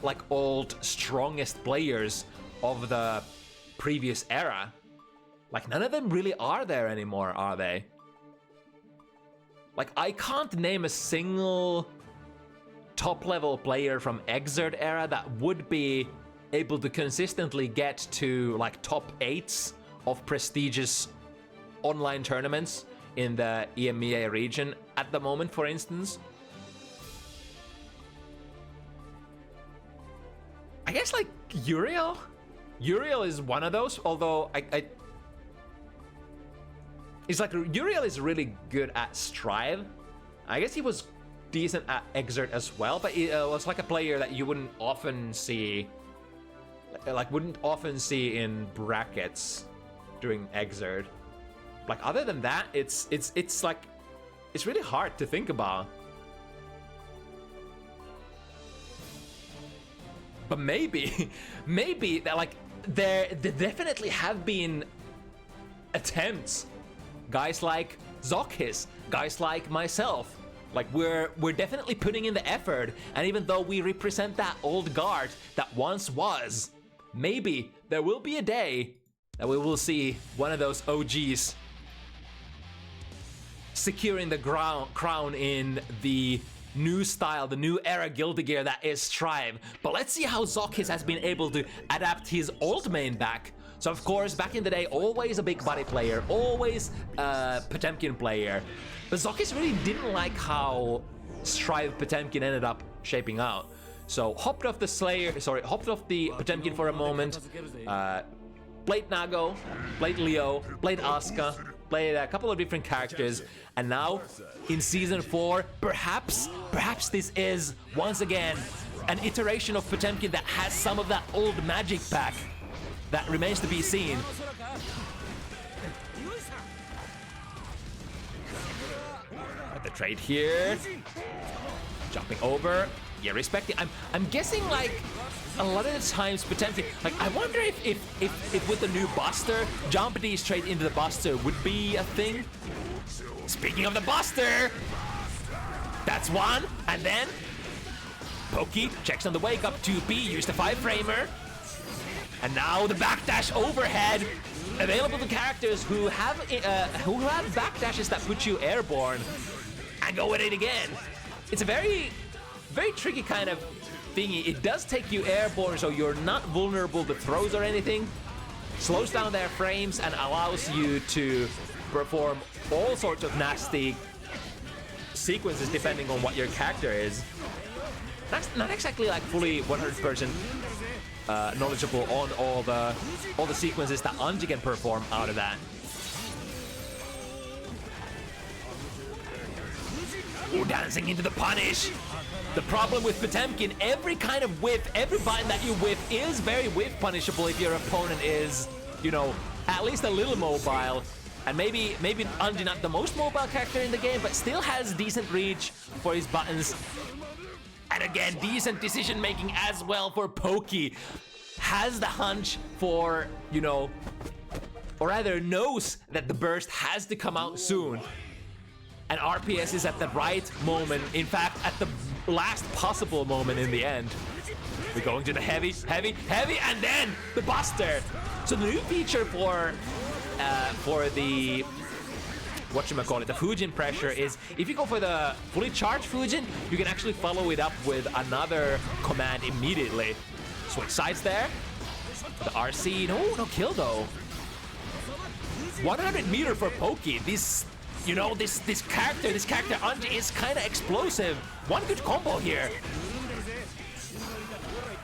like old strongest players of the previous era. Like none of them really are there anymore, are they? Like I can't name a single top level player from Exert era that would be able to consistently get to like top 8s of prestigious online tournaments in the EMEA region at the moment, for instance. I guess like Uriel is one of those, although it's like Uriel is really good at Strive. I guess he was decent at Exert as well, but it was like a player that you wouldn't often see in brackets during Exert. Like other than that, it's like it's really hard to think about. But maybe that like there definitely have been attempts. Guys like ZoKHiZ, guys like myself, like we're definitely putting in the effort. And even though we represent that old guard that once was, maybe there will be a day that we will see one of those OGs securing the crown in the new style, the new era Guilty Gear that is Strive. But let's see how ZoKHiZ has been able to adapt his old main back. So of course, back in the day, always a big body player, always a Potemkin player. But ZoKHiZ really didn't like how Strive Potemkin ended up shaping out. So hopped off the Potemkin for a moment, played Nago, played Leo, played Asuka, played a couple of different characters, and now in Season 4, perhaps this is once again an iteration of Potemkin that has some of that old magic back. That remains to be seen. But the trade here, jumping over. Yeah, respecting. I'm guessing like a lot of the times Potemkin. Like I wonder if with the new Buster, jump D straight into the Buster would be a thing. Speaking of the Buster, that's one, and then Pokey checks on the wake up 2P, used the 5-framer. And now the backdash overhead, available to characters who have backdashes that put you airborne, and go with it again. It's a very tricky kind of thingy. It does take you airborne, so you're not vulnerable to throws or anything. Slows down their frames and allows you to perform all sorts of nasty sequences depending on what your character is. That's not exactly like fully 100% knowledgeable on all the sequences that Anji can perform out of that. Ooh, dancing into the punish. The problem with Potemkin, every kind of whiff, every button that you whiff is very whiff punishable if your opponent is, you know, at least a little mobile. And maybe Anji not the most mobile character in the game, but still has decent reach for his buttons. And again, decent decision making as well for Pokey. Has the hunch for, you know, or rather knows that the burst has to come out soon. And RPS is at the right moment, in fact, at the last possible moment in the end. We're going to the heavy, and then the Buster. So the new feature for the whatchamacallit, the Fujin pressure is if you go for the fully charged Fujin, you can actually follow it up with another command immediately. Switch sides there. The RC, no kill though. 100 meter for Pokey. This, you know, this character Anji is kind of explosive. One good combo here.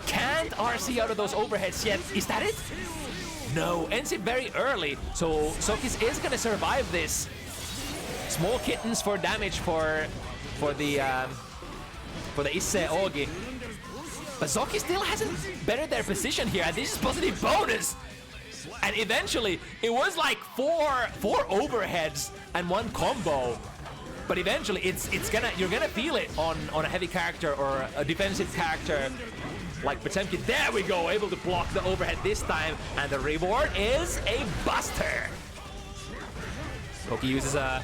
Can't RC out of those overheads yet. Is that it? No, ends it very early. So ZoKHiZ is gonna survive this. Small kittens for damage for the Issei Ogi. But ZoKHiZ still hasn't bettered their position here, and this is positive bonus. And eventually, it was like four overheads and one combo. But eventually, you're gonna feel it on a heavy character or a defensive character like Potemkin. There we go, able to block the overhead this time, and the reward is a Buster. Pokey uses a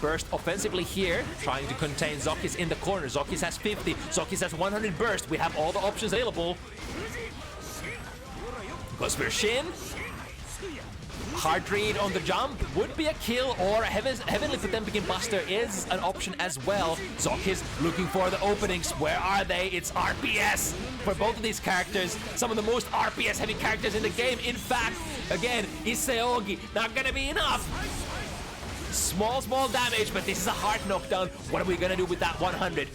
burst offensively here, trying to contain ZoKHiZ in the corner. ZoKHiZ has 50, ZoKHiZ has 100 burst. We have all the options available. Goes for Shin. Hard read on the jump would be a kill, or a Heavenly Potemkin Buster is an option as well. ZoKHiZ looking for the openings. Where are they? It's RPS for both of these characters. Some of the most RPS heavy characters in the game. In fact, again, Issei Ogi not gonna be enough. Small damage, but this is a hard knockdown. What are we gonna do with that 100?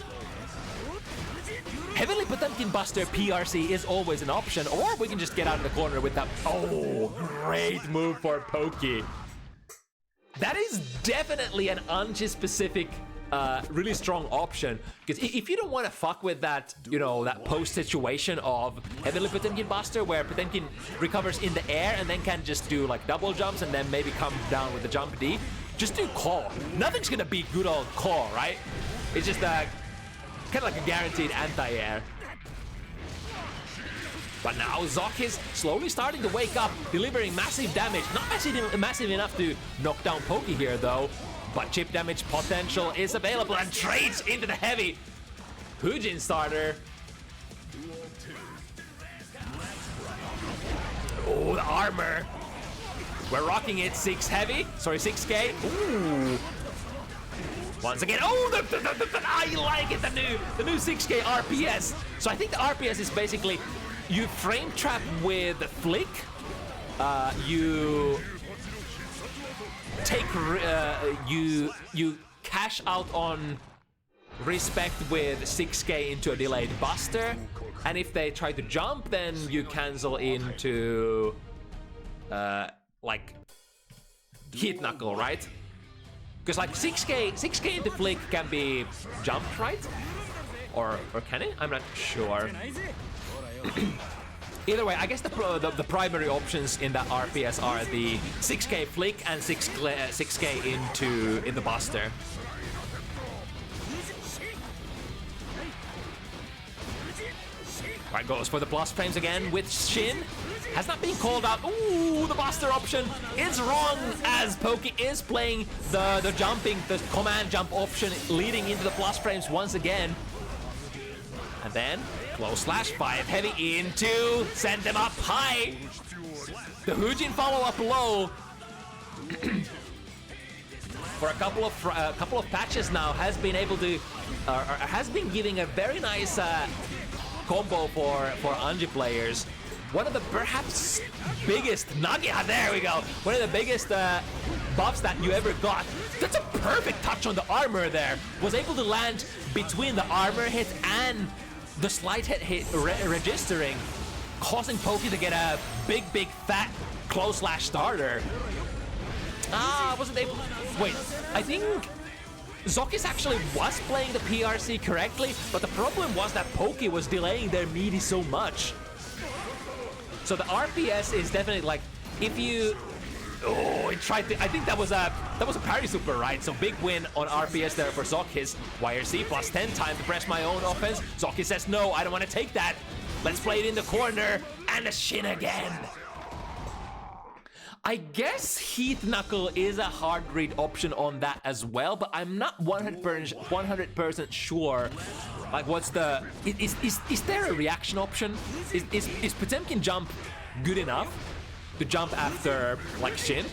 Heavenly Potemkin Buster PRC is always an option, or we can just get out of the corner with that. Oh, great move for Pokey. That is definitely an Anji-specific, really strong option. Because if you don't want to fuck with that, you know, that post situation of Heavenly Potemkin Buster, where Potemkin recovers in the air and then can just do like double jumps and then maybe come down with the jump D, just do Call. Nothing's gonna beat good old Call, right? It's just kind of like a guaranteed anti-air. But now ZoKHiZ slowly starting to wake up, delivering massive damage. Not massive enough to knock down Pokey here though, but chip damage potential is available and trades into the heavy. Fujin starter. Oh, the armor. We're rocking it 6 heavy. Sorry, 6k. Ooh. Once again, oh, I like it, the new 6k RPS. So I think the RPS is basically you frame trap with flick. You take you cash out on respect with 6k into a delayed buster, and if they try to jump, then you cancel into like hit knuckle, right? Because like 6k into flick can be jumped, right? Or can it? I'm not sure. Either way, I guess the primary options in that RPS are the 6k flick and 6k in the buster. Right, goes for the plus frames again with Shin. Has not been called out. Ooh, the buster option is wrong as Poke is playing the jumping, the command jump option leading into the plus frames once again. And then close slash 5 heavy into, send them up high. The Hujin follow up low. For a couple of patches now has been able to has been giving a very nice combo for Anji players. One of the perhaps biggest there we go. One of the biggest buffs that you ever got. That's a perfect touch on the armor there. Was able to land between the armor hit and the slight hit registering, causing Poke to get a big fat close slash starter. I wasn't able. Wait, I think ZoKHiZ actually was playing the PRC correctly, but the problem was that Poke was delaying their meaty so much. So the RPS is definitely like, if you, it tried to, I think that was a parry super, right? So big win on RPS there for ZoKHiZ. YRC plus 10 time to press my own offense. ZoKHiZ says no, I don't want to take that. Let's play it in the corner and a Shin again. I guess Heat Knuckle is a hard read option on that as well, but I'm not 100% sure. Like, what's the... Is there a reaction option? Is Potemkin jump good enough to jump after, like, Shin?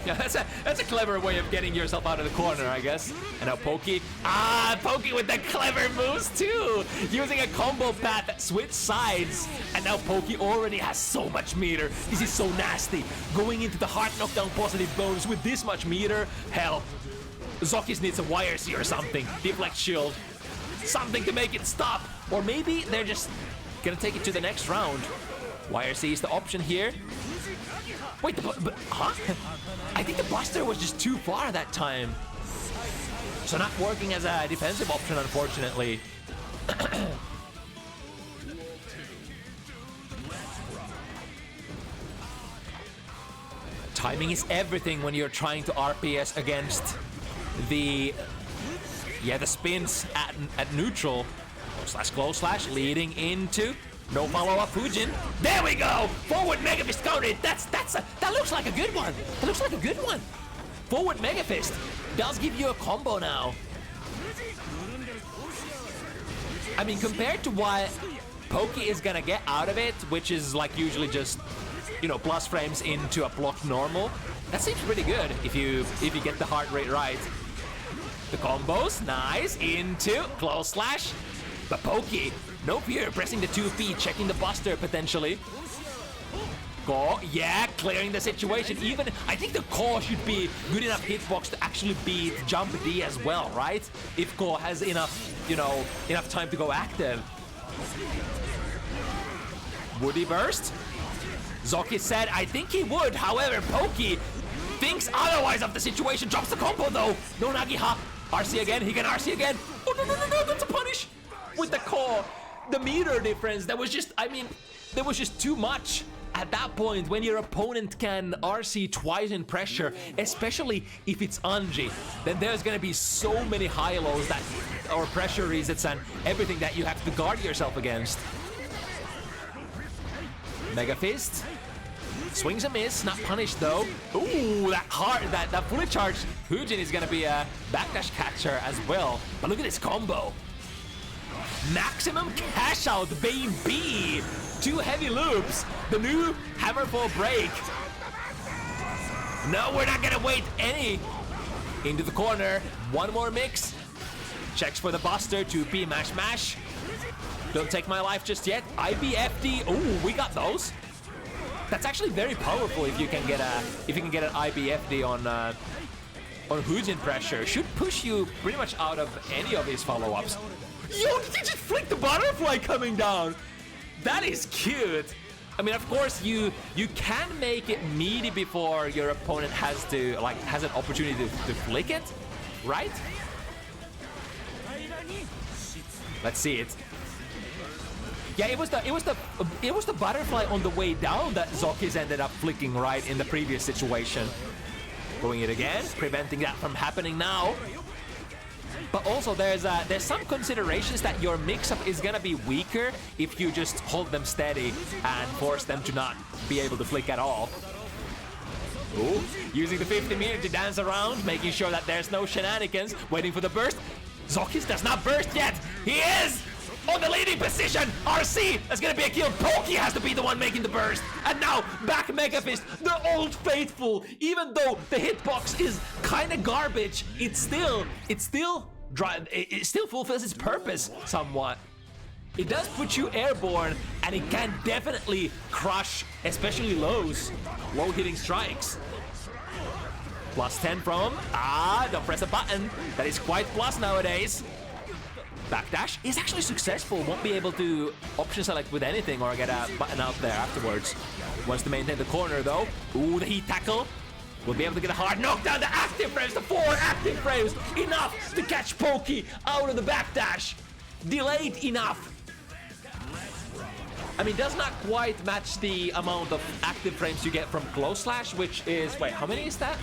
Yeah, that's a clever way of getting yourself out of the corner, I guess. And now Poke. Poke with the clever moves too! Using a combo pad that switch sides. And now Poke already has so much meter. This is so nasty. Going into the hard knockdown positive bonus with this much meter. Hell, ZoKHiZ needs a YRC or something. Deflect shield. Something to make it stop. Or maybe they're just gonna take it to the next round. YRC is the option here. Wait, huh? I think the Buster was just too far that time. So not working as a defensive option, unfortunately. Timing is everything when you're trying to RPS against the spins at neutral. Close slash leading into no follow-up Fujin. There we go! Forward Mega Fist countered. That looks like a good one. That looks like a good one. Forward Mega Fist does give you a combo now. I mean, compared to what Poke is gonna get out of it, which is like usually just, you know, plus frames into a blocked normal, that seems pretty good if you get the heart rate right. The combos, nice, into close slash. But Poke, no fear, pressing the 2P, checking the Buster potentially. Ko, yeah, clearing the situation. Even, I think the Ko should be good enough hitbox to actually beat Jump D as well, right? If Ko has enough, you know, enough time to go active. Would he burst? ZoKHiZ said, I think he would. However, Poke thinks otherwise of the situation. Drops the combo though. No Nagiha. RC again, he can RC again. Oh, no, that's a punish. With the Ko, the meter difference, that was just, I mean, there was just too much. At that point, when your opponent can RC twice in pressure, especially if it's Anji, then there's gonna be so many high-lows that, or pressure resets and everything that you have to guard yourself against. Mega Fist. Swings a miss, not punished though. Ooh, that fully charged Hujin is gonna be a backdash catcher as well. But look at this combo. Maximum cash out, baby! 2 heavy loops, the new hammerfall break. No, we're not gonna wait any. Into the corner, 1 more mix. Checks for the buster, 2P mash mash. Don't take my life just yet. IBFD, oh, we got those. That's actually very powerful if you can get an IBFD on Hujin pressure. Should push you pretty much out of any of his follow-ups. Yo, did you just flick the butterfly coming down? That is cute. I mean, of course, you can make it meaty before your opponent has an opportunity to flick it, right? Let's see it. Yeah, it was the butterfly on the way down that ZoKHiZ ended up flicking right in the previous situation. Going it again, preventing that from happening now. But also there's some considerations that your mix-up is gonna be weaker if you just hold them steady and force them to not be able to flick at all. Ooh, using the 50-meter to dance around, making sure that there's no shenanigans, waiting for the burst. ZoKHiZ does not burst yet. He is on the leading position. RC, that's gonna be a kill. Pokey has to be the one making the burst. And now back Mega Fist, the old faithful. Even though the hitbox is kind of garbage, it still fulfills its purpose somewhat. It does put you airborne, and it can definitely crush, especially low hitting strikes. Plus 10 from, don't press a button. That is quite plus nowadays. Backdash is actually successful, won't be able to option select with anything or get a button out there afterwards. Wants to maintain the corner though. Ooh, the heat tackle. We'll be able to get a hard knockdown. The active frames, the 4 active frames. Enough to catch Pokey out of the backdash. Delayed enough. I mean, does not quite match the amount of active frames you get from Close Slash, which is, wait, how many is that?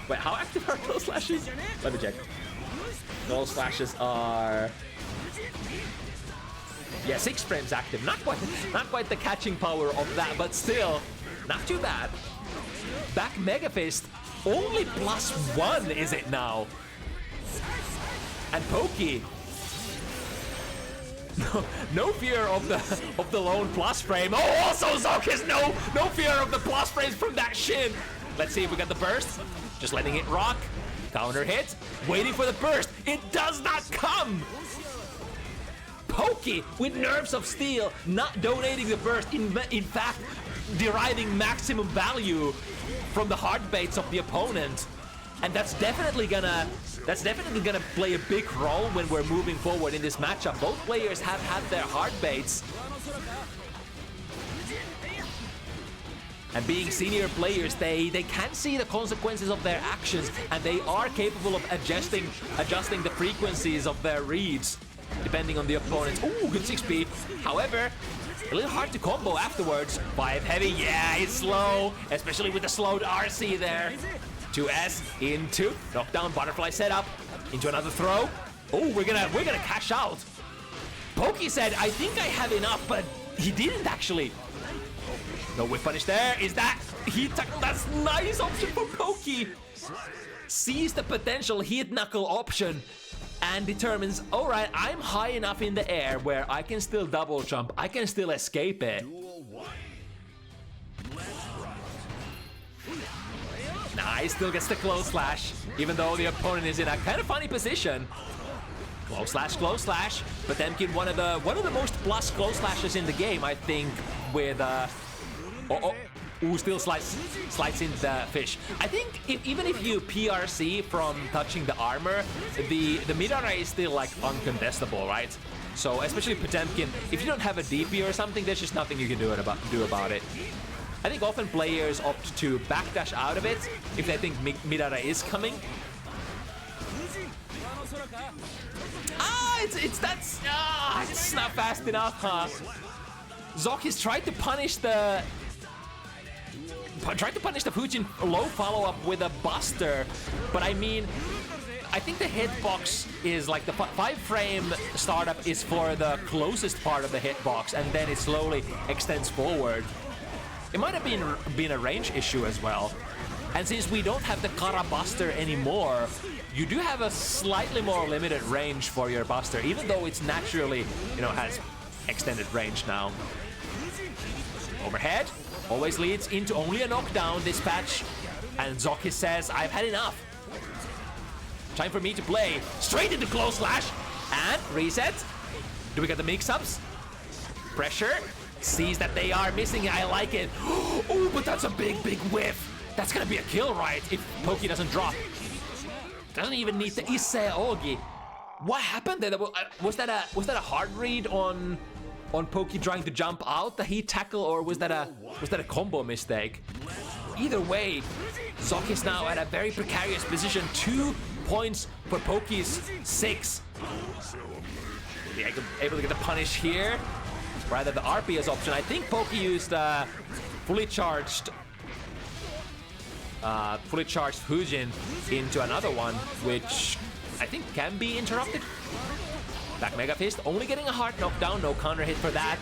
Wait, how active are Close Slashes? Let me check. Close Slashes are... yeah, 6 frames active. Not quite the catching power of that, but still, not too bad. Back Mega Fist, only plus 1 is it now? And Pokey, no fear of the lone plus frame. Oh, also ZoKHiZ, no fear of the plus frames from that shin. Let's see if we got the burst. Just letting it rock. Counter hit, waiting for the burst. It does not come. Pokey with nerves of steel, not donating the burst. In fact, deriving maximum value from the hard baits of the opponent. And that's definitely gonna play a big role when we're moving forward in this matchup. Both players have had their hard baits. And being senior players, they can see the consequences of their actions, and they are capable of adjusting the frequencies of their reads, depending on the opponent. Ooh, good 6P. However, a little hard to combo afterwards. 5 heavy, yeah, it's slow, especially with the slowed RC there. 2S into knockdown butterfly setup, into another throw. Oh, we're gonna cash out. Pokey said, I think I have enough, but he didn't actually. No whip punish there. Is that heat tackle? That's nice option for Pokey. Sees the potential heat knuckle option and determines, all right, I'm high enough in the air where I can still double jump. I can still escape it. Nah, he still gets the close slash, even though the opponent is in a kind of funny position. Close slash. But Potemkin, one of the most plus close slashes in the game, I think, with ooh, still slides in the fish. I think even if you PRC from touching the armor, the mid-array is still like uncontestable, right? So especially Potemkin, if you don't have a DP or something, there's just nothing you can do about it. I think often players opt to backdash out of it if they think mid-array is coming. It's not fast enough, huh? ZoKHiZ tried to punish the Fujin low follow-up with a buster, but I mean, I think the hitbox is like the 5-frame startup is for the closest part of the hitbox, and then it slowly extends forward. It might have been a range issue as well. And since we don't have the Kara Buster anymore, you do have a slightly more limited range for your Buster, even though it's naturally, you know, has extended range now. Overhead always leads into only a knockdown this patch. And ZoKHiZ says, I've had enough. Time for me to play straight into close slash and reset. Do we get the mix-ups? Pressure. Sees that they are missing. I like it. Oh, but that's a big whiff. That's gonna be a kill, right? If Poki doesn't drop. Doesn't even need to Issei Ogi. What happened there? Was that a hard read on Poki trying to jump out the heat tackle, or was that a combo mistake? Either way, ZoKHiZ now at a very precarious position. 2 points for Poki's 6. Able to get the punish here. Rather the RP as option. I think Poki used fully charged Fujin into another one, which I think can be interrupted. Back Mega Fist, only getting a hard knockdown, no counter hit for that.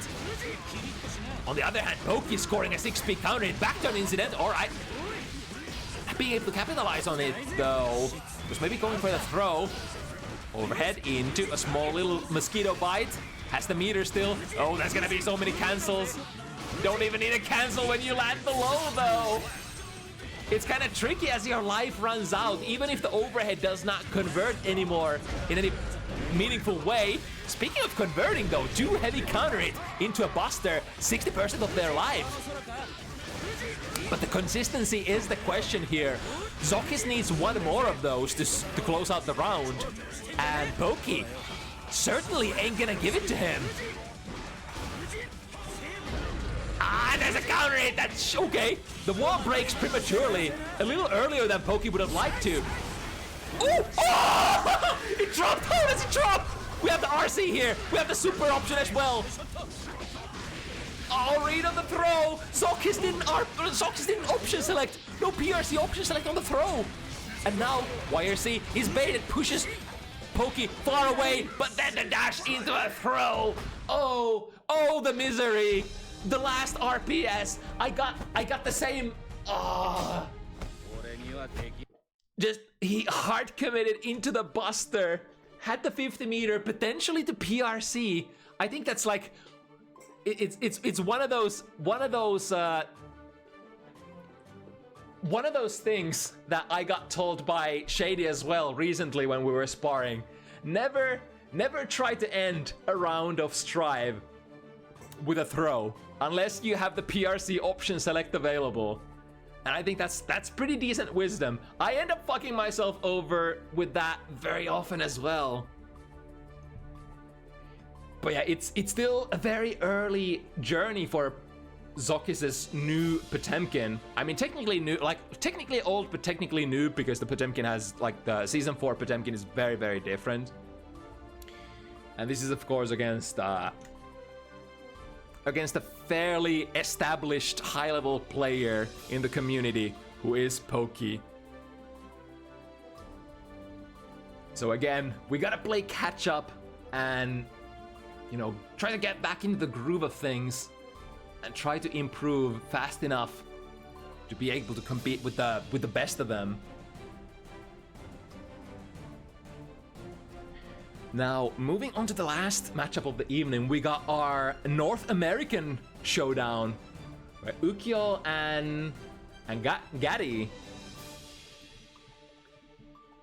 On the other hand, Poki scoring a 6-speed counter hit, back to an incident, alright. Being able to capitalize on it though, was maybe going for the throw. Overhead into a small little mosquito bite. Has the meter still. Oh, there's gonna be so many cancels. Don't even need a cancel when you land below though. It's kind of tricky as your life runs out, even if the overhead does not convert anymore in any meaningful way. Speaking of converting though, do heavy counter it into a buster, 60% of their life. But the consistency is the question here. ZoKHiZ needs one more of those to close out the round. And Poki certainly ain't gonna give it to him. Ah, there's a counter hit. That's okay. The wall breaks prematurely, a little earlier than Poki would have liked to. Ooh! Oh! It dropped! How does it drop? We have the RC here. We have the super option as well. Oh, read on the throw. ZoKHiZ didn't option select. No PRC option select on the throw. And now YRC is baited, pushes Poki far away, but then the dash into a throw. Oh, the misery. The last RPS. I got the same. Oh. Just he hard committed into the buster. Had the 50 meter, potentially to PRC. I think that's like it's one of those things that I got told by Shady as well recently when we were sparring. Never try to end a round of Strive with a throw unless you have the PRC option select available. And I think that's pretty decent wisdom. I end up fucking myself over with that very often as well. But yeah, it's still a very early journey for ZoKHiZ's new Potemkin. I mean, technically new, like technically old, but technically new because the Potemkin has like the season 4 Potemkin is very, very different. And this is of course against a fairly established high-level player in the community who is Poki. So again, we gotta play catch up and, you know, try to get back into the groove of things and try to improve fast enough to be able to compete with the best of them. Now, moving on to the last matchup of the evening, we got our North American showdown, where Ukyo and Gatti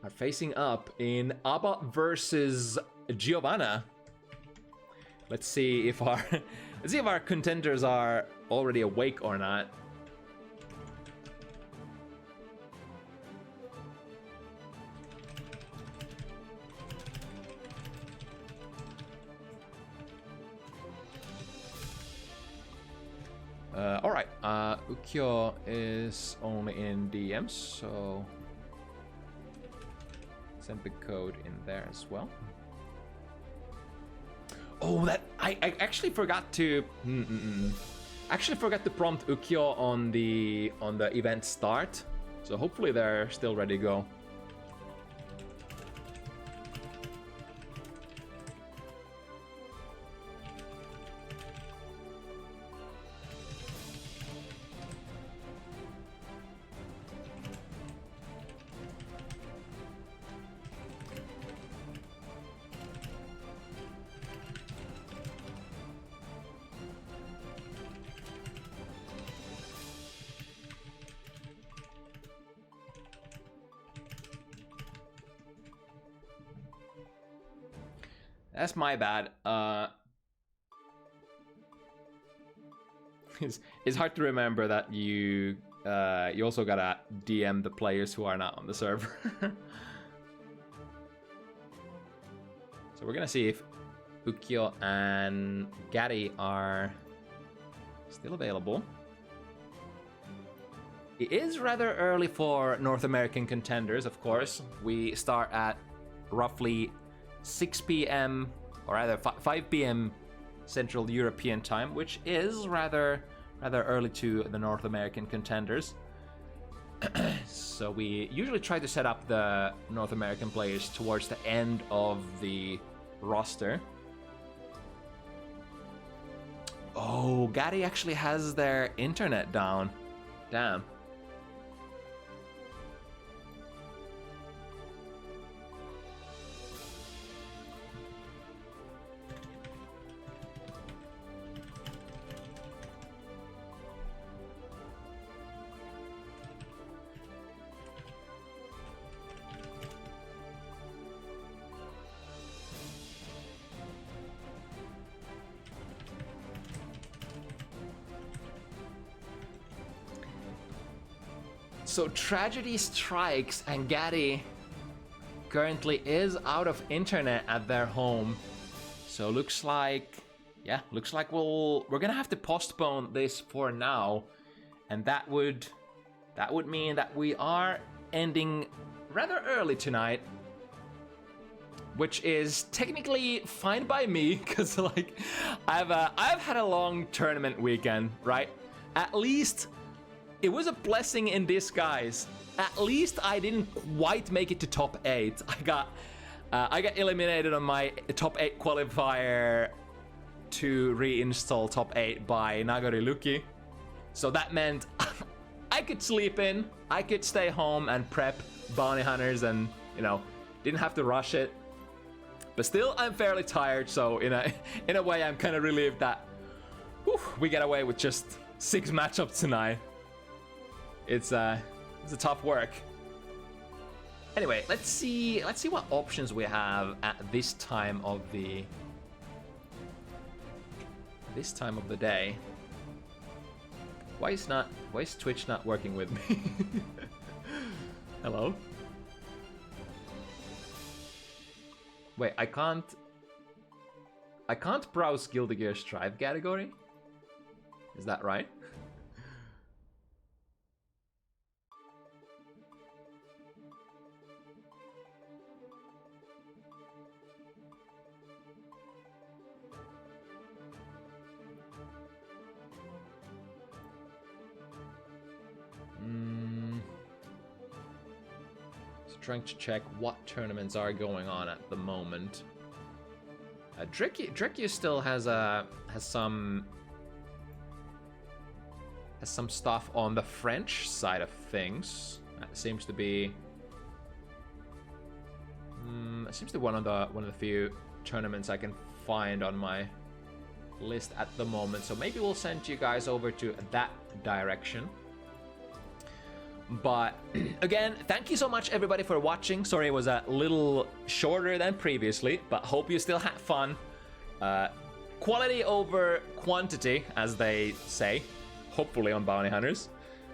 are facing up in Abba versus Giovanna. Let's see if our contenders are already awake or not. Alright, Ukyo is only in DMs, so send the code in there as well. Oh, that I actually forgot to prompt Ukyo on the event start, so hopefully they're still ready to go. That's my bad. It's hard to remember that you also gotta DM the players who are not on the server. So we're gonna see if Ukyo and Gary are still available. It is rather early for North American contenders, of course. We start at roughly 6 p.m. or rather 5 p.m. Central European time, which is rather early to the North American contenders. So we usually try to set up the North American players towards the end of the roster. Oh, Gary actually has their internet down. Damn. So tragedy strikes and Gary currently is out of internet at their home. So looks like we're gonna have to postpone this for now, and that would mean that we are ending rather early tonight, which is technically fine by me because like I've had a long tournament weekend, right? At least it was a blessing in disguise. At least I didn't quite make it to top 8. I got eliminated on my top 8 qualifier to reinstall top 8 by Nagoriluki. So that meant I could sleep in, I could stay home and prep bounty hunters and, you know, didn't have to rush it. But still, I'm fairly tired, so in a way I'm kind of relieved that we get away with just 6 matchups tonight. It's a tough work. Anyway, let's see what options we have at this time of the day. Why is Twitch not working with me? Hello? Wait, I can't browse Guilty Gear Strive category? Is that right? Trying to check what tournaments are going on at the moment. Drekia still has some stuff on the French side of things. That seems to be one of the few tournaments I can find on my list at the moment. So maybe we'll send you guys over to that direction. But again, thank you so much everybody for watching. Sorry it was a little shorter than previously, but hope you still had fun. Quality over quantity, as they say, hopefully on Bounty Hunters.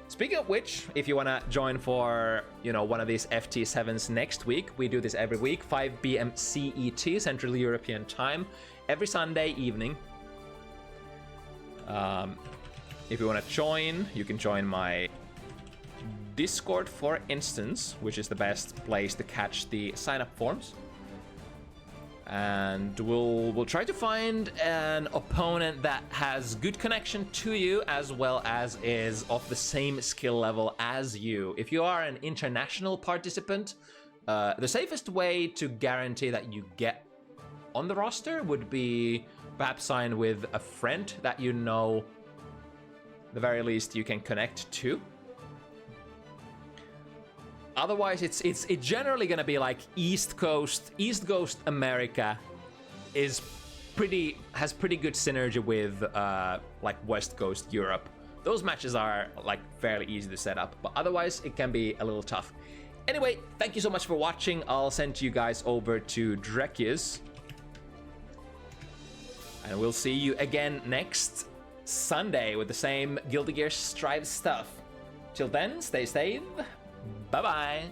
Speaking of which, if you want to join for, you know, one of these FT7s next week, we do this every week, 5 p.m. CET, Central European Time, every Sunday evening. If you want to join, you can join my Discord, for instance, which is the best place to catch the sign-up forms. And we'll try to find an opponent that has good connection to you as well as is of the same skill level as you. If you are an international participant, the safest way to guarantee that you get on the roster would be perhaps sign with a friend that you know, the very least, you can connect to. Otherwise, it's generally gonna be like East Coast America has pretty good synergy with like West Coast Europe. Those matches are like fairly easy to set up, but otherwise it can be a little tough. Anyway, thank you so much for watching. I'll send you guys over to Drekia's And we'll see you again next Sunday with the same Guilty Gear Strive stuff. Till then, stay safe. Bye-bye.